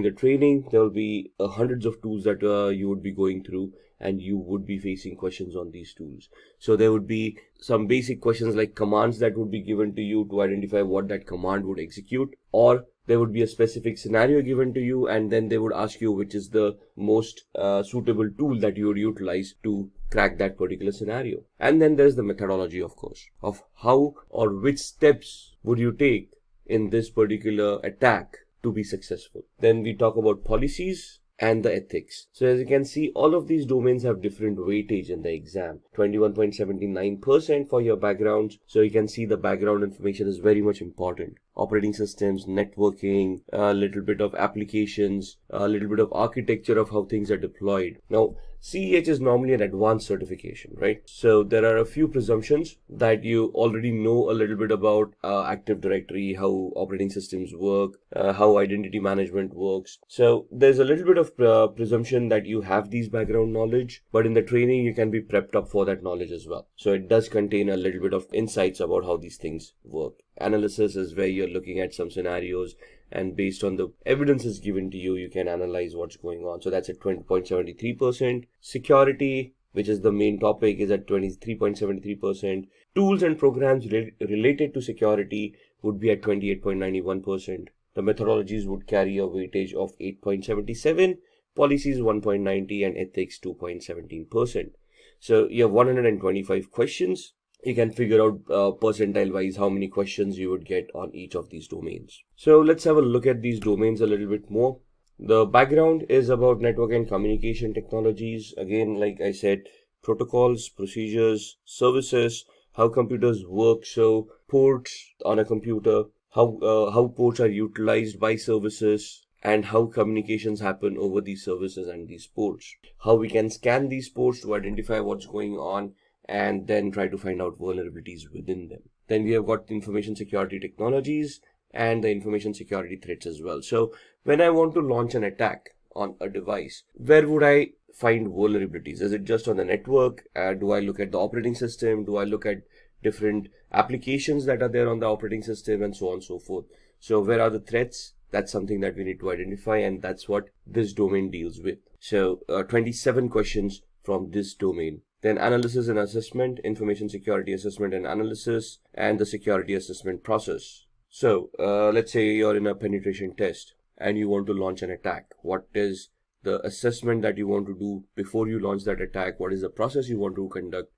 the training, there will be hundreds of tools that you would be going through, and you would be facing questions on these tools. So there would be some basic questions like commands that would be given to you to identify what that command would execute, or there would be a specific scenario given to you, and then they would ask you which is the most suitable tool that you would utilize to crack that particular scenario. And then there's the methodology, of course, of how or which steps would you take in this particular attack to be successful. Then we talk about policies and the ethics. So as you can see, all of these domains have different weightage in the exam. 21.79% for your backgrounds. So you can see the background information is very much important. Operating systems, networking, a little bit of applications, a little bit of architecture of how things are deployed. Now, CEH is normally an advanced certification, right? So there are a few presumptions that you already know a little bit about Active Directory, how operating systems work, how identity management works. So there's a little bit of presumption that you have these background knowledge, but in the training you can be prepped up for that knowledge as well. So it does contain a little bit of insights about how these things work. Analysis is where you're looking at some scenarios, and based on the evidences given to you, you can analyze what's going on. So that's at 20.73%. Security which is the main topic, is at 23.73%. Tools and programs related to security would be at 28.91%. The methodologies would carry a weightage of 8.77, policies 1.90, and ethics 2.17%. So you have 125 questions. You can figure out percentile wise how many questions you would get on each of these domains. So let's have a look at these domains a little bit more. The background is about network and communication technologies. Again, like I said, protocols, procedures, services, how computers work. So ports on a computer, how ports are utilized by services, and how communications happen over these services and these ports. How we can scan these ports to identify what's going on and then try to find out vulnerabilities within them. Then we have got information security technologies and the information security threats as well. So when I want to launch an attack on a device, where would I find vulnerabilities? Is it just on the network? Do I look at the operating system? Do I look at different applications that are there on the operating system, and so on and so forth? So where are the threats? That's something that we need to identify, and that's what this domain deals with. So 27 questions from this domain. Then analysis and assessment, information security assessment and analysis, and the security assessment process. So let's say you're in a penetration test and you want to launch an attack. What is the assessment that you want to do before you launch that attack? What is the process you want to conduct?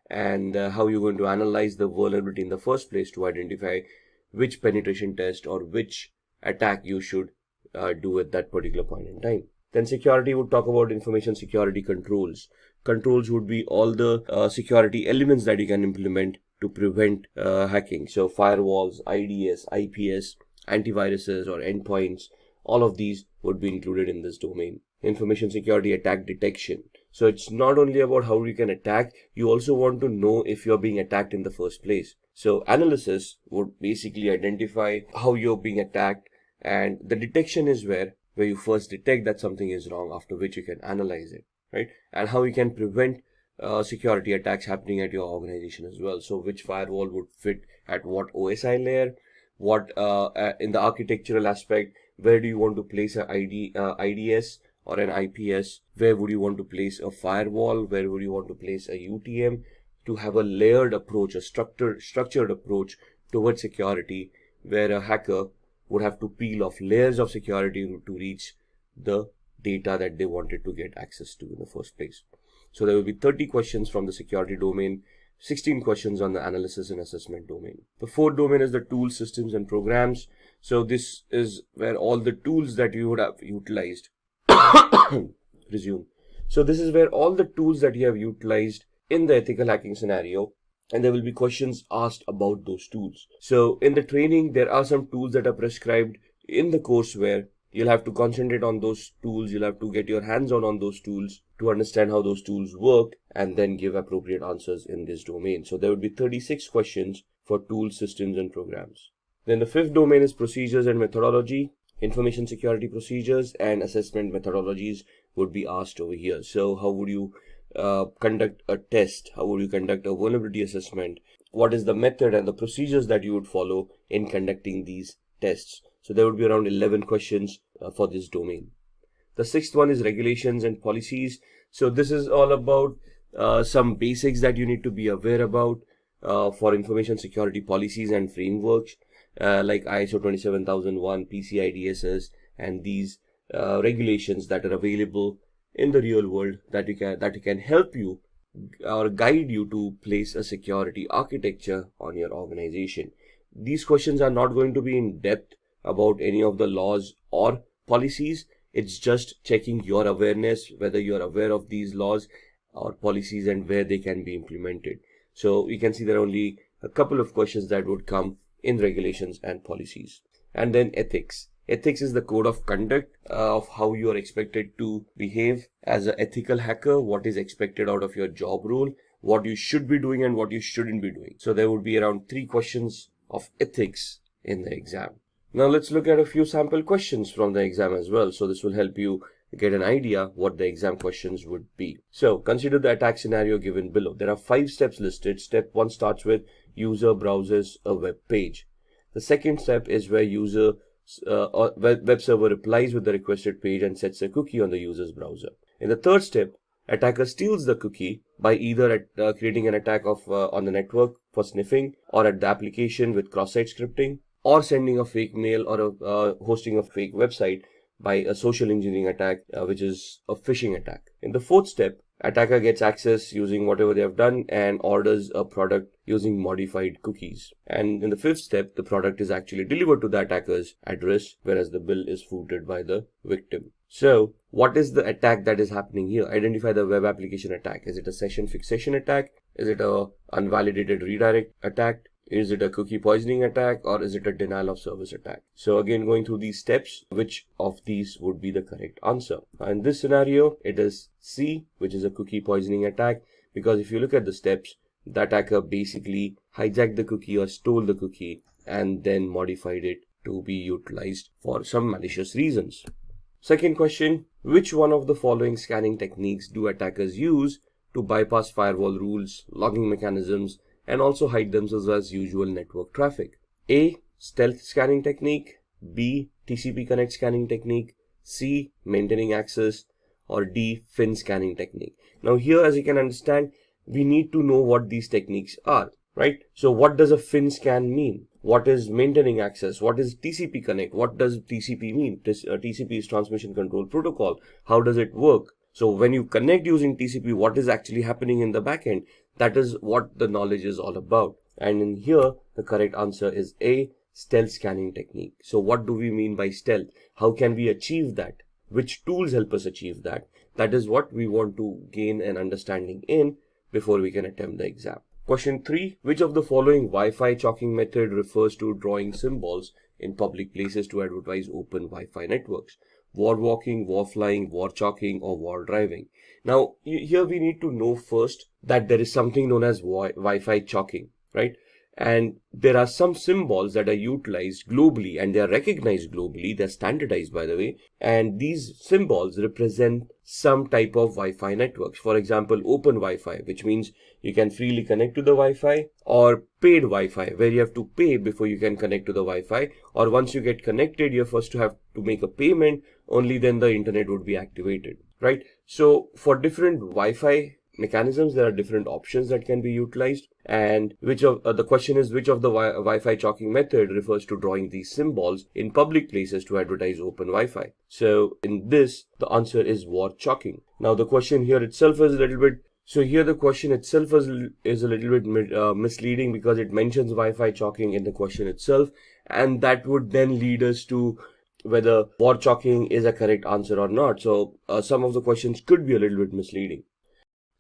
And how you're going to analyze the vulnerability in the first place to identify which penetration test or which attack you should do at that particular point in time. Then security would talk about information security controls. Controls would be all the security elements that you can implement to prevent hacking. So firewalls, IDS, IPS, antiviruses or endpoints, all of these would be included in this domain. Information security attack detection. So it's not only about how you can attack, you also want to know if you're being attacked in the first place. So analysis would basically identify how you're being attacked, and the detection is where you first detect that something is wrong, after which you can analyze it, right? And how you can prevent security attacks happening at your organization as well. So which firewall would fit at what OSI layer, what in the architectural aspect, where do you want to place an IDS or an IPS, where would you want to place a firewall, where would you want to place a UTM, to have a layered approach, a structured approach towards security, where a hacker would have to peel off layers of security to reach the data that they wanted to get access to in the first place. So there will be 30 questions from the security domain, 16 questions on the analysis and assessment domain. The fourth domain is the tools, systems, and programs. So this is where all the tools that you would have utilized resume. So this is where all the tools that you have utilized in the ethical hacking scenario, and there will be questions asked about those tools. So in the training, there are some tools that are prescribed in the course where you'll have to concentrate on those tools. You'll have to get your hands on those tools to understand how those tools work and then give appropriate answers in this domain. So there would be 36 questions for tools, systems, and programs. Then the fifth domain is procedures and methodology. Information security procedures and assessment methodologies would be asked over here. So how would you conduct a test? How would you conduct a vulnerability assessment? What is the method and the procedures that you would follow in conducting these tests? So there would be around 11 questions for this domain. The sixth one is regulations and policies. So this is all about some basics that you need to be aware about for information security policies and frameworks like ISO 27001, PCI DSS, and these regulations that are available in the real world that can help you or guide you to place a security architecture on your organization. These questions are not going to be in depth about any of the laws or policies. It's just checking your awareness, whether you're aware of these laws or policies and where they can be implemented. So you can see there are only a couple of questions that would come in regulations and policies. And then ethics. Ethics is the code of conduct of how you are expected to behave as an ethical hacker, what is expected out of your job role, what you should be doing and what you shouldn't be doing. So there would be around 3 questions of ethics in the exam. Now let's look at a few sample questions from the exam as well. So this will help you get an idea what the exam questions would be. So consider the attack scenario given below. There are 5 steps listed. Step 1 starts with user browses a web page. The second step is where web server replies with the requested page and sets a cookie on the user's browser. In the third step, Attacker steals the cookie by either creating an attack on the network for sniffing, or at the application with cross-site scripting, or sending a fake mail, or hosting a fake website by a social engineering attack, which is a phishing attack. In the fourth step, attacker gets access using whatever they have done and orders a product using modified cookies. And in the fifth step, the product is actually delivered to the attacker's address, whereas the bill is footed by the victim. So what is the attack that is happening here? Identify the web application attack. Is it a session fixation attack? Is it a unvalidated redirect attack? Is it a cookie poisoning attack, or is it a denial of service attack? So again, going through these steps, which of these would be the correct answer? In this scenario, it is C, which is a cookie poisoning attack, because if you look at the steps, the attacker basically hijacked the cookie or stole the cookie and then modified it to be utilized for some malicious reasons. Second question, which one of the following scanning techniques do attackers use to bypass firewall rules, logging mechanisms, and also hide themselves as usual network traffic? A. Stealth scanning technique. B. TCP connect scanning technique. C. Maintaining access. Or D. Fin scanning technique. Now here, as you can understand, we need to know what these techniques are, right? So what does a fin scan mean? What is maintaining access? What is TCP connect? What does TCP mean? TCP is transmission control protocol. How does it work? So when you connect using TCP, what is actually happening in the backend? That is what the knowledge is all about. And in here, the correct answer is A, stealth scanning technique. So what do we mean by stealth? How can we achieve that? Which tools help us achieve that? That is what we want to gain an understanding in before we can attempt the exam. Question 3. Which of the following Wi-Fi chalking method refers to drawing symbols in public places to advertise open Wi-Fi networks? War walking, war flying, war chalking, or war driving? Now, here we need to know first that there is something known as Wi-Fi chalking, right? And there are some symbols that are utilized globally, and they are recognized globally. They're standardized, by the way. And these symbols represent some type of Wi-Fi networks. For example, open Wi-Fi, which means you can freely connect to the Wi-Fi, or paid Wi-Fi, where you have to pay before you can connect to the Wi-Fi, or once you get connected, you're first to have to make a payment, only then the internet would be activated, right? So for different Wi-Fi mechanisms, there are different options that can be utilized, and the question is, which of the Wi-Fi chalking method refers to drawing these symbols in public places to advertise open Wi-Fi? So in this, the answer is war chalking. Now the question here itself is a little bit, so here the question itself is a little bit misleading, because it mentions Wi-Fi chalking in the question itself, and that would then lead us to whether war chalking is a correct answer or not. So some of the questions could be a little bit misleading.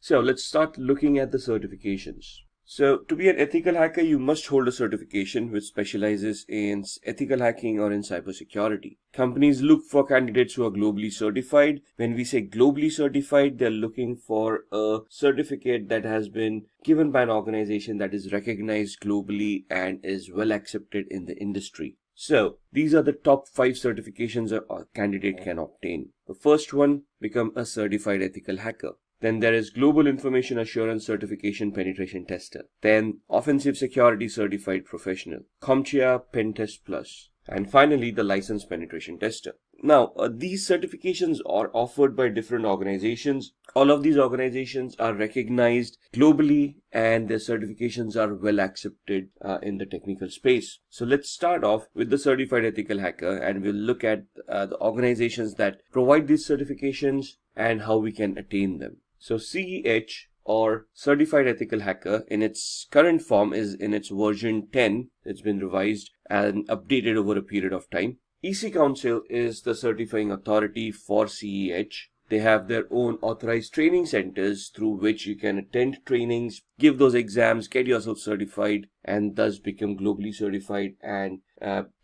So let's start looking at the certifications. So to be an ethical hacker, you must hold a certification which specializes in ethical hacking or in cybersecurity. Companies look for candidates who are globally certified. When we say globally certified, they're looking for a certificate that has been given by an organization that is recognized globally and is well accepted in the industry. So these are the top 5 certifications a candidate can obtain. The first one, become a certified ethical hacker. Then there is Global Information Assurance Certification Penetration Tester. Then Offensive Security Certified Professional, CompTIA Pen Test Plus. And finally, the Licensed Penetration Tester. Now, these certifications are offered by different organizations. All of these organizations are recognized globally, and their certifications are well accepted in the technical space. So let's start off with the Certified Ethical Hacker, and we'll look at the organizations that provide these certifications and how we can attain them. So CEH, or Certified Ethical Hacker, in its current form is in its version 10. It's been revised and updated over a period of time. EC Council is the certifying authority for CEH. They have their own authorized training centers through which you can attend trainings, give those exams, get yourself certified, and thus become globally certified and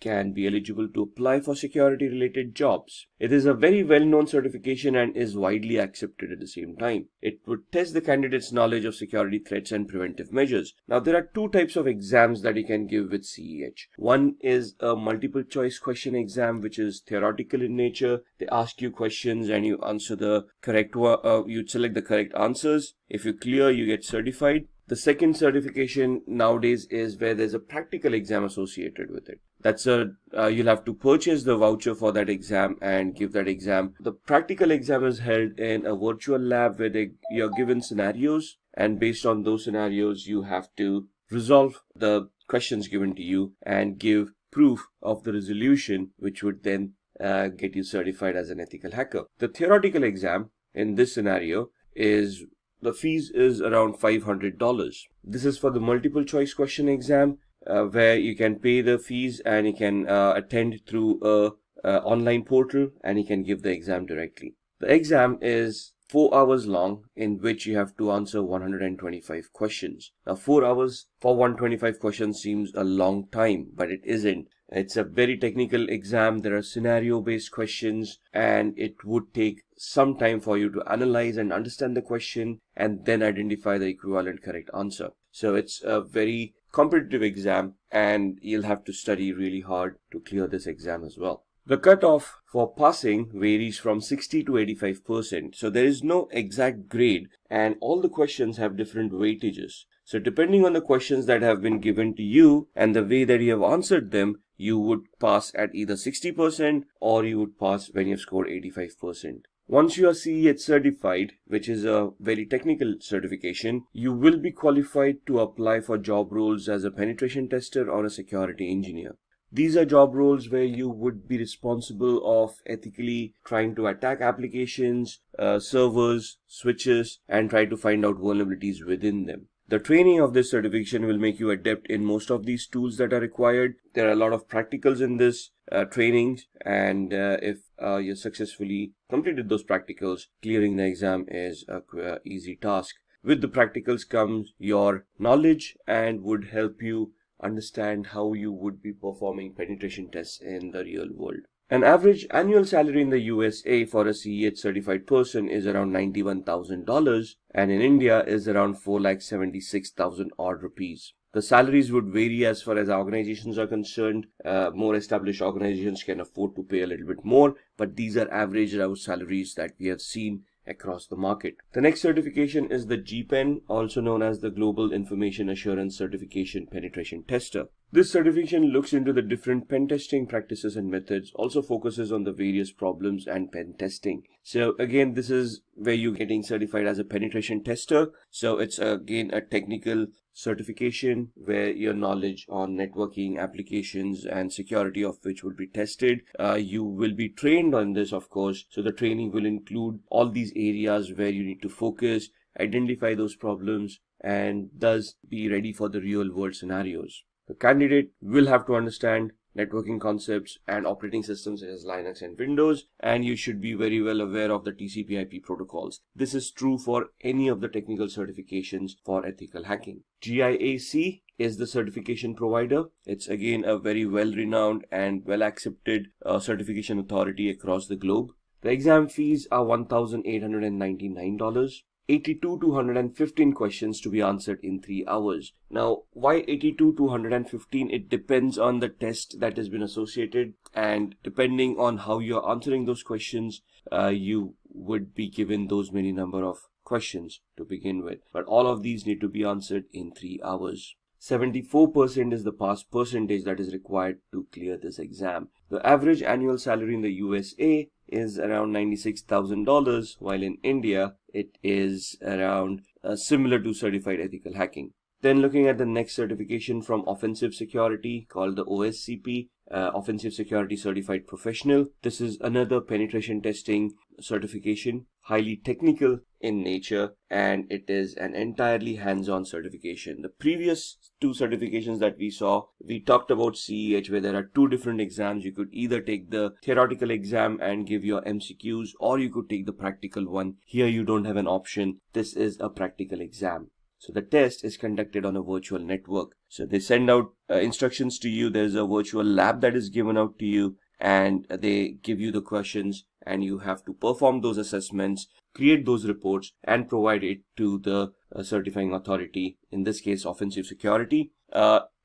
can be eligible to apply for security related jobs. It is a very well-known certification and is widely accepted at the same time. It would test the candidate's knowledge of security threats and preventive measures. Now, there are 2 types of exams that you can give with CEH. One is a multiple choice question exam, which is theoretical in nature. They ask you questions and you answer the correct one. You select the correct answers. If you clear, you get certified. The second certification nowadays is where there's a practical exam associated with it. You'll have to purchase the voucher for that exam and give that exam. The practical exam is held in a virtual lab where you're given scenarios, and based on those scenarios, you have to resolve the questions given to you and give proof of the resolution, which would then get you certified as an ethical hacker. The theoretical exam in this scenario the fees is around $500. This is for the multiple choice question exam, where you can pay the fees and you can attend through a online portal, and you can give the exam directly. The exam is 4 hours long, in which you have to answer 125 questions. Now 4 hours for 125 questions seems a long time, but it isn't. It's a very technical exam. There are scenario based questions, and it would take some time for you to analyze and understand the question and then identify the equivalent correct answer. So it's a very competitive exam, and you'll have to study really hard to clear this exam as well. The cutoff for passing varies from 60 to 85%. So there is no exact grade, and all the questions have different weightages. So depending on the questions that have been given to you and the way that you have answered them, you would pass at either 60% or you would pass when you've scored 85%. Once you are CEH certified, which is a very technical certification, you will be qualified to apply for job roles as a penetration tester or a security engineer. These are job roles where you would be responsible of ethically trying to attack applications, servers, switches, and try to find out vulnerabilities within them. The training of this certification will make you adept in most of these tools that are required. There are a lot of practicals in this training, and if you successfully completed those practicals, clearing the exam is a easy task. With the practicals comes your knowledge and would help you understand how you would be performing penetration tests in the real world. An average annual salary in the USA for a CEH certified person is around $91,000, and in India is around 4,76,000 odd rupees. The salaries would vary as far as organizations are concerned. More established organizations can afford to pay a little bit more, but these are average salaries that we have seen across the market. The next certification is the GPEN, also known as the Global Information Assurance Certification Penetration Tester. This certification looks into the different pen testing practices and methods, also focuses on the various problems and pen testing. So again, this is where you're getting certified as a penetration tester. So it's again a technical certification where your knowledge on networking, applications, and security of which will be tested. You will be trained on this, of course. So the training will include all these areas where you need to focus, identify those problems, and thus be ready for the real world scenarios. The candidate will have to understand networking concepts and operating systems such as Linux and Windows, and you should be very well aware of the TCP/IP protocols. This is true for any of the technical certifications for ethical hacking. GIAC is the certification provider. It's again a very well-renowned and well-accepted certification authority across the globe. The exam fees are $1,899. 82 to 115 questions to be answered in 3 hours. Now, why 82 to 115? It depends on the test that has been associated, and depending on how you're answering those questions, you would be given those many number of questions to begin with. But all of these need to be answered in 3 hours. 74% is the pass percentage that is required to clear this exam. The average annual salary in the USA is around $96,000, while in India it is around similar to certified ethical hacking. Then looking at the next certification from Offensive Security called the OSCP, Offensive Security Certified Professional. This is another penetration testing certification, highly technical in nature, and it is an entirely hands-on certification. The previous two certifications that we saw, we talked about CEH, where there are two different exams. You could either take the theoretical exam and give your MCQs, or you could take the practical one. Here you don't have an option. This is a practical exam. So the test is conducted on a virtual network. So they send out instructions to you. There's a virtual lab that is given out to you, and they give you the questions, and you have to perform those assessments, create those reports, and provide it to the certifying authority, in this case Offensive Security.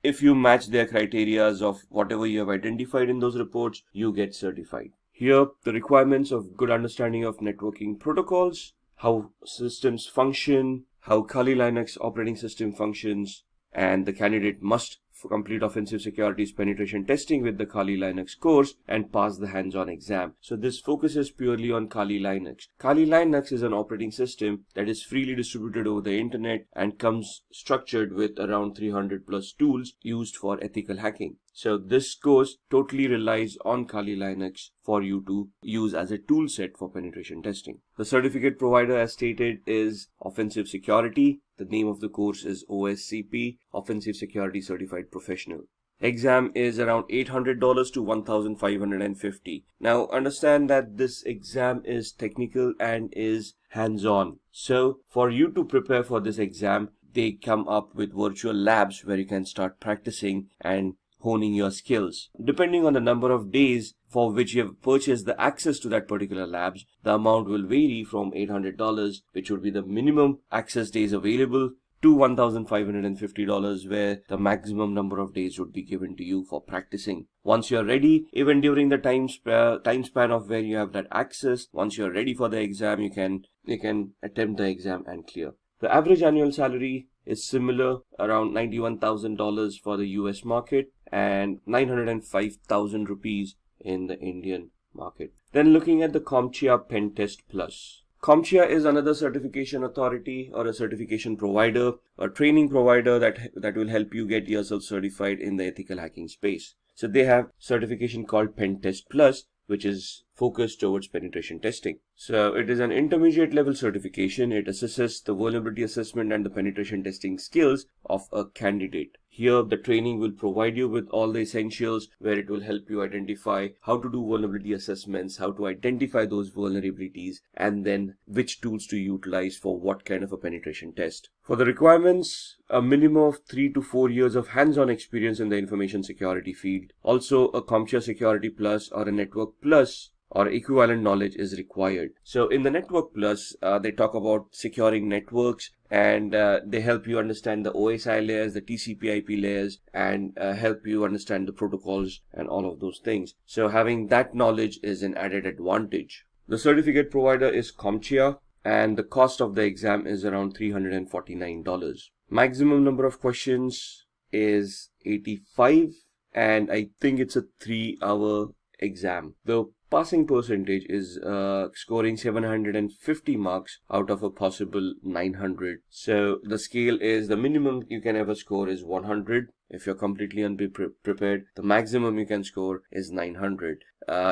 If you match their criteria of whatever you have identified in those reports, you get certified. Here, the requirements of good understanding of networking protocols, how systems function, how Kali Linux operating system functions, and the candidate must complete offensive securities penetration testing with the Kali Linux course and pass the hands-on exam. So this focuses purely on Kali Linux. Kali Linux is an operating system that is freely distributed over the internet and comes structured with around 300 plus tools used for ethical hacking. So this course totally relies on Kali Linux for you to use as a tool set for penetration testing. The certificate provider, as stated, is Offensive Security. The name of the course is OSCP, Offensive Security Certified Professional. Exam is around $800 to $1,550. Now understand that this exam is technical and is hands-on. So for you to prepare for this exam, they come up with virtual labs where you can start practicing and honing your skills. Depending on the number of days for which you have purchased the access to that particular labs, the amount will vary from $800, which would be the minimum access days available, to $1,550, where the maximum number of days would be given to you for practicing. Once you're ready, even during the time span of where you have that access, once you're ready for the exam, you can attempt the exam and clear. The average annual salary is similar, around $91,000 for the US market and 905,000 rupees in the Indian market. Then looking at the CompTIA Pen Test Plus. CompTIA is another certification authority or a certification provider, a training provider that will help you get yourself certified in the ethical hacking space. So they have certification called Pen Test Plus, which is focused towards penetration testing. So it is an intermediate level certification. It assesses the vulnerability assessment and the penetration testing skills of a candidate. Here, the training will provide you with all the essentials where it will help you identify how to do vulnerability assessments, how to identify those vulnerabilities, and then which tools to utilize for what kind of a penetration test. For the requirements, a minimum of 3 to 4 years of hands-on experience in the information security field. Also, a CompTIA Security Plus or a Network Plus or equivalent knowledge is required. So in the Network Plus, they talk about securing networks, and they help you understand the OSI layers, the TCP/IP layers, and help you understand the protocols and all of those things. So having that knowledge is an added advantage. The certificate provider is CompTIA, and the cost of the exam is around $349. Maximum number of questions is 85, and I think it's a 3-hour exam. The passing percentage is scoring 750 marks out of a possible 900. So the scale is, the minimum you can ever score is 100. If you're completely unprepared, the maximum you can score is 900.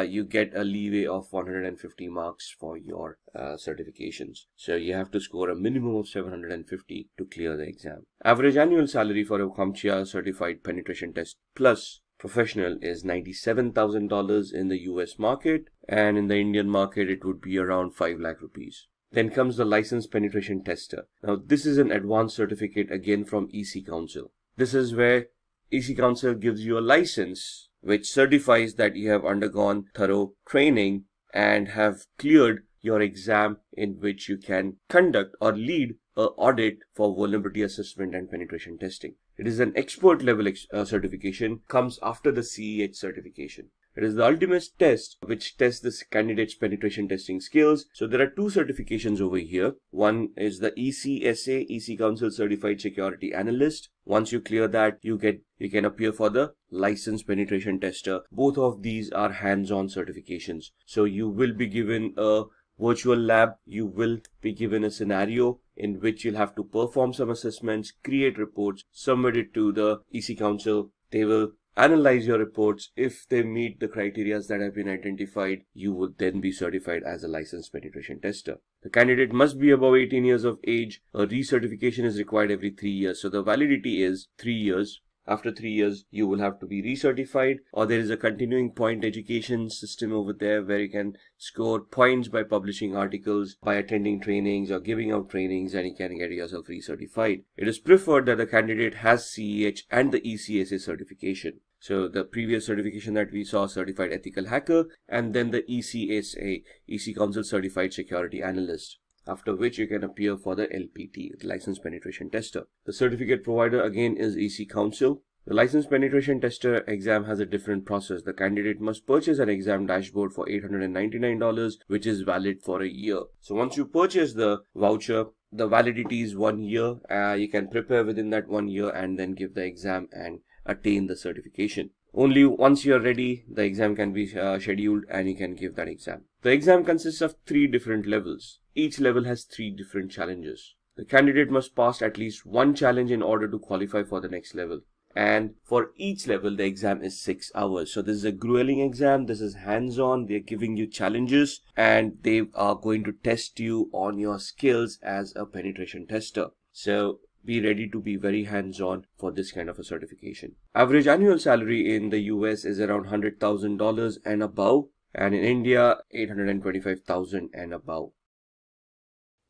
You get a leeway of 150 marks for your certifications. So you have to score a minimum of 750 to clear the exam. Average annual salary for a CompTIA Certified Penetration Test Plus Professional is $97,000 in the US market, and in the Indian market it would be around 5 lakh rupees. Then comes the Licensed Penetration Tester. Now this is an advanced certificate again from EC Council. This is where EC Council gives you a license which certifies that you have undergone thorough training and have cleared your exam, in which you can conduct or lead an audit for vulnerability assessment and penetration testing. It is an expert level certification, comes after the CEH certification. It is the ultimate test which tests the candidate's penetration testing skills. So there are 2 certifications over here. One is the ECSA, EC Council Certified Security Analyst. Once you clear that, you can appear for the Licensed Penetration Tester. Both of these are hands-on certifications. So you will be given a virtual lab, you will be given a scenario in which you'll have to perform some assessments, create reports, submit it to the EC Council. They will analyze your reports. If they meet the criteria that have been identified, you would then be certified as a licensed penetration tester. The candidate must be above 18 years of age. A recertification is required every 3 years. So the validity is 3 years. After 3 years, you will have to be recertified, or there is a continuing point education system over there where you can score points by publishing articles, by attending trainings or giving out trainings, and you can get yourself recertified. It is preferred that the candidate has CEH and the ECSA certification. So the previous certification that we saw, Certified Ethical Hacker, and then the ECSA, EC Council Certified Security Analyst, after which you can appear for the LPT, Licensed Penetration Tester. The certificate provider again is EC Council. The Licensed Penetration Tester exam has a different process. The candidate must purchase an exam dashboard for $899, which is valid for a year. So once you purchase the voucher, the validity is 1 year. You can prepare within that 1 year and then give the exam and attain the certification. Only once you're ready, the exam can be scheduled and you can give that exam. The exam consists of 3 different levels. Each level has 3 different challenges. The candidate must pass at least 1 challenge in order to qualify for the next level. And for each level, the exam is 6 hours. So this is a grueling exam. This is hands-on. They're giving you challenges and they are going to test you on your skills as a penetration tester. So be ready to be very hands-on for this kind of a certification. Average annual salary in the US is around $100,000 and above, and in India, $825,000 and above.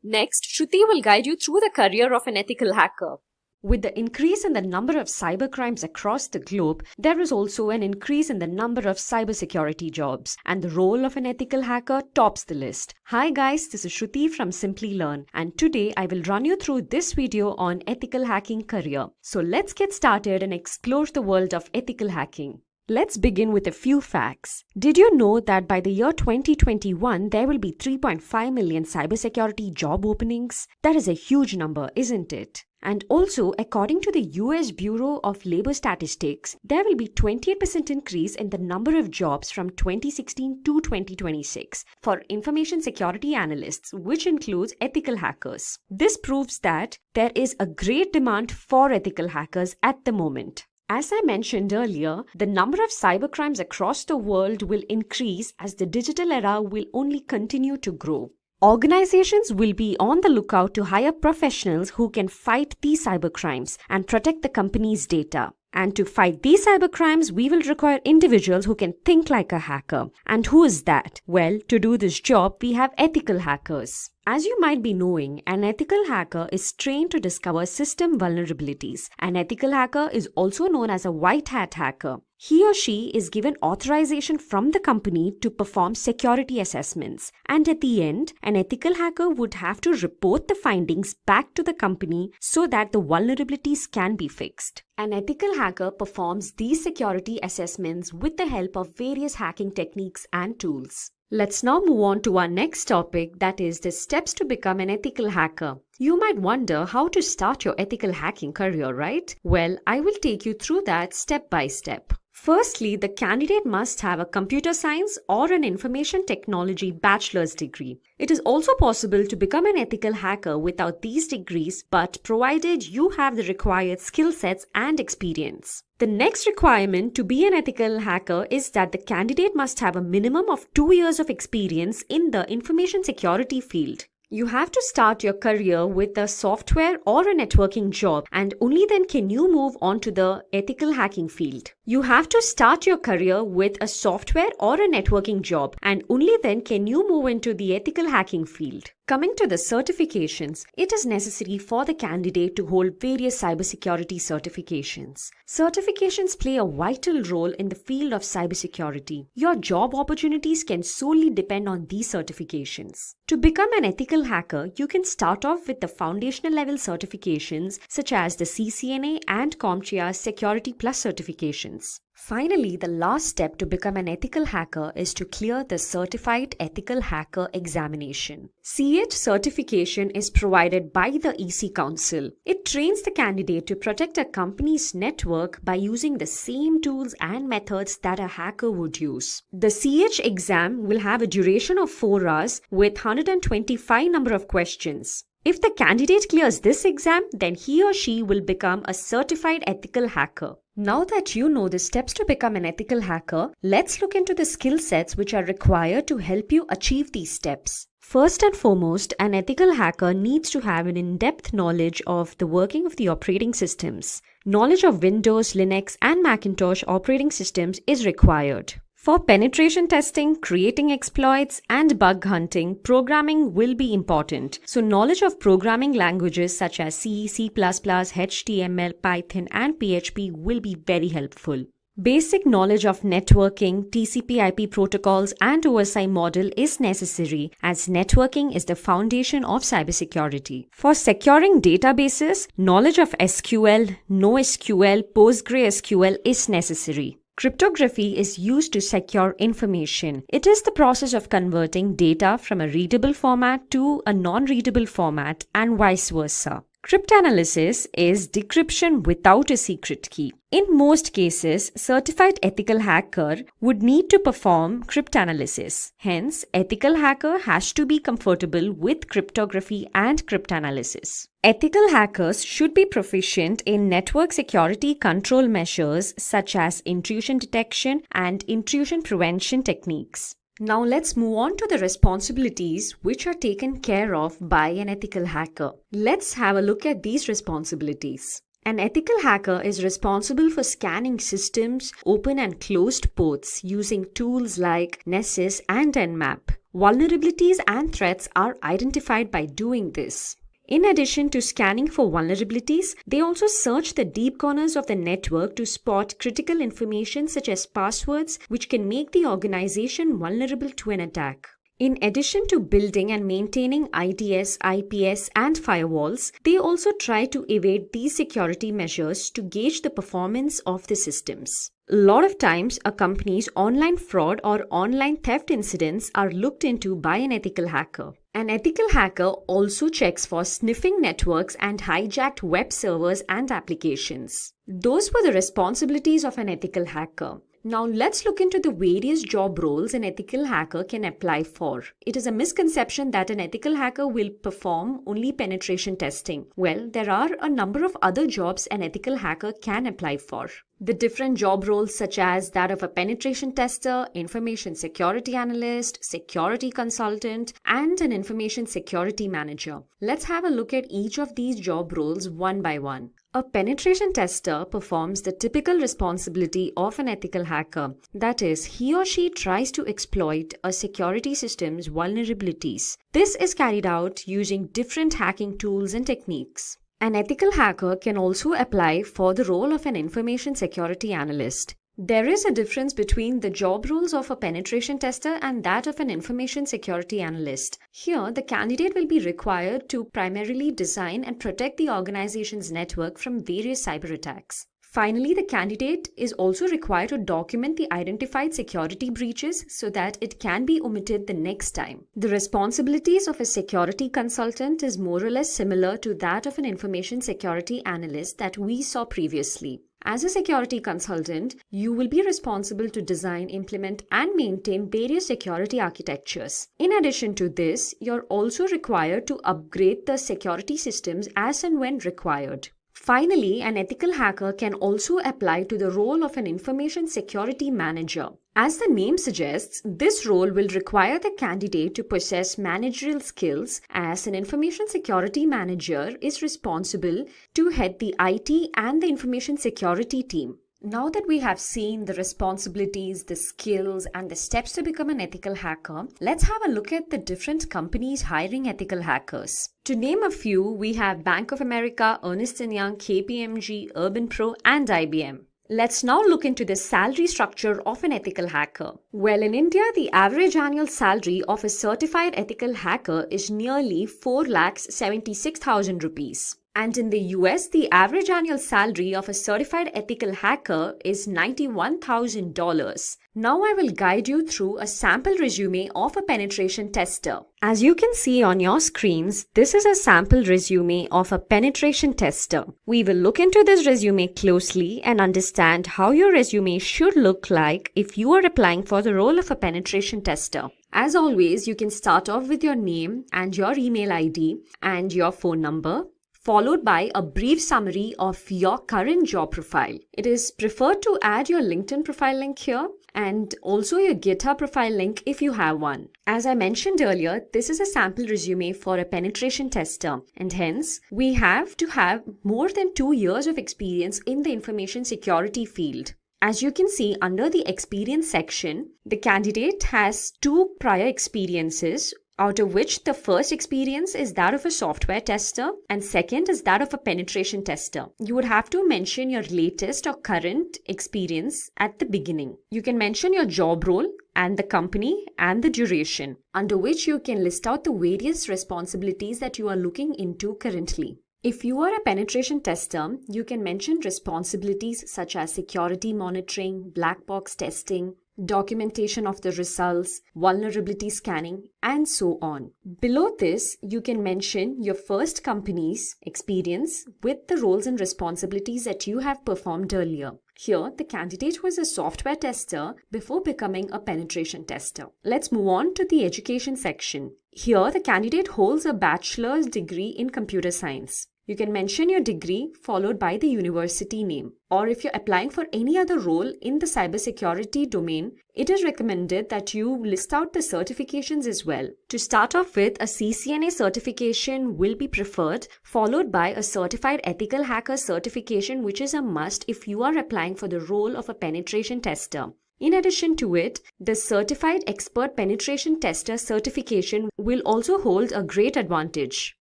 Next, Shruti will guide you through the career of an ethical hacker. With the increase in the number of cybercrimes across the globe, there is also an increase in the number of cybersecurity jobs, and the role of an ethical hacker tops the list. Hi guys, this is Shruti from Simplilearn, and today I will run you through this video on ethical hacking career. So let's get started and explore the world of ethical hacking. Let's begin with a few facts. Did you know that by the year 2021, there will be 3.5 million cybersecurity job openings? That is a huge number, isn't it? And also, according to the US Bureau of Labor Statistics, there will be 28% increase in the number of jobs from 2016 to 2026 for information security analysts, which includes ethical hackers. This proves that there is a great demand for ethical hackers at the moment. As I mentioned earlier, the number of cybercrimes across the world will increase as the digital era will only continue to grow. Organizations will be on the lookout to hire professionals who can fight these cybercrimes and protect the company's data. And to fight these cybercrimes, we will require individuals who can think like a hacker. And who is that? Well, to do this job, we have ethical hackers. As you might be knowing, an ethical hacker is trained to discover system vulnerabilities. An ethical hacker is also known as a white hat hacker. He or she is given authorization from the company to perform security assessments. And at the end, an ethical hacker would have to report the findings back to the company so that the vulnerabilities can be fixed. An ethical hacker performs these security assessments with the help of various hacking techniques and tools. Let's now move on to our next topic, that is the steps to become an ethical hacker. You might wonder how to start your ethical hacking career, right? Well, I will take you through that step by step. Firstly, the candidate must have a computer science or an information technology bachelor's degree. It is also possible to become an ethical hacker without these degrees, but provided you have the required skill sets and experience. The next requirement to be an ethical hacker is that the candidate must have a minimum of 2 years of experience in the information security field. You have to start your career with a software or a networking job, and only then can you move on to the ethical hacking field. You have to start your career with a software or a networking job, and only then can you move into the ethical hacking field. Coming to the certifications, it is necessary for the candidate to hold various cybersecurity certifications. Certifications play a vital role in the field of cybersecurity. Your job opportunities can solely depend on these certifications. To become an ethical hacker, you can start off with the foundational level certifications such as the CCNA and CompTIA's Security Plus certifications. Finally, the last step to become an ethical hacker is to clear the Certified Ethical Hacker examination. CH certification is provided by the EC Council. It trains the candidate to protect a company's network by using the same tools and methods that a hacker would use. The CH exam will have a duration of 4 hours with 125 number of questions. If the candidate clears this exam, then he or she will become a certified ethical hacker. Now that you know the steps to become an ethical hacker, let's look into the skill sets which are required to help you achieve these steps. First and foremost, an ethical hacker needs to have an in-depth knowledge of the working of the operating systems. Knowledge of Windows, Linux, and Macintosh operating systems is required. For penetration testing, creating exploits, and bug hunting, programming will be important. So knowledge of programming languages such as C, C++, HTML, Python, and PHP will be very helpful. Basic knowledge of networking, TCP/IP protocols, and OSI model is necessary as networking is the foundation of cybersecurity. For securing databases, knowledge of SQL, NoSQL, PostgreSQL is necessary. Cryptography is used to secure information. It is the process of converting data from a readable format to a non-readable format and vice versa. Cryptanalysis is decryption without a secret key. In most cases, certified ethical hacker would need to perform cryptanalysis. Hence, ethical hacker has to be comfortable with cryptography and cryptanalysis. Ethical hackers should be proficient in network security control measures such as intrusion detection and intrusion prevention techniques. Now let's move on to the responsibilities which are taken care of by an ethical hacker. Let's have a look at these responsibilities. An ethical hacker is responsible for scanning systems, open and closed ports using tools like Nessus and Nmap. Vulnerabilities and threats are identified by doing this. In addition to scanning for vulnerabilities, they also search the deep corners of the network to spot critical information such as passwords, which can make the organization vulnerable to an attack. In addition to building and maintaining IDS, IPS, and firewalls, they also try to evade these security measures to gauge the performance of the systems. A lot of times, a company's online fraud or online theft incidents are looked into by an ethical hacker. An ethical hacker also checks for sniffing networks and hijacked web servers and applications. Those were the responsibilities of an ethical hacker. Now let's look into the various job roles an ethical hacker can apply for. It is a misconception that an ethical hacker will perform only penetration testing. Well, there are a number of other jobs an ethical hacker can apply for. The different job roles such as that of a penetration tester, information security analyst, security consultant, and an information security manager. Let's have a look at each of these job roles one by one. A penetration tester performs the typical responsibility of an ethical hacker. That is, he or she tries to exploit a security system's vulnerabilities. This is carried out using different hacking tools and techniques. An ethical hacker can also apply for the role of an information security analyst. There is a difference between the job roles of a penetration tester and that of an information security analyst. Here, the candidate will be required to primarily design and protect the organization's network from various cyber attacks. Finally, the candidate is also required to document the identified security breaches so that it can be omitted the next time. The responsibilities of a security consultant is more or less similar to that of an information security analyst that we saw previously. As a security consultant, you will be responsible to design, implement, and maintain various security architectures. In addition to this, you're also required to upgrade the security systems as and when required. Finally, an ethical hacker can also apply to the role of an information security manager. As the name suggests, this role will require the candidate to possess managerial skills, as an information security manager is responsible to head the IT and the information security team. Now that we have seen the responsibilities, the skills, and the steps to become an ethical hacker, let's have a look at the different companies hiring ethical hackers. To name a few, we have Bank of America, Ernst & Young, KPMG, Urban Pro, and IBM. Let's now look into the salary structure of an ethical hacker. Well, in India, the average annual salary of a certified ethical hacker is nearly 4,76,000 rupees. And in the US, the average annual salary of a certified ethical hacker is $91,000. Now I will guide you through a sample resume of a penetration tester. As you can see on your screens, this is a sample resume of a penetration tester. We will look into this resume closely and understand how your resume should look like if you are applying for the role of a penetration tester. As always, you can start off with your name and your email ID and your phone number, followed by a brief summary of your current job profile. It is preferred to add your LinkedIn profile link here and also your GitHub profile link if you have one. As I mentioned earlier, this is a sample resume for a penetration tester, and hence we have to have more than 2 years of experience in the information security field. As you can see under the experience section, the candidate has 2 prior experiences, out of which the first experience is that of a software tester and second is that of a penetration tester. You would have to mention your latest or current experience at the beginning. You can mention your job role and the company and the duration, under which you can list out the various responsibilities that you are looking into currently. If you are a penetration tester, you can mention responsibilities such as security monitoring, black box testing, documentation of the results, vulnerability scanning, and so on. Below this, you can mention your first company's experience with the roles and responsibilities that you have performed earlier. Here, the candidate was a software tester before becoming a penetration tester. Let's move on to the education section. Here, the candidate holds a bachelor's degree in computer science. You can mention your degree followed by the university name. Or if you're applying for any other role in the cybersecurity domain, it is recommended that you list out the certifications as well. To start off with, a CCNA certification will be preferred, followed by a certified ethical hacker certification, which is a must if you are applying for the role of a penetration tester. In addition to it, the Certified Expert Penetration Tester certification will also hold a great advantage.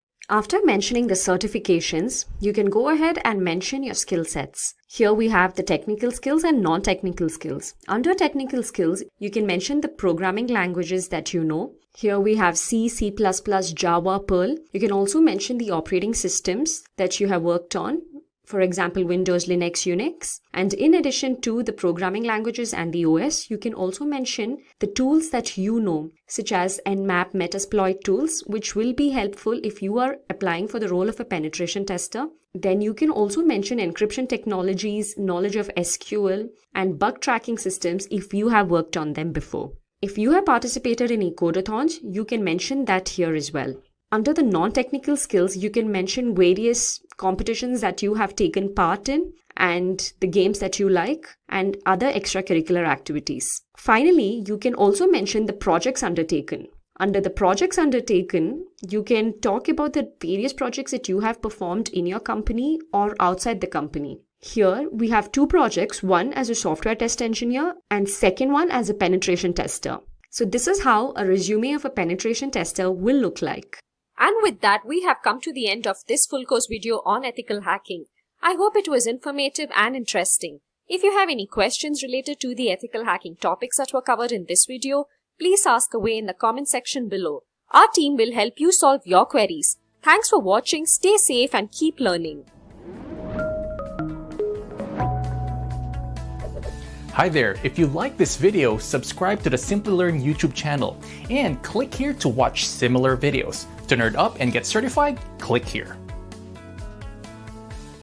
After mentioning the certifications, you can go ahead and mention your skill sets. Here we have the technical skills and non-technical skills. Under technical skills, you can mention the programming languages that you know. Here we have C, C++, Java, Perl. You can also mention the operating systems that you have worked on. For example, Windows, Linux, Unix. And in addition to the programming languages and the OS, you can also mention the tools that you know, such as Nmap, Metasploit tools, which will be helpful if you are applying for the role of a penetration tester. Then you can also mention encryption technologies, knowledge of SQL, and bug tracking systems if you have worked on them before. If you have participated in ecodathons, you can mention that here as well. Under the non-technical skills, you can mention various competitions that you have taken part in and the games that you like and other extracurricular activities. Finally, you can also mention the projects undertaken. Under the projects undertaken, you can talk about the various projects that you have performed in your company or outside the company. Here, we have two projects, one as a software test engineer and second one as a penetration tester. So this is how a resume of a penetration tester will look like. And with that, we have come to the end of this full course video on ethical hacking. I hope it was informative and interesting. If you have any questions related to the ethical hacking topics that were covered in this video, please ask away in the comment section below. Our team will help you solve your queries. Thanks for watching, stay safe and keep learning. Hi there, if you like this video, subscribe to the Simplilearn YouTube channel and click here to watch similar videos. To nerd up and get certified, click here.